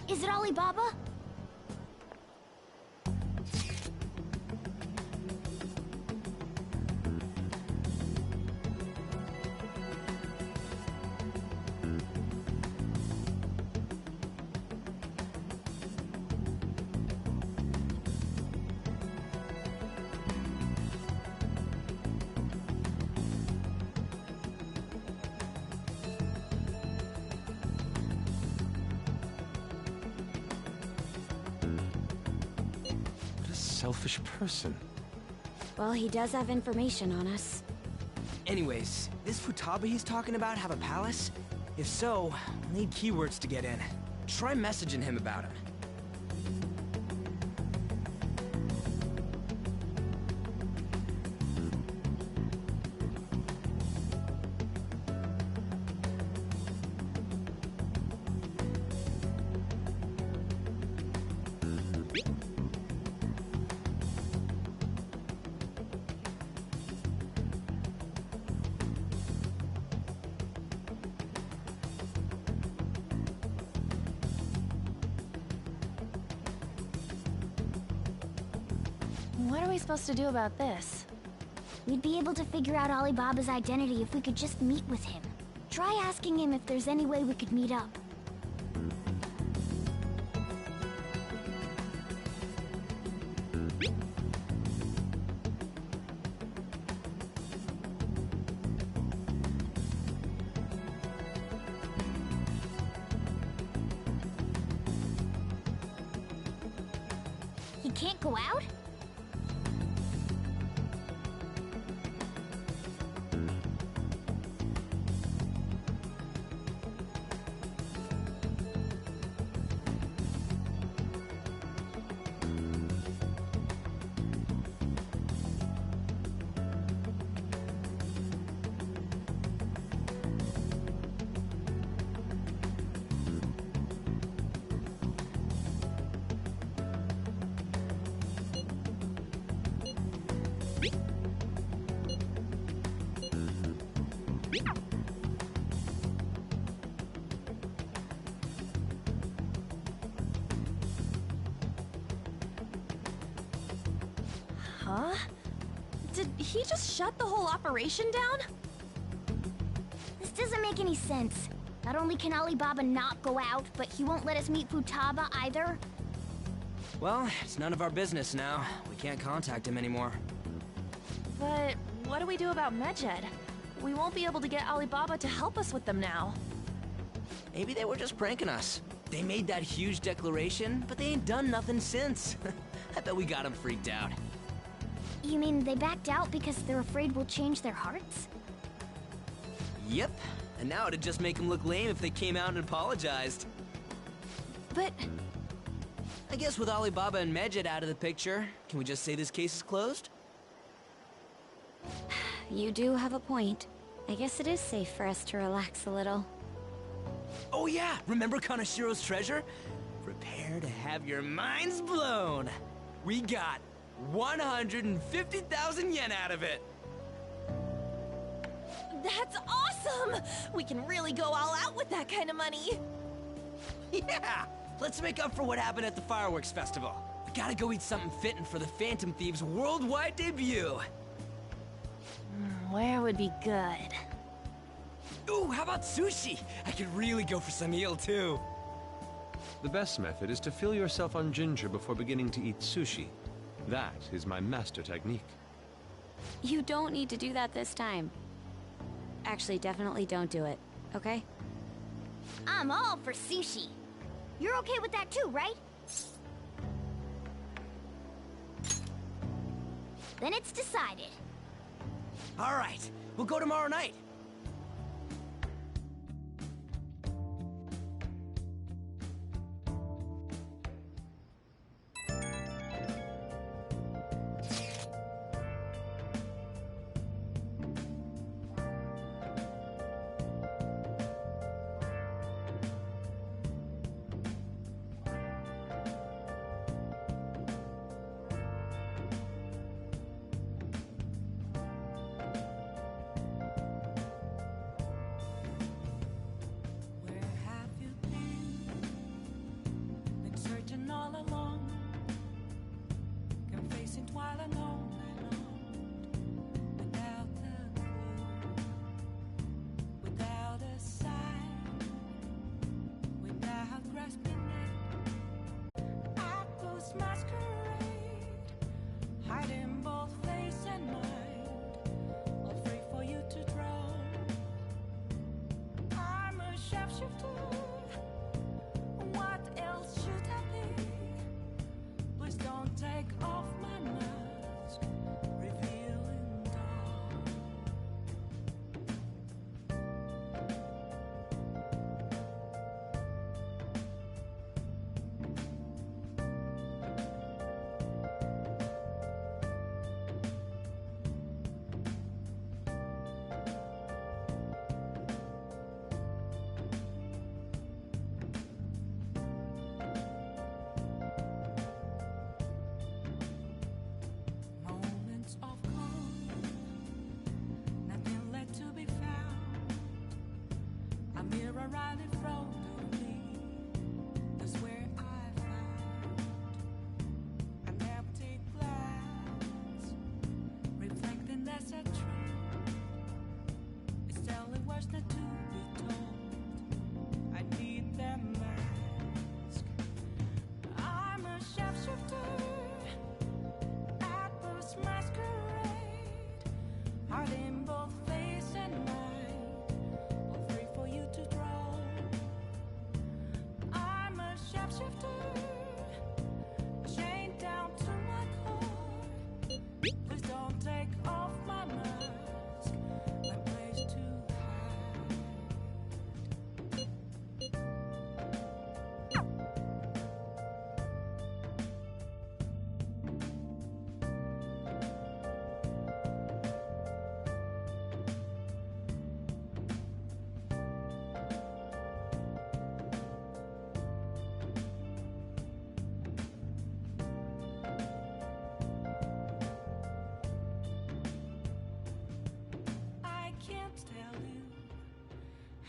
Is it Alibaba? Selfish person. Well, he does have information on us. Anyways, this Futaba he's talking about have a palace? If so, we'll need keywords to get in. Try messaging him about him. What are we supposed to do about this? We'd be able to figure out Alibaba's identity if we could just meet with him. Try asking him if there's any way we could meet up. He can't go out? Huh? Did he just shut the whole operation down? This doesn't make any sense. Not only can Alibaba not go out, but he won't let us meet Futaba either. Well, it's none of our business now. We can't contact him anymore. But what do we do about Medjed? We won't be able to get Alibaba to help us with them now. Maybe they were just pranking us. They made that huge declaration, but they ain't done nothing since. I bet we got them freaked out. You mean they backed out because they're afraid we'll change their hearts? Yep. And now it'd just make them look lame if they came out and apologized. But I guess with Alibaba and Medjed out of the picture, can we just say this case is closed? You do have a point. I guess it is safe for us to relax a little. Oh yeah, remember Kanashiro's treasure? Prepare to have your minds blown. We got 150,000 yen out of it. that's awesome! We can really go all out with that kind of money. Yeah! Let's make up for what happened at the fireworks festival. We gotta go eat something fitting for the Phantom Thieves' worldwide debut. Where would be good? Ooh, how about sushi? I could really go for some eel, too. The best method is to fill yourself on ginger before beginning to eat sushi. That is my master technique. You don't need to do that this time. Actually, definitely don't do it, okay? I'm all for sushi. You're okay with that too, right? Then it's decided. All right, we'll go tomorrow night.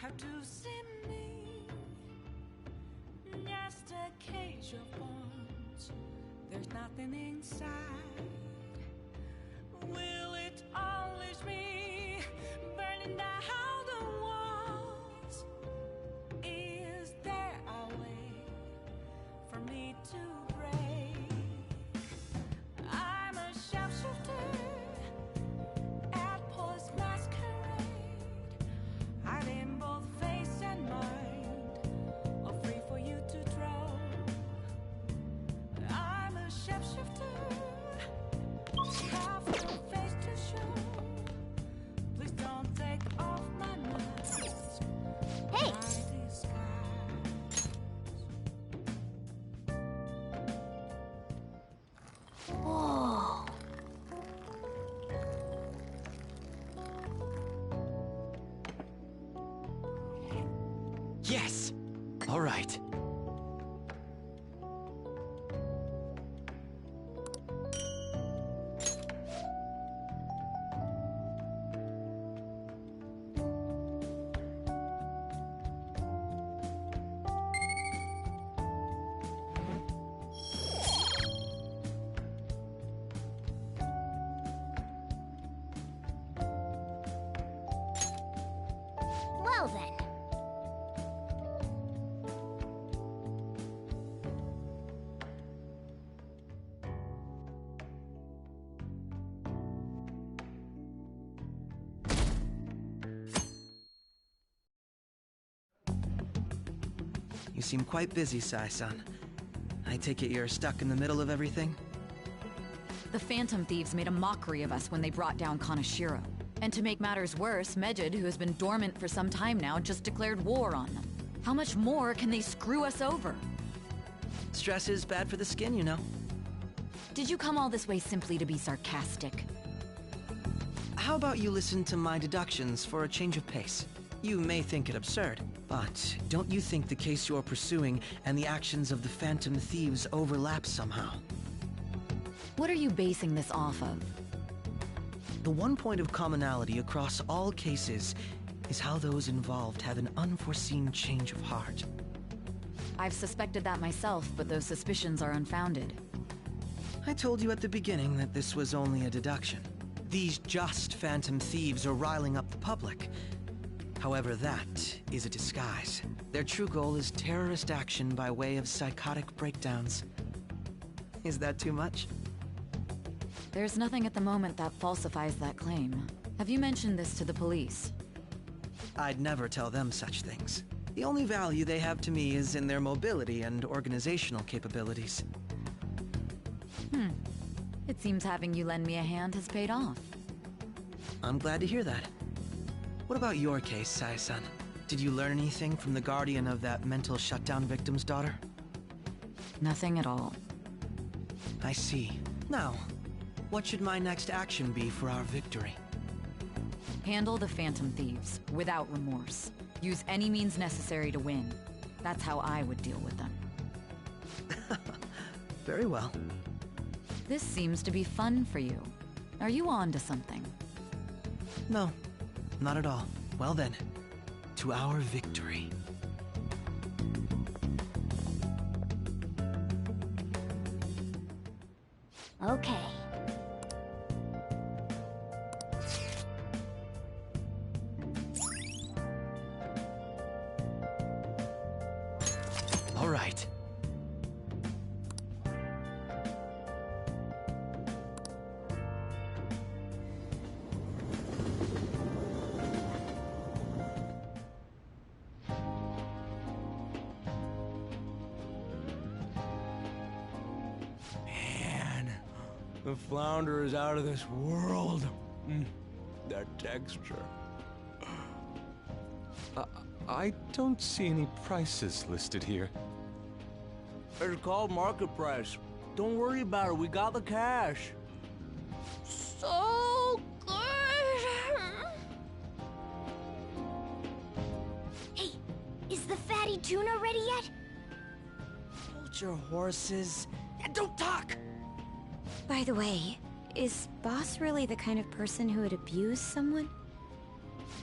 How to see me? Just a cage of bones. There's nothing inside. Will it unleash me? Burning down the walls. Is there a way for me to break? I'm a sharpshooter at Post Masquerade. Hiding both face and mind, all free for you to draw. I'm a shapeshifter, have no face to show. Please don't take off my mask. Hey! Whoa. Yes! All right. Well then. You seem quite busy, Sai-san. I take it you're stuck in the middle of everything? The Phantom Thieves made a mockery of us when they brought down Kanashiro. And to make matters worse, Medjed, who has been dormant for some time now, just declared war on them. How much more can they screw us over? Stress is bad for the skin, you know. Did you come all this way simply to be sarcastic? How about you listen to my deductions for a change of pace? You may think it absurd, but don't you think the case you're pursuing and the actions of the Phantom Thieves overlap somehow? What are you basing this off of? The one point of commonality across all cases is how those involved have an unforeseen change of heart. I've suspected that myself, but those suspicions are unfounded. I told you at the beginning that this was only a deduction. These just Phantom Thieves are riling up the public. However, that is a disguise. Their true goal is terrorist action by way of psychotic breakdowns. Is that too much? There's nothing at the moment that falsifies that claim. Have you mentioned this to the police? I'd never tell them such things. The only value they have to me is in their mobility and organizational capabilities. It seems having you lend me a hand has paid off. I'm glad to hear that. What about your case, Sai-san? Did you learn anything from the guardian of that mental shutdown victim's daughter? Nothing at all. I see. Now, what should my next action be for our victory? Handle the Phantom Thieves, without remorse. Use any means necessary to win. That's how I would deal with them. Very well. This seems to be fun for you. Are you on to something? No, not at all. Well then, to our victory. Okay. All right. The flounder is out of this world. That texture. I don't see any prices listed here. It's called market price. Don't worry about it. We got the cash. So good! Hey, is the fatty tuna ready yet? Hold your horses and don't talk! By the way, is Boss really the kind of person who would abuse someone?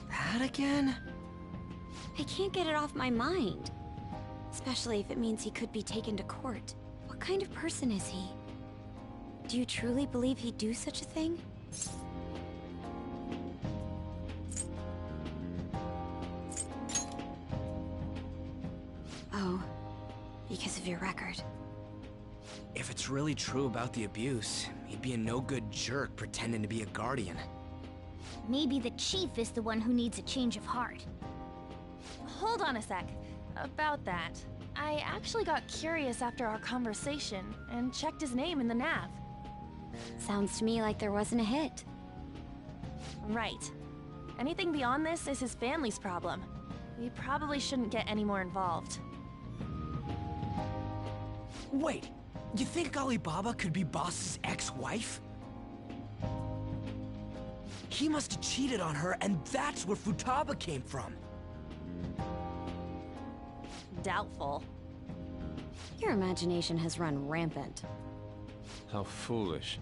That again? I can't get it off my mind. Especially if it means he could be taken to court. What kind of person is he? Do you truly believe he'd do such a thing? Oh, because of your record. If it's really true about the abuse, he'd be a no-good jerk pretending to be a guardian. Maybe the chief is the one who needs a change of heart. Hold on a sec. About that, I actually got curious after our conversation and checked his name in the nav. Sounds to me like there wasn't a hit. Right. Anything beyond this is his family's problem. We probably shouldn't get any more involved. Wait, you think Alibaba could be Boss's ex-wife? He must have cheated on her, and that's where Futaba came from. Doubtful. Your imagination has run rampant. How foolish.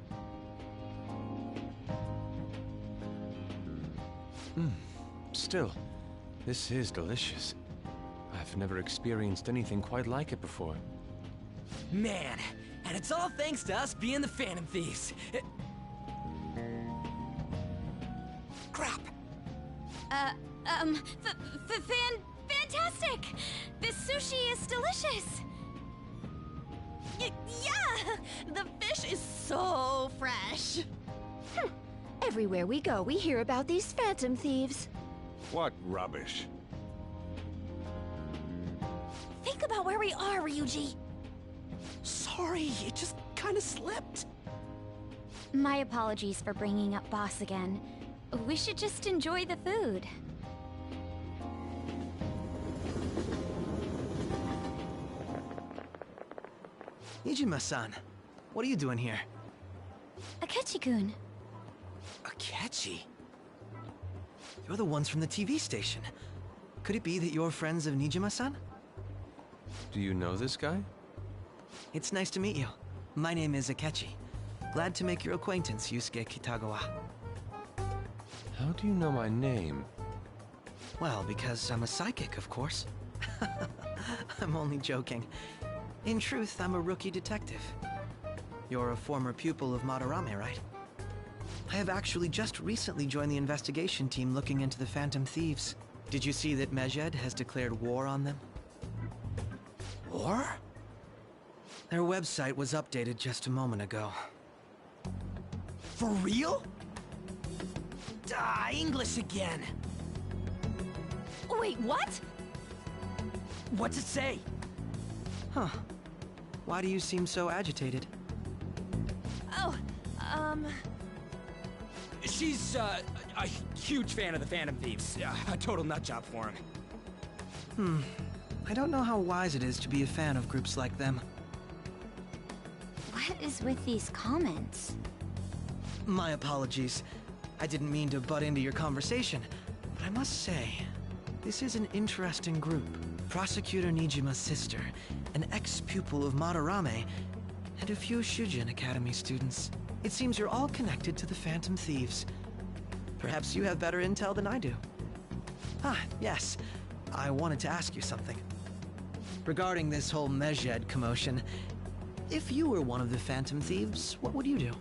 Still, this is delicious. I've never experienced anything quite like it before. Man, and it's all thanks to us being the Phantom Thieves. Crap. Fantastic! This sushi is delicious! Yeah! The fish is so fresh! Everywhere we go, we hear about these Phantom Thieves. What rubbish. Think about where we are, Ryuji! Sorry, it just kinda slipped. My apologies for bringing up Boss again. We should just enjoy the food. Nijima-san, what are you doing here? Akechi-kun. Akechi? You're the ones from the TV station. Could it be that you're friends of Nijima-san? Do you know this guy? It's nice to meet you. My name is Akechi. Glad to make your acquaintance, Yusuke Kitagawa. How do you know my name? Well, because I'm a psychic, of course. I'm only joking. In truth, I'm a rookie detective. You're a former pupil of Madarame, right? I have actually just recently joined the investigation team looking into the Phantom Thieves. Did you see that Medjed has declared war on them? War? Their website was updated just a moment ago. For real? English again! Wait, what? What's it say? Huh. Why do you seem so agitated? Oh, She's, a huge fan of the Phantom Thieves. A total nutjob for him. I don't know how wise it is to be a fan of groups like them. What is with these comments? My apologies. I didn't mean to butt into your conversation, but I must say, this is an interesting group. Prosecutor Nijima's sister, an ex-pupil of Madarame, and a few Shujin Academy students. It seems you're all connected to the Phantom Thieves. Perhaps you have better intel than I do. Yes. I wanted to ask you something. Regarding this whole Medjed commotion, if you were one of the Phantom Thieves, what would you do?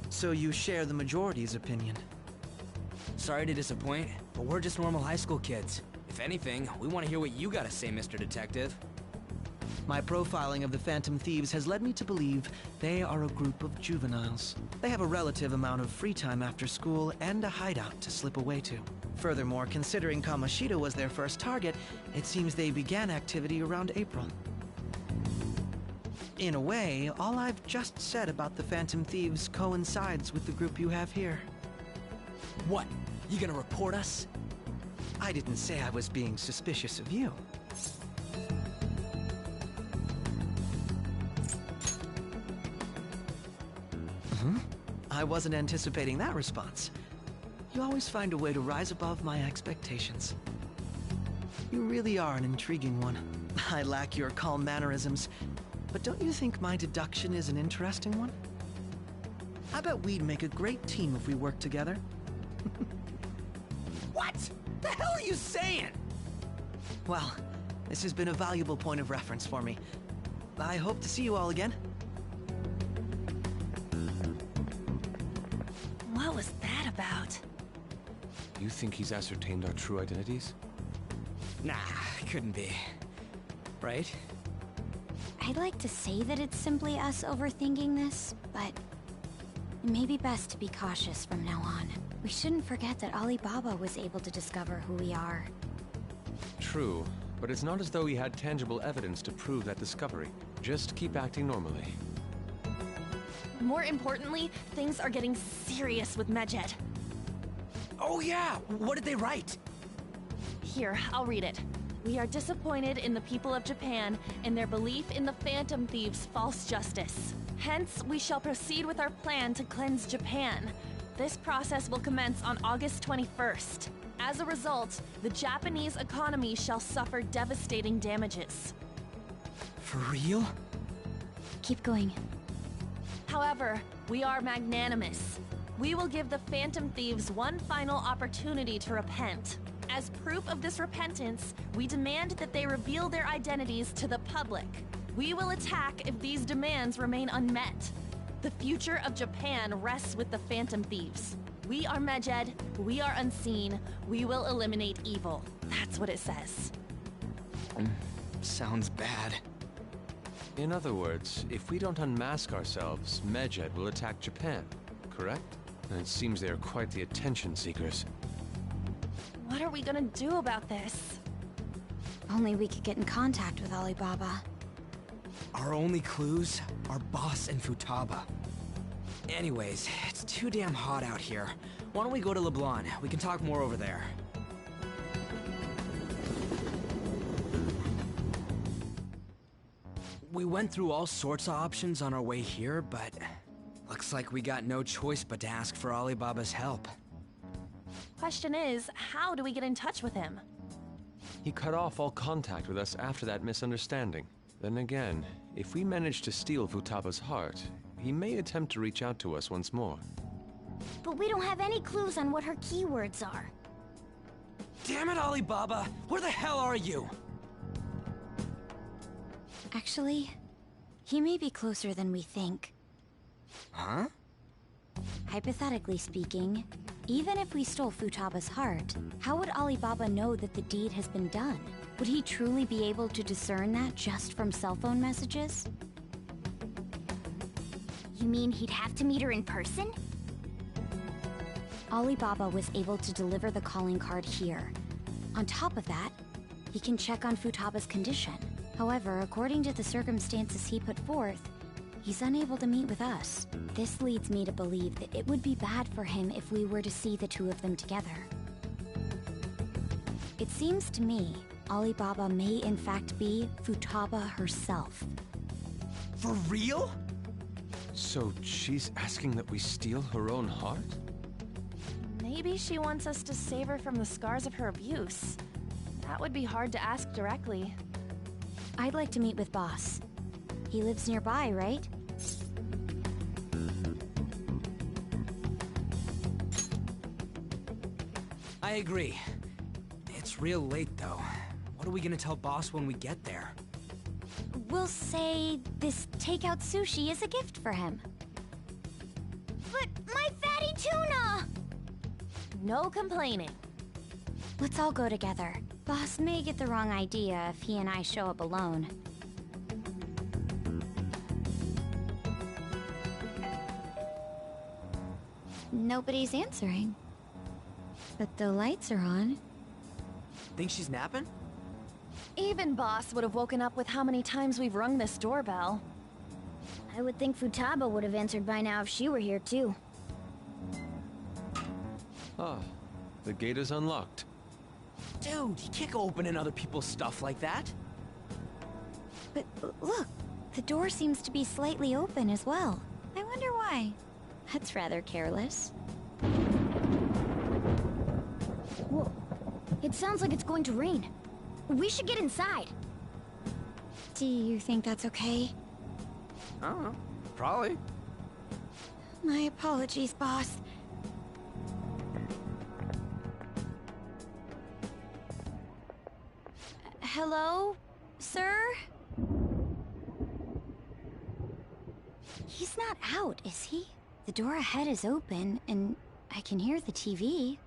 So you share the majority's opinion. Sorry to disappoint, but we're just normal high school kids. If anything, we want to hear what you gotta say, Mr. Detective. My profiling of the Phantom Thieves has led me to believe they are a group of juveniles. They have a relative amount of free time after school and a hideout to slip away to. Furthermore, considering Kamoshida was their first target, it seems they began activity around April. In a way, all I've just said about the Phantom Thieves coincides with the group you have here. What? You gonna report us? I didn't say I was being suspicious of you. I wasn't anticipating that response. You always find a way to rise above my expectations. You really are an intriguing one. I lack your calm mannerisms, but don't you think my deduction is an interesting one? I bet we'd make a great team if we worked together. What? The hell are you saying? Well, this has been a valuable point of reference for me. I hope to see you all again. What was that about? You think he's ascertained our true identities? Nah, couldn't be. Right? I'd like to say that it's simply us overthinking this, but it may be best to be cautious from now on. We shouldn't forget that Alibaba was able to discover who we are. True, but it's not as though he had tangible evidence to prove that discovery. Just keep acting normally. More importantly, things are getting serious with Medjed. Oh yeah! What did they write? Here, I'll read it. We are disappointed in the people of Japan and their belief in the Phantom Thieves' false justice. Hence, we shall proceed with our plan to cleanse Japan. This process will commence on August 21st. As a result, the Japanese economy shall suffer devastating damages. For real? Keep going. However, we are magnanimous. We will give the Phantom Thieves one final opportunity to repent. As proof of this repentance, we demand that they reveal their identities to the public. We will attack if these demands remain unmet. The future of Japan rests with the Phantom Thieves. We are Medjed, we are unseen, we will eliminate evil. That's what it says. Sounds bad. In other words, if we don't unmask ourselves, Medjed will attack Japan, correct? And it seems they are quite the attention seekers. What are we gonna do about this? Only we could get in contact with Alibaba. Our only clues are Boss and Futaba. Anyways, it's too damn hot out here. Why don't we go to LeBlanc? We can talk more over there. We went through all sorts of options on our way here, but looks like we got no choice but to ask for Alibaba's help. Question is, how do we get in touch with him? He cut off all contact with us after that misunderstanding. Then again, if we manage to steal Futaba's heart, he may attempt to reach out to us once more. But we don't have any clues on what her keywords are. Damn it, Alibaba! Where the hell are you? Actually, he may be closer than we think. Huh? Hypothetically speaking, even if we stole Futaba's heart, how would Alibaba know that the deed has been done? Would he truly be able to discern that just from cell phone messages? You mean he'd have to meet her in person? Alibaba was able to deliver the calling card here. On top of that, he can check on Futaba's condition. However, according to the circumstances he put forth, he's unable to meet with us. This leads me to believe that it would be bad for him if we were to see the two of them together. It seems to me Alibaba may in fact be Futaba herself. For real? So she's asking that we steal her own heart? Maybe she wants us to save her from the scars of her abuse. That would be hard to ask directly. I'd like to meet with Boss. He lives nearby, right? I agree. It's real late, though. What are we gonna tell Boss when we get there? We'll say this takeout sushi is a gift for him. But my fatty tuna! No complaining. Let's all go together. Boss may get the wrong idea if he and I show up alone. Nobody's answering. But the lights are on. Think she's napping? Even Boss would have woken up with how many times we've rung this doorbell. I would think Futaba would have answered by now if she were here too. Ah, the gate is unlocked. Dude, you can't go opening other people's stuff like that. But look, the door seems to be slightly open as well. I wonder why. That's rather careless. Whoa. It sounds like it's going to rain. We should get inside. Do you think that's okay? I don't know. Probably. My apologies, boss. Hello, sir? He's not out, is he? The door ahead is open, and I can hear the TV.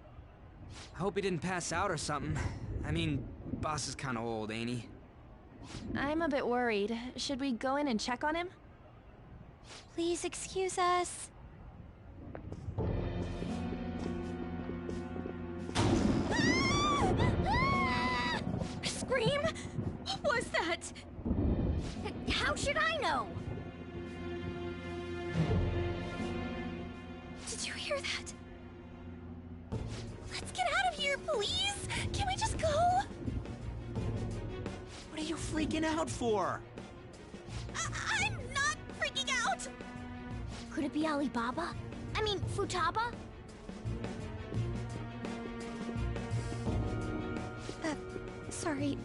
I hope he didn't pass out or something. I mean, Boss is kinda old, ain't he? I'm a bit worried. Should we go in and check on him? Please excuse us. Scream? What was that? How should I know? Did you hear that? Let's get out of here, please! Can we just go? What are you freaking out for? I'm not freaking out! Could it be Alibaba? I mean, Futaba? Sorry,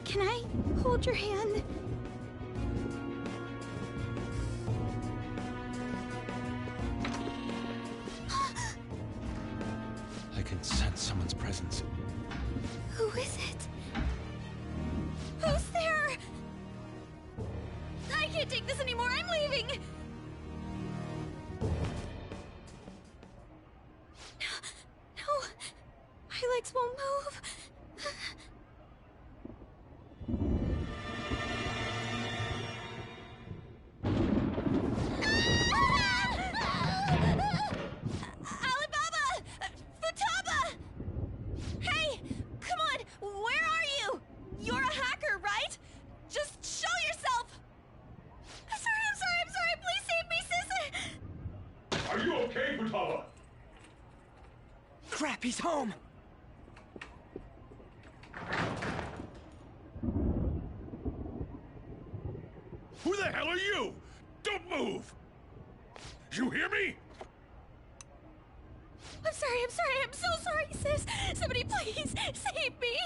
can I hold your hand? I can sense someone's presence. Who is it? Who's there? I can't take this anymore, I'm leaving! No, my legs won't move. Alibaba! Futaba! Hey, come on, where are you? okay, Futaba? Crap, he's home! Who the hell are you? Don't move! You hear me? I'm sorry, I'm so sorry, sis. Somebody please save me.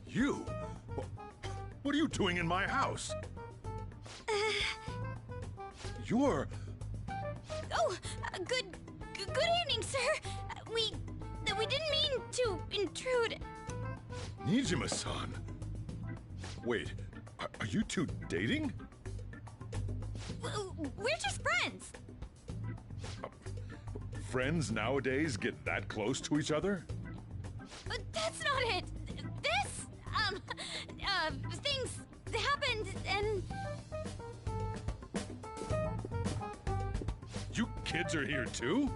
You? What are you doing in my house? You're... Oh, good evening, sir. We didn't mean to intrude. Nijima-san. Wait, are you two dating? We're just friends. Friends nowadays get that close to each other? But that's not it. This, things happened and... You kids are here too?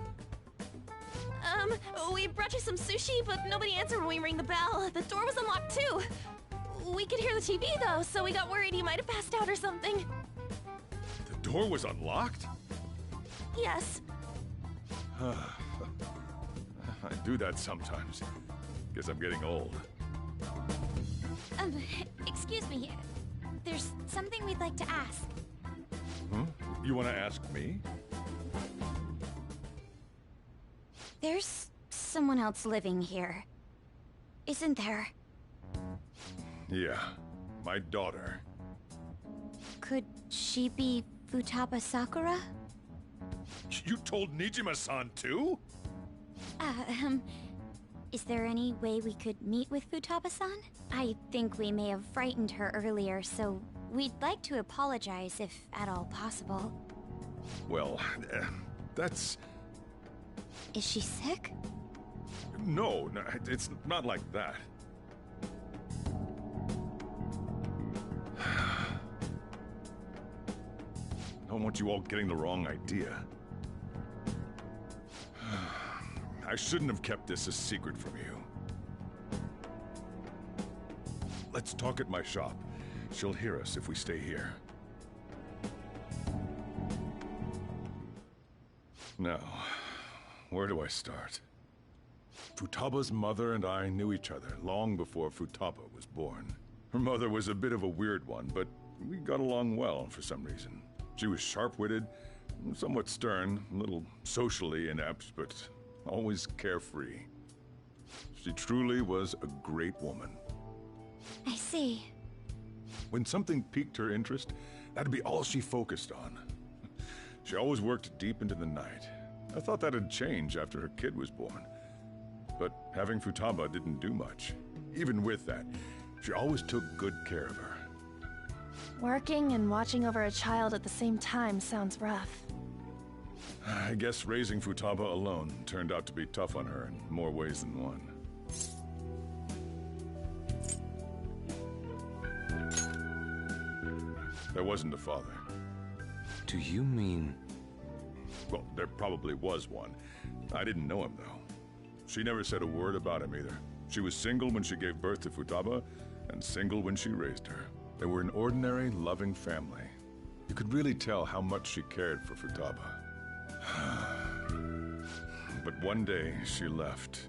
We brought you some sushi, but nobody answered when we rang the bell. The door was unlocked too. We could hear the TV though, so we got worried he might have passed out or something. The door was unlocked? Yes. I do that sometimes. Guess I'm getting old. Excuse me. There's something we'd like to ask. Hmm? You want to ask me? There's someone else living here, isn't there? Yeah, my daughter. Could she be Futaba Sakura? You told Nijima-san too? Is there any way we could meet with Futaba-san? I think we may have frightened her earlier, so we'd like to apologize if at all possible. Well, that's... Is she sick? No, it's not like that. I don't want you all getting the wrong idea. I shouldn't have kept this a secret from you. Let's talk at my shop. She'll hear us if we stay here. Now, where do I start? Futaba's mother and I knew each other long before Futaba was born. Her mother was a bit of a weird one, but we got along well for some reason. She was sharp-witted, somewhat stern, a little socially inept, but always carefree. She truly was a great woman. I see. When something piqued her interest, that'd be all she focused on. She always worked deep into the night. I thought that'd change after her kid was born. But having Futaba didn't do much. Even with that, she always took good care of her. Working and watching over a child at the same time sounds rough. I guess raising Futaba alone turned out to be tough on her in more ways than one. There wasn't a father. Do you mean... Well, there probably was one. I didn't know him, though. She never said a word about him either. She was single when she gave birth to Futaba, and single when she raised her. They were an ordinary, loving family. You could really tell how much she cared for Futaba. But one day, she left,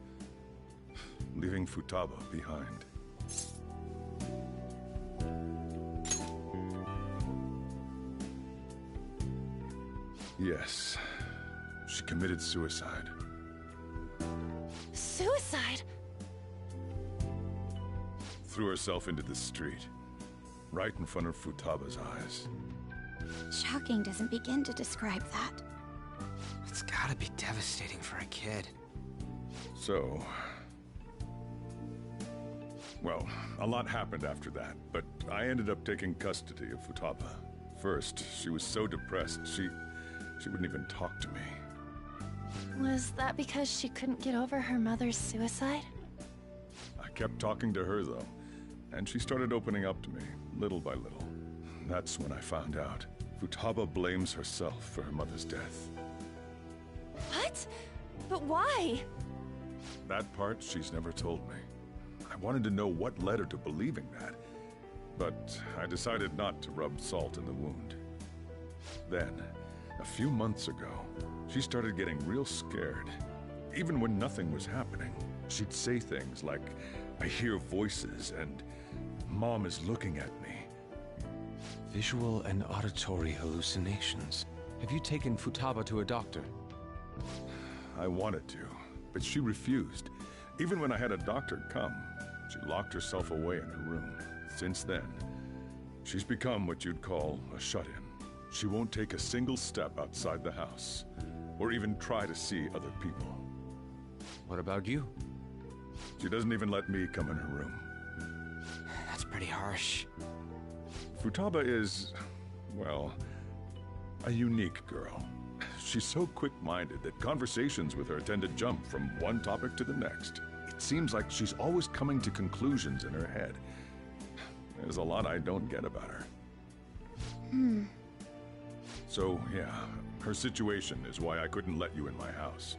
leaving Futaba behind. Yes, she committed suicide. Suicide? Threw herself into the street, right in front of Futaba's eyes. Shocking doesn't begin to describe that. It's gotta be devastating for a kid. So... Well, a lot happened after that, but I ended up taking custody of Futaba. First, she was so depressed, she wouldn't even talk to me. Was that because she couldn't get over her mother's suicide? I kept talking to her, though, and she started opening up to me, little by little. That's when I found out. Futaba blames herself for her mother's death. What? But why? That part she's never told me. I wanted to know what led her to believing that, but I decided not to rub salt in the wound. then, a few months ago, she started getting real scared. Even when nothing was happening, she'd say things like, "I hear voices," and "Mom is looking at me." Visual and auditory hallucinations. Have you taken Futaba to a doctor? I wanted to, but she refused. Even when I had a doctor come, she locked herself away in her room. Since then, she's become what you'd call a shut-in. She won't take a single step outside the house, or even try to see other people. What about you? She doesn't even let me come in her room. That's pretty harsh. Futaba is, well, a unique girl. She's so quick-minded that conversations with her tend to jump from one topic to the next. It seems like she's always coming to conclusions in her head. There's a lot I don't get about her. So, yeah, her situation is why I couldn't let you in my house.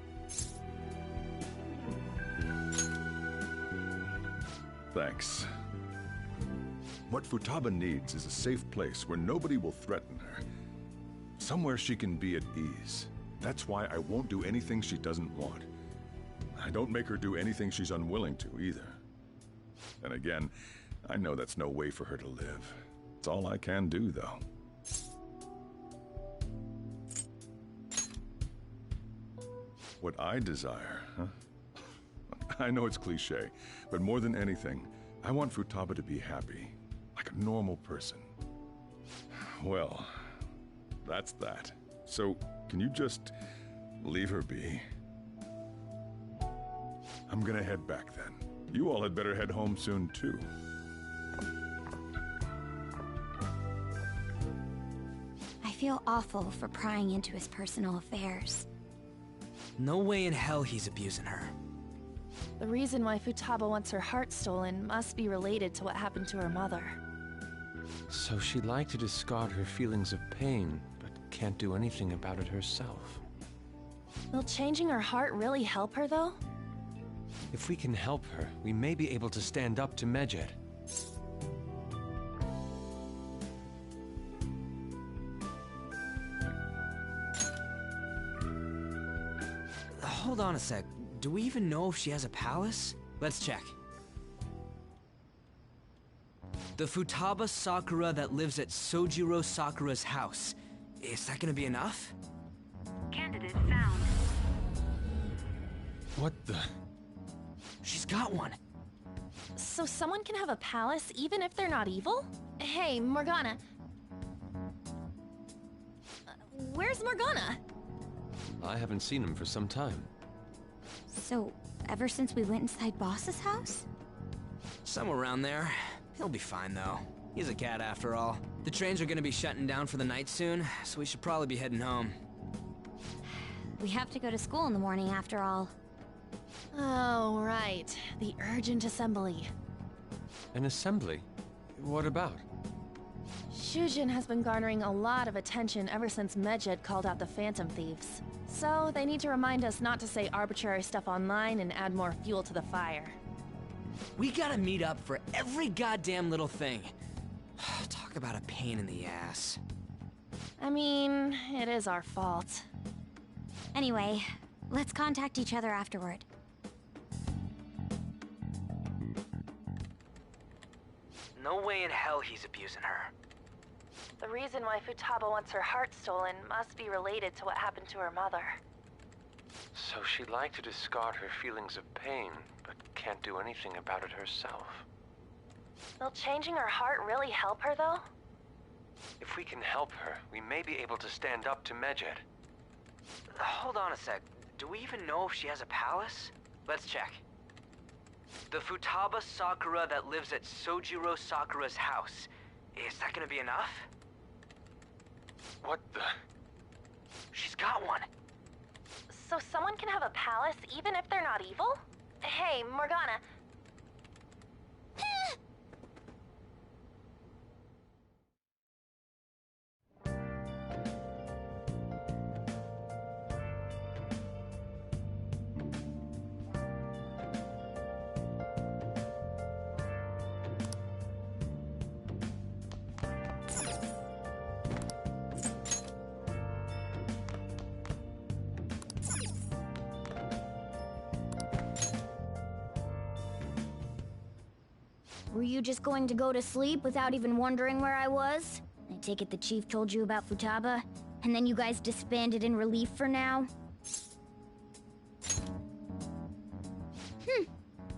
Thanks. What Futaba needs is a safe place where nobody will threaten her. Somewhere she can be at ease. That's why I won't do anything she doesn't want. I don't make her do anything she's unwilling to, either. And again, I know that's no way for her to live. It's all I can do, though. What I desire, huh? I know it's cliché, but more than anything, I want Futaba to be happy, like a normal person. Well, that's that. So, can you just leave her be? I'm gonna head back then. You all had better head home soon, too. I feel awful for prying into his personal affairs. No way in hell he's abusing her. The reason why Futaba wants her heart stolen must be related to what happened to her mother. So she'd like to discard her feelings of pain, but can't do anything about it herself. Will changing her heart really help her, though? If we can help her, we may be able to stand up to Medjed. Hold on a sec. Do we even know if she has a palace? Let's check. The Futaba Sakura that lives at Sojiro Sakura's house. Is that gonna be enough? Candidate found. What the? She's got one. So someone can have a palace even if they're not evil? Hey, Morgana. Where's Morgana? I haven't seen him for some time. So, ever since we went inside Boss's house? Somewhere around there. He'll be fine, though. He's a cat, after all. The trains are gonna be shutting down for the night soon, so we should probably be heading home. We have to go to school in the morning, after all. Oh, right. The urgent assembly. An assembly? What about? Shujin has been garnering a lot of attention ever since Medjed called out the Phantom Thieves. So, they need to remind us not to say arbitrary stuff online and add more fuel to the fire. We gotta meet up for every goddamn little thing. Talk about a pain in the ass. I mean, it is our fault. Anyway, let's contact each other afterward. No way in hell he's abusing her. The reason why Futaba wants her heart stolen must be related to what happened to her mother. So she'd like to discard her feelings of pain, but can't do anything about it herself. Will changing her heart really help her, though? If we can help her, we may be able to stand up to Medjed. Hold on a sec. Do we even know if she has a palace? Let's check. The Futaba Sakura that lives at Sojiro Sakura's house. Is that gonna be enough? What the? She's got one. So someone can have a palace even if they're not evil? Hey, Morgana. Were you just going to go to sleep without even wondering where I was? I take it the chief told you about Futaba, and then you guys disbanded in relief for now?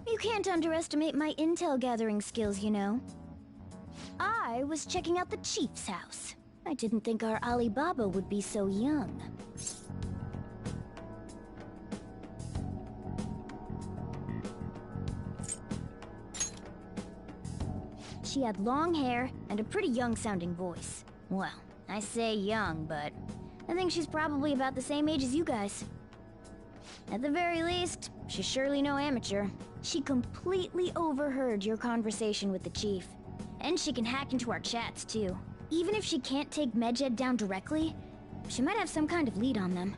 You can't underestimate my intel gathering skills, you know. I was checking out the chief's house. I didn't think our Alibaba would be so young. She had long hair and a pretty young-sounding voice. Well, I say young, but I think she's probably about the same age as you guys. At the very least, she's surely no amateur. She completely overheard your conversation with the chief. And she can hack into our chats, too. Even if she can't take Medjed down directly, she might have some kind of lead on them.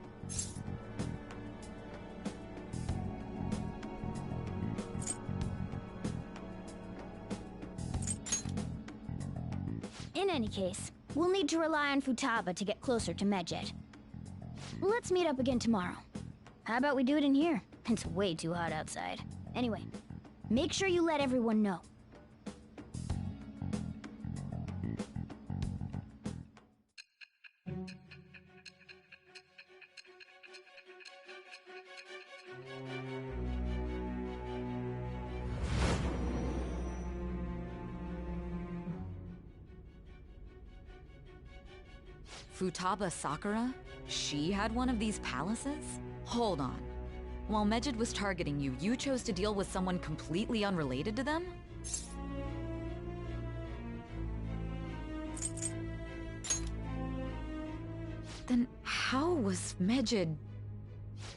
In any case, we'll need to rely on Futaba to get closer to Medjed. Let's meet up again tomorrow. How about we do it in here? It's way too hot outside. Anyway, make sure you let everyone know. Futaba Sakura? She had one of these palaces? Hold on. While Medjed was targeting you, you chose to deal with someone completely unrelated to them? Then how was Medjed...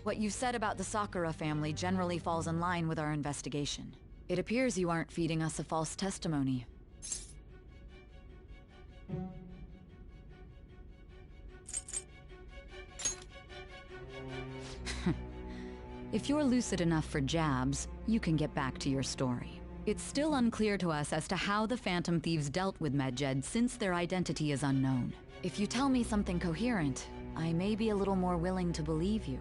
What you said about the Sakura family generally falls in line with our investigation. It appears you aren't feeding us a false testimony. If you're lucid enough for jabs, you can get back to your story. It's still unclear to us as to how the Phantom Thieves dealt with Medjed since their identity is unknown. If you tell me something coherent, I may be a little more willing to believe you.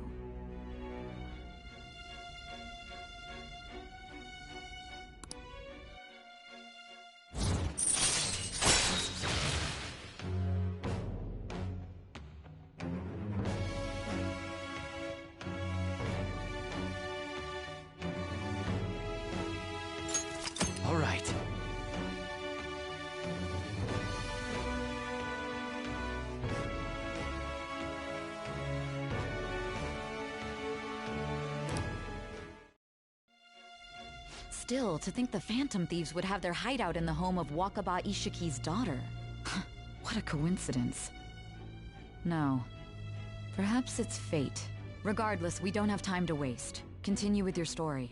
All right. Still, to think the Phantom Thieves would have their hideout in the home of Wakaba Ishiki's daughter. What a coincidence. No. Perhaps it's fate. Regardless, we don't have time to waste. Continue with your story.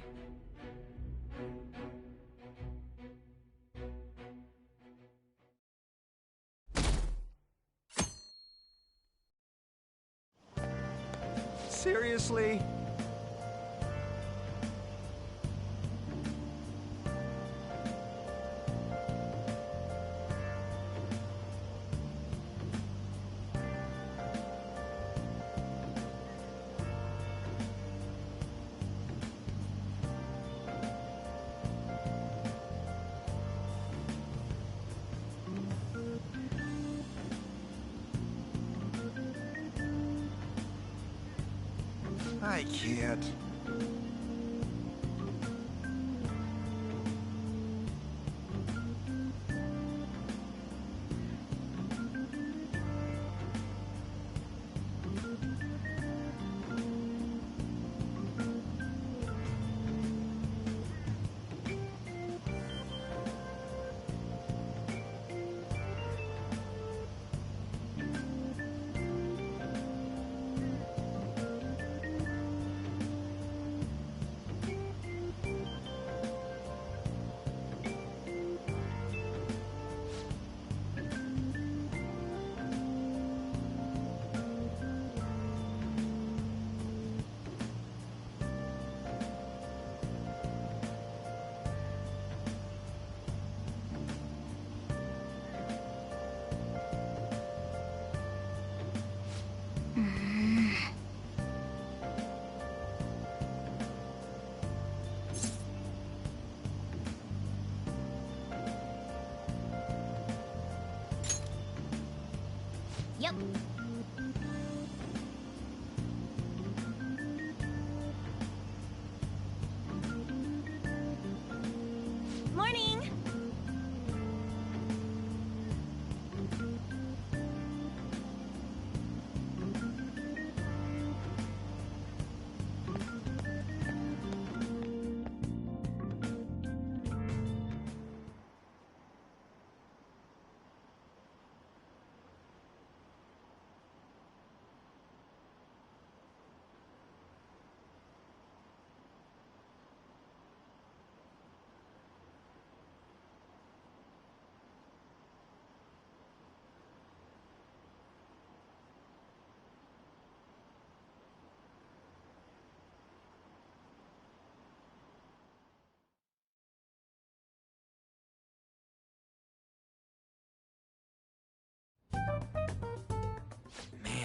Seriously? I can't.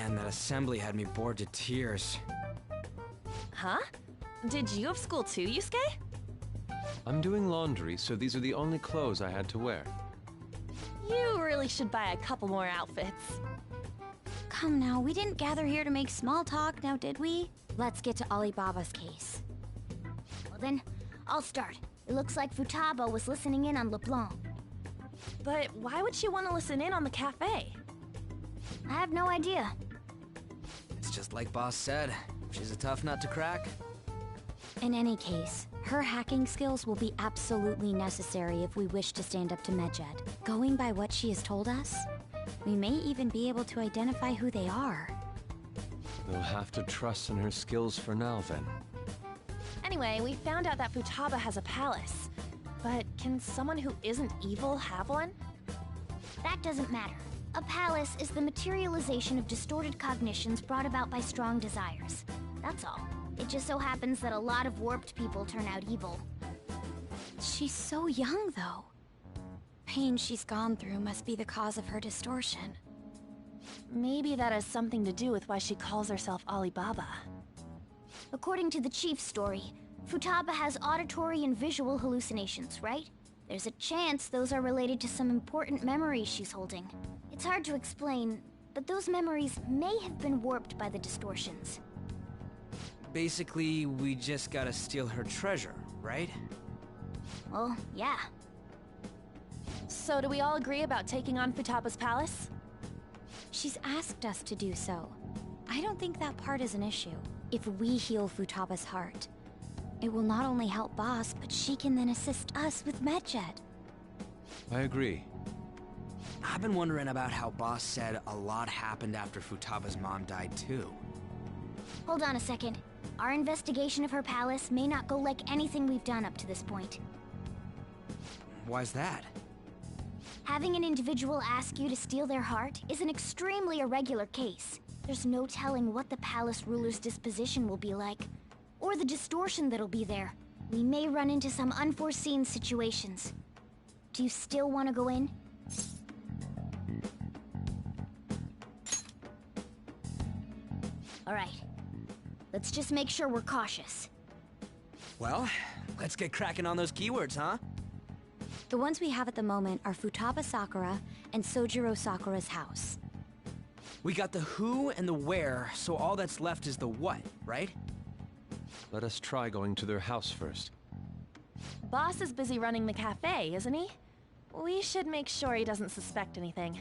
Man, that assembly had me bored to tears. Huh? Did you have school too, Yusuke? I'm doing laundry, so these are the only clothes I had to wear. You really should buy a couple more outfits. Come now, we didn't gather here to make small talk, now did we? Let's get to Alibaba's case. Well then, I'll start. It looks like Futaba was listening in on LeBlanc. But why would she want to listen in on the cafe? I have no idea. It's just like Boss said. She's a tough nut to crack. In any case, her hacking skills will be absolutely necessary if we wish to stand up to Medjed. Going by what she has told us, we may even be able to identify who they are. We'll have to trust in her skills for now, then. Anyway, we found out that Futaba has a palace. But can someone who isn't evil have one? That doesn't matter. A palace is the materialization of distorted cognitions brought about by strong desires. That's all. It just so happens that a lot of warped people turn out evil. She's so young, though. Pain she's gone through must be the cause of her distortion. Maybe that has something to do with why she calls herself Alibaba. According to the chief's story, Futaba has auditory and visual hallucinations, right? There's a chance those are related to some important memories she's holding. It's hard to explain, but those memories may have been warped by the distortions. Basically, we just gotta steal her treasure, right? Well, yeah. So do we all agree about taking on Futaba's palace? She's asked us to do so. I don't think that part is an issue. If we heal Futaba's heart, it will not only help Boss, but she can then assist us with Medjed. I agree. I've been wondering about how Boss said a lot happened after Futaba's mom died too. Hold on a second. Our investigation of her palace may not go like anything we've done up to this point. Why's that? Having an individual ask you to steal their heart is an extremely irregular case. There's no telling what the palace ruler's disposition will be like, or the distortion that'll be there. We may run into some unforeseen situations. Do you still want to go in? Alright. Let's just make sure we're cautious. Well, let's get cracking on those keywords, huh? The ones we have at the moment are Futaba Sakura and Sojiro Sakura's house. We got the who and the where, so all that's left is the what, right? Let us try going to their house first. Boss is busy running the cafe, isn't he? We should make sure he doesn't suspect anything.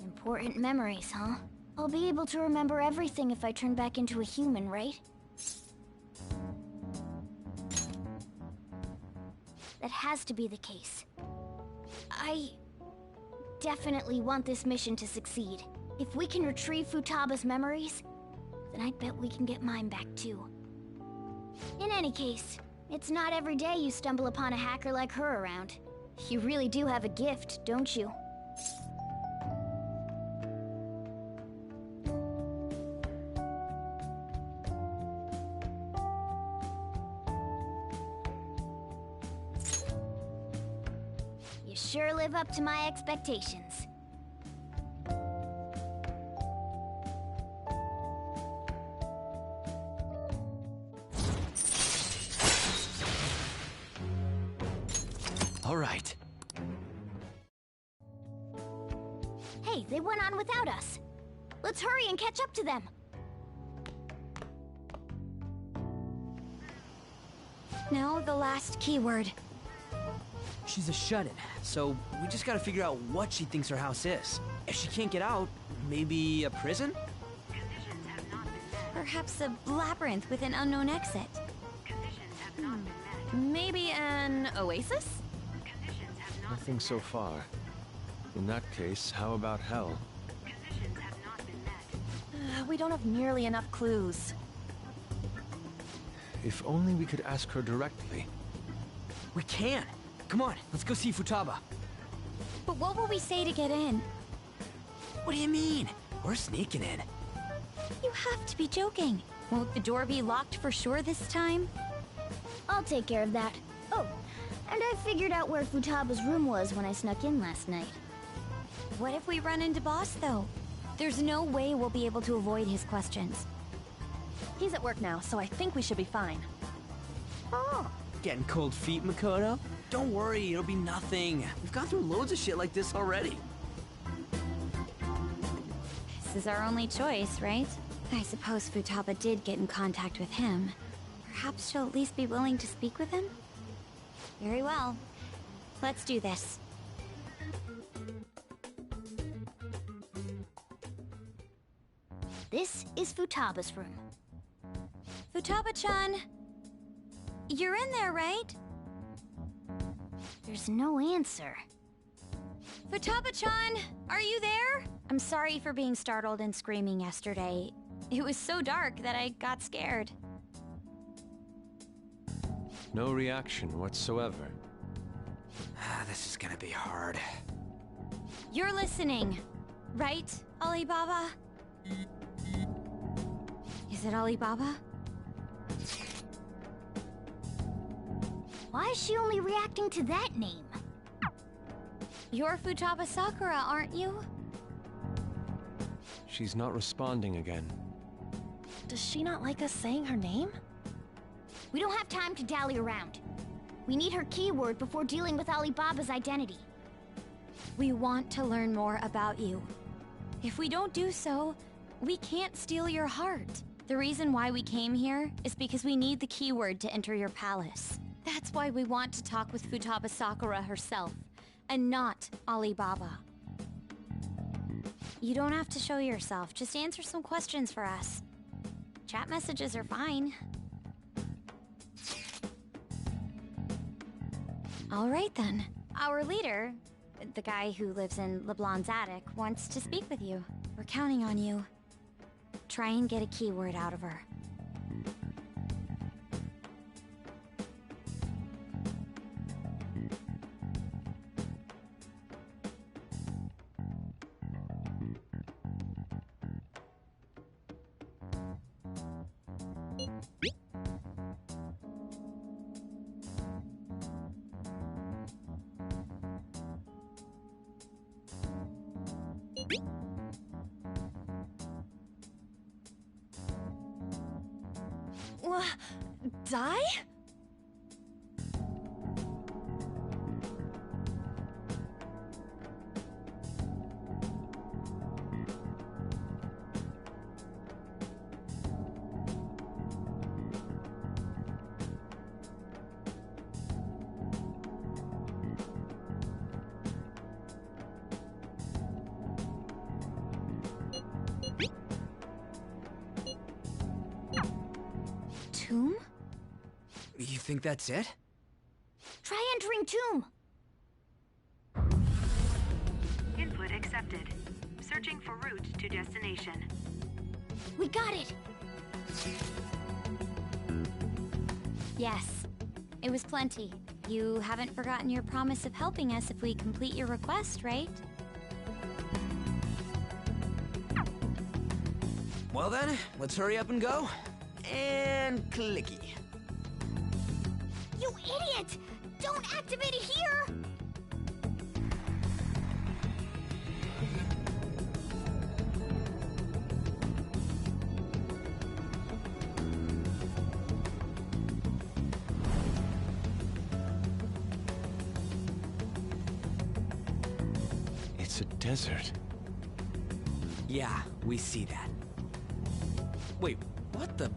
Important memories, huh? I'll be able to remember everything if I turn back into a human, right? That has to be the case. I definitely want this mission to succeed. If we can retrieve Futaba's memories, then I bet we can get mine back too. In any case, it's not every day you stumble upon a hacker like her around. You really do have a gift, don't you? You sure live up to my expectations. All right. Hey, they went on without us. Let's hurry and catch up to them. Now the last keyword. She's a shut-in, so we just gotta figure out what she thinks her house is. If she can't get out, maybe a prison? Perhaps a labyrinth with an unknown exit. Maybe an oasis? Nothing so far. In that case, how about hell? We don't have nearly enough clues. If only we could ask her directly. We can! Come on, let's go see Futaba. But what will we say to get in? What do you mean? We're sneaking in. You have to be joking. Won't the door be locked for sure this time? I'll take care of that. Oh, and I figured out where Futaba's room was when I snuck in last night. What if we run into Boss, though? There's no way we'll be able to avoid his questions. He's at work now, so I think we should be fine. Oh, getting cold feet, Makoto? Don't worry, it'll be nothing. We've gone through loads of shit like this already. This is our only choice, right? I suppose Futaba did get in contact with him. Perhaps she'll at least be willing to speak with him? Very well. Let's do this. This is Futaba's room. Futaba-chan! You're in there, right? There's no answer. Futaba-chan! Are you there? I'm sorry for being startled and screaming yesterday. It was so dark that I got scared. No reaction whatsoever. This is gonna be hard. You're listening, right, Alibaba? Is it Alibaba? Why is she only reacting to that name? You're Futaba Sakura, aren't you? She's not responding again. Does she not like us saying her name? We don't have time to dally around. We need her keyword before dealing with Alibaba's identity. We want to learn more about you. If we don't do so, we can't steal your heart. The reason why we came here is because we need the keyword to enter your palace. That's why we want to talk with Futaba Sakura herself, and not Alibaba. You don't have to show yourself, just answer some questions for us. Chat messages are fine. All right then. Our leader, the guy who lives in LeBlanc's attic, wants to speak with you. We're counting on you. Try and get a keyword out of her. Die? Tomb? You think that's it? Try entering tomb! Input accepted. Searching for route to destination. We got it! Yes, it was plenty. You haven't forgotten your promise of helping us if we complete your request, right? Well then, let's hurry up and go. And clicky. You idiot! Don't activate it here! It's a desert. Yeah, we see that. Wait, what the?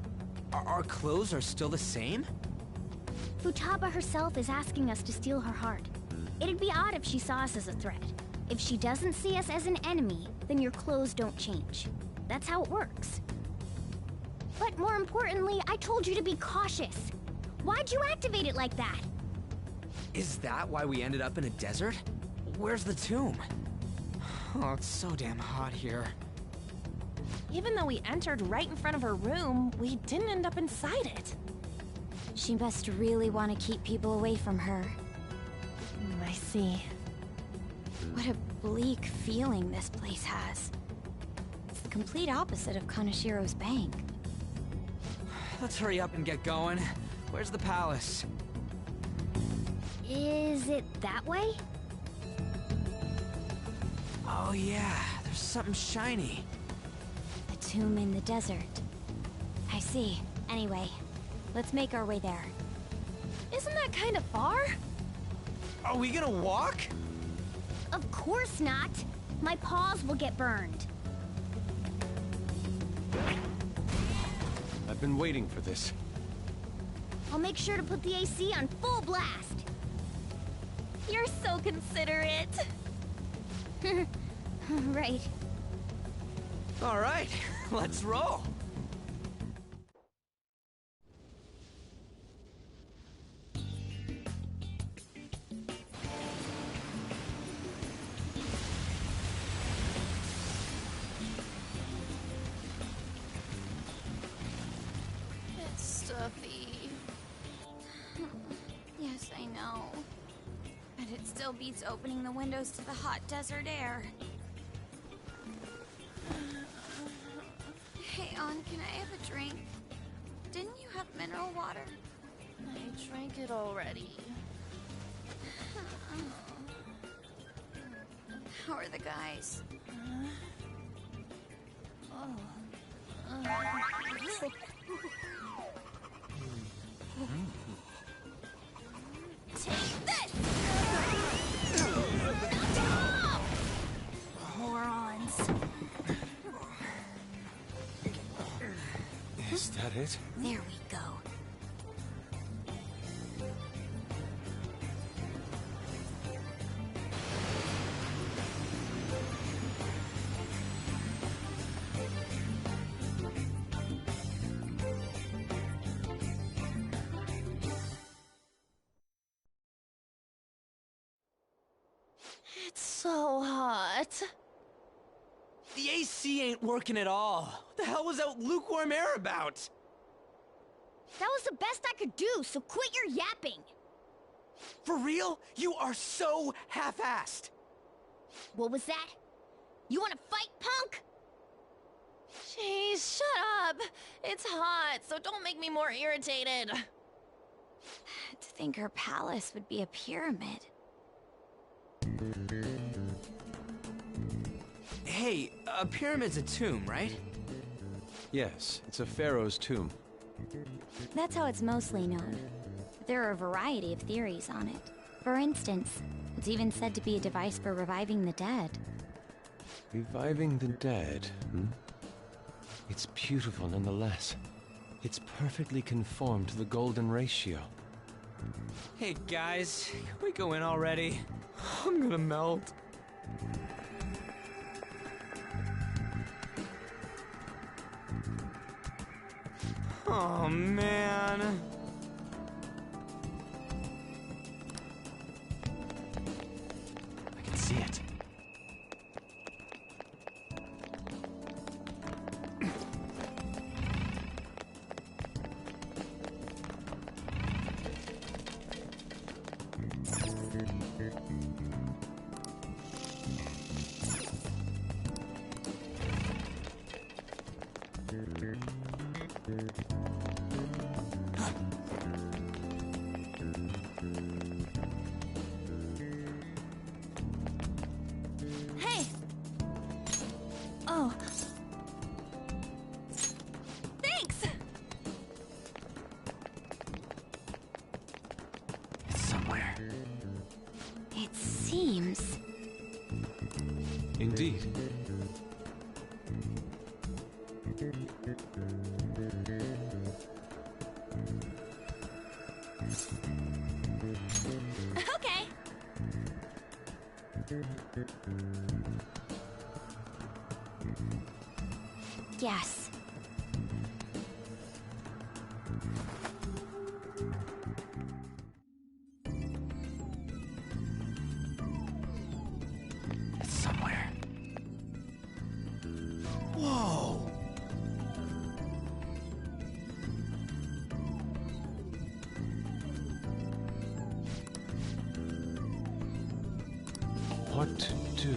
Our clothes are still the same? Futaba herself is asking us to steal her heart. It'd be odd if she saw us as a threat. If she doesn't see us as an enemy, then your clothes don't change. That's how it works. But more importantly, I told you to be cautious. Why'd you activate it like that? Is that why we ended up in a desert? Where's the tomb? Oh, it's so damn hot here. Even though we entered right in front of her room, we didn't end up inside it. She must really want to keep people away from her. I see. What a bleak feeling this place has. It's the complete opposite of Kanashiro's bank. Let's hurry up and get going. Where's the palace? Is it that way? Oh yeah, there's There's something shiny. A tomb in the desert. I see. Anyway, let's make our way there. Isn't that kind of far? Are we gonna walk? Of course not. My paws will get burned. I've been waiting for this. I'll make sure to put the AC on full blast. You're so considerate. Right. All right, let's roll. It's stuffy. Yes, I know. But it still beats opening the windows to the hot desert air. Hey, Ann, can I have a drink? Didn't you have mineral water? I drank it already. How are the guys? Take this! Morons. Is that it? There we go. It's so hot. The AC ain't working at all. What the hell was that lukewarm air about? That was the best I could do, so quit your yapping. For real? You are so half-assed. What was that? You want to fight, punk? Jeez, shut up. It's hot, so don't make me more irritated. To think her palace would be a pyramid. Hey, a pyramid's a tomb, right? Yes, it's a pharaoh's tomb. That's how it's mostly known. There are a variety of theories on it. For instance, it's even said to be a device for reviving the dead. Reviving the dead, hmm? It's beautiful nonetheless. It's perfectly conformed to the golden ratio. Hey guys, can we go in already? I'm gonna melt. Oh man. I can see it. Hey! Oh. Thanks! It's somewhere. It seems... Indeed. Okay. Yes. It's somewhere. Whoa! What to do?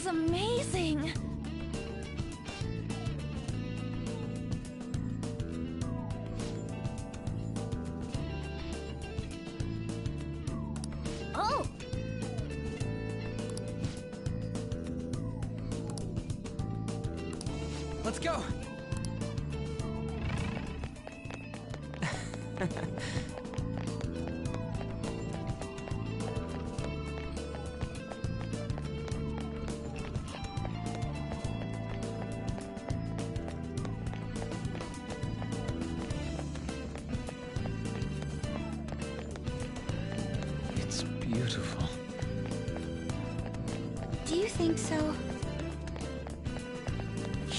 was amazing! Oh! Let's go! It's beautiful. Do you think so?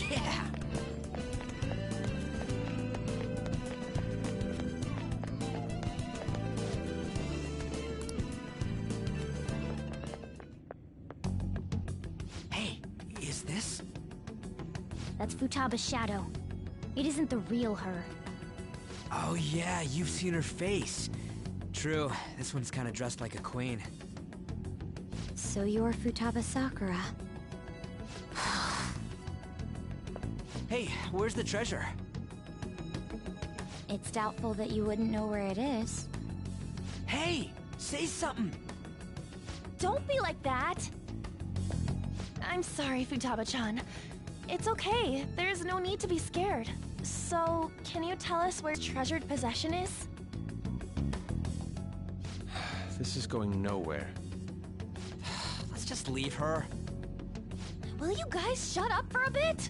Yeah! Hey, is this? That's Futaba's shadow. It isn't the real her. Oh yeah, you've seen her face. True, this one's kinda dressed like a queen. So you're Futaba Sakura. Hey, where's the treasure? It's doubtful that you wouldn't know where it is. Hey, say something! Don't be like that! I'm sorry, Futaba-chan. It's okay, there's no need to be scared. So, can you tell us where treasured possession is? This is going nowhere. Let's just leave her. Will you guys shut up for a bit?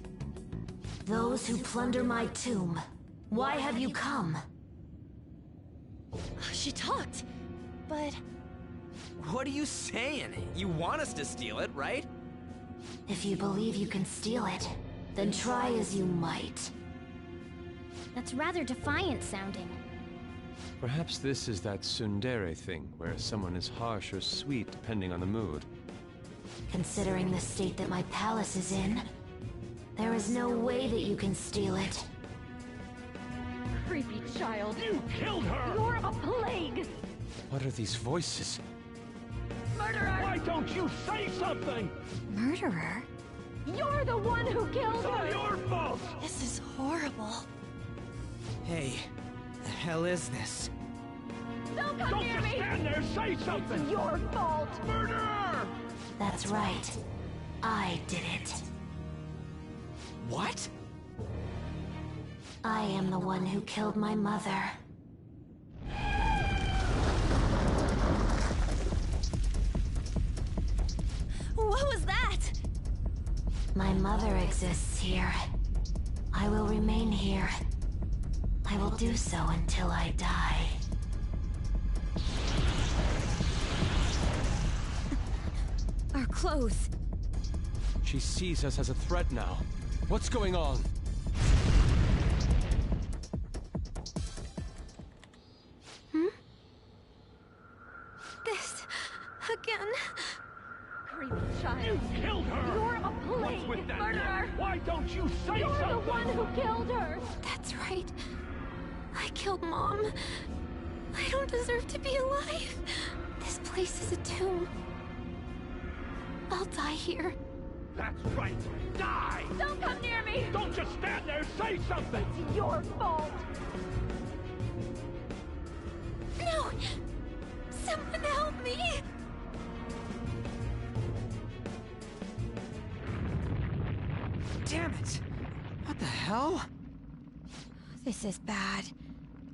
Those who plunder my tomb, why have you come? She talked, but... What are you saying? You want us to steal it, right? If you believe you can steal it, then try as you might. That's rather defiant sounding. Perhaps this is that tsundere thing, where someone is harsh or sweet depending on the mood. Considering the state that my palace is in, there is no way that you can steal it. Creepy child. You killed her! You're a plague! What are these voices? Murderer! Why don't you say something? Murderer? You're the one who killed It's her! not your fault! This is horrible. Hey, the hell is this? Don't come Don't near just me! stand there, say something! It's your fault! Murderer! That's right. I did it. What? I am the one who killed my mother. What was that? My mother exists here. I will remain here. I will do so until I die. Our clothes. She sees us as a threat now. What's going on? This... again... Creepy child. You killed her! You're a plague! What's with that? Murderer! Why don't you say You're something? the one who killed her! That's right. I killed Mom. I don't deserve to be alive. This place is a tomb. I'll die here. That's right. Die! Don't come near me! Don't just stand there, say something! It's your fault! No! Someone help me! Damn it! What the hell? This is bad.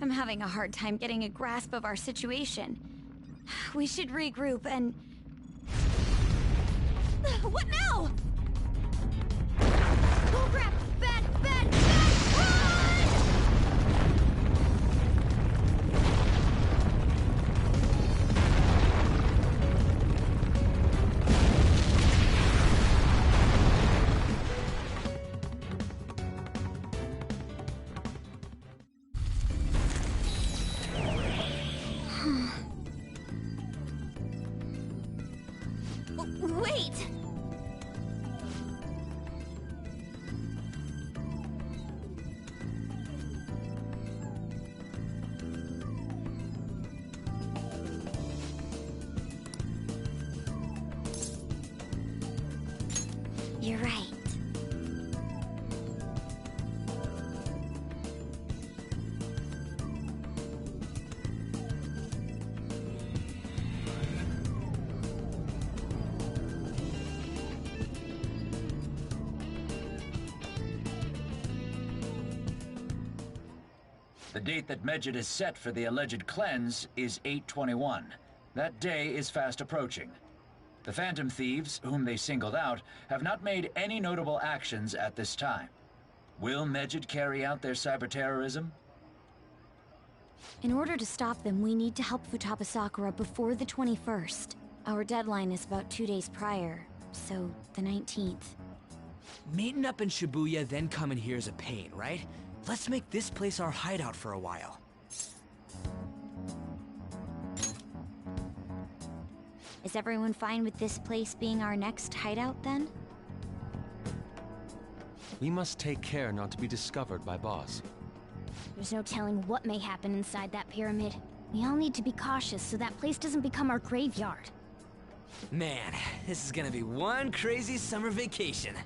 I'm having a hard time getting a grasp of our situation. We should regroup and... What now? Oh crap! Bad! Bad! Bad! Run! Wait! The date that Medjed has set for the alleged cleanse is 8/21. That day is fast approaching. The Phantom Thieves, whom they singled out, have not made any notable actions at this time. Will Medjed carry out their cyber-terrorism? In order to stop them, we need to help Futaba Sakura before the 21st. Our deadline is about 2 days prior, so the 19th. Meeting up in Shibuya, then coming here is a pain, right? Let's make this place our hideout for a while. Is everyone fine with this place being our next hideout, then? We must take care not to be discovered by Boss. There's no telling what may happen inside that pyramid. We all need to be cautious so that place doesn't become our graveyard. Man, this is gonna be one crazy summer vacation.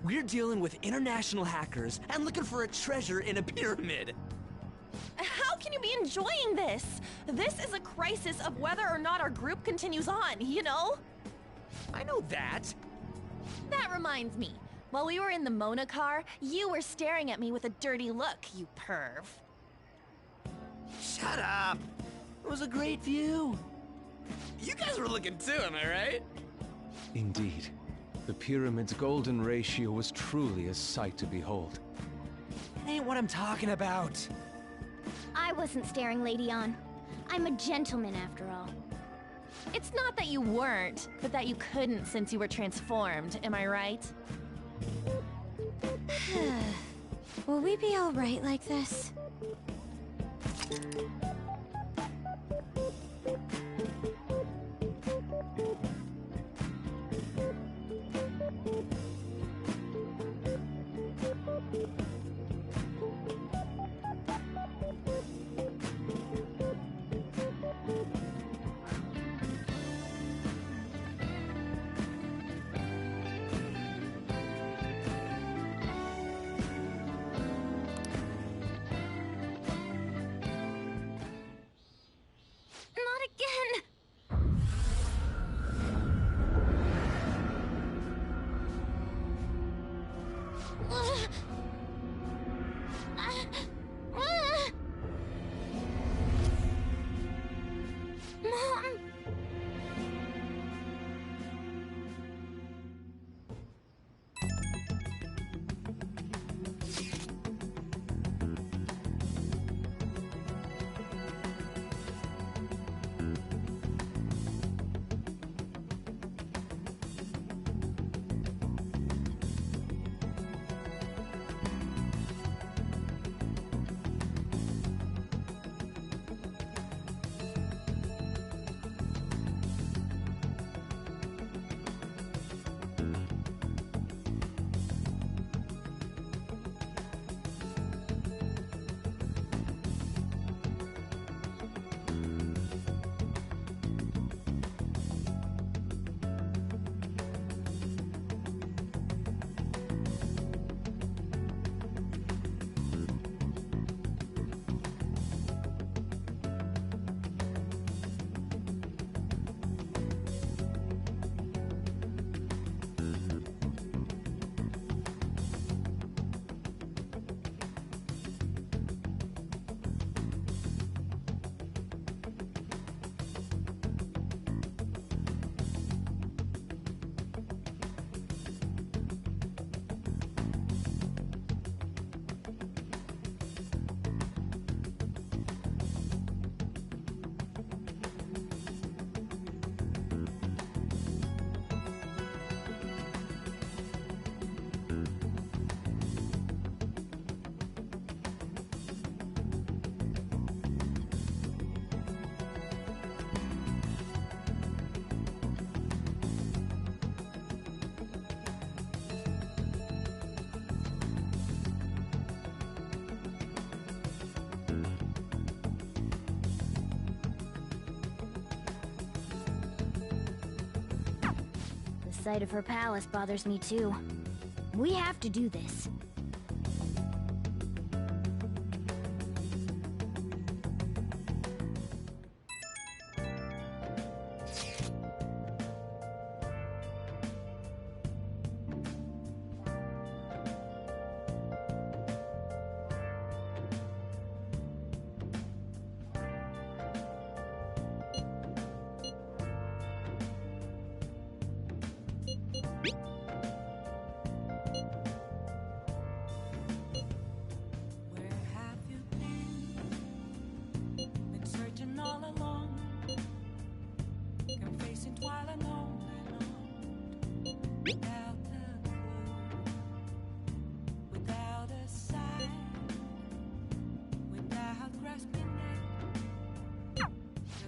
We're dealing with international hackers and looking for a treasure in a pyramid. How can you be enjoying this? This is a crisis of whether or not our group continues on, you know? I know that. That reminds me. While we were in the Mona car, you were staring at me with a dirty look, you perv. Shut up! It was a great view. You guys were looking too, am I right? Indeed. The pyramid's golden ratio was truly a sight to behold. That ain't what I'm talking about. I wasn't staring Lady On. I'm a gentleman after all. It's not that you weren't, but that you couldn't since you were transformed, am I right? Will we be all right like this? Not again! Mom! The sight of her palace bothers me too. We have to do this.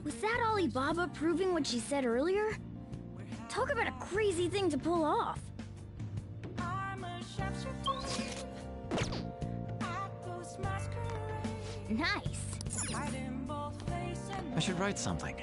Was that Alibaba proving what she said earlier? Talk about a crazy thing to pull off. Nice. I should write something.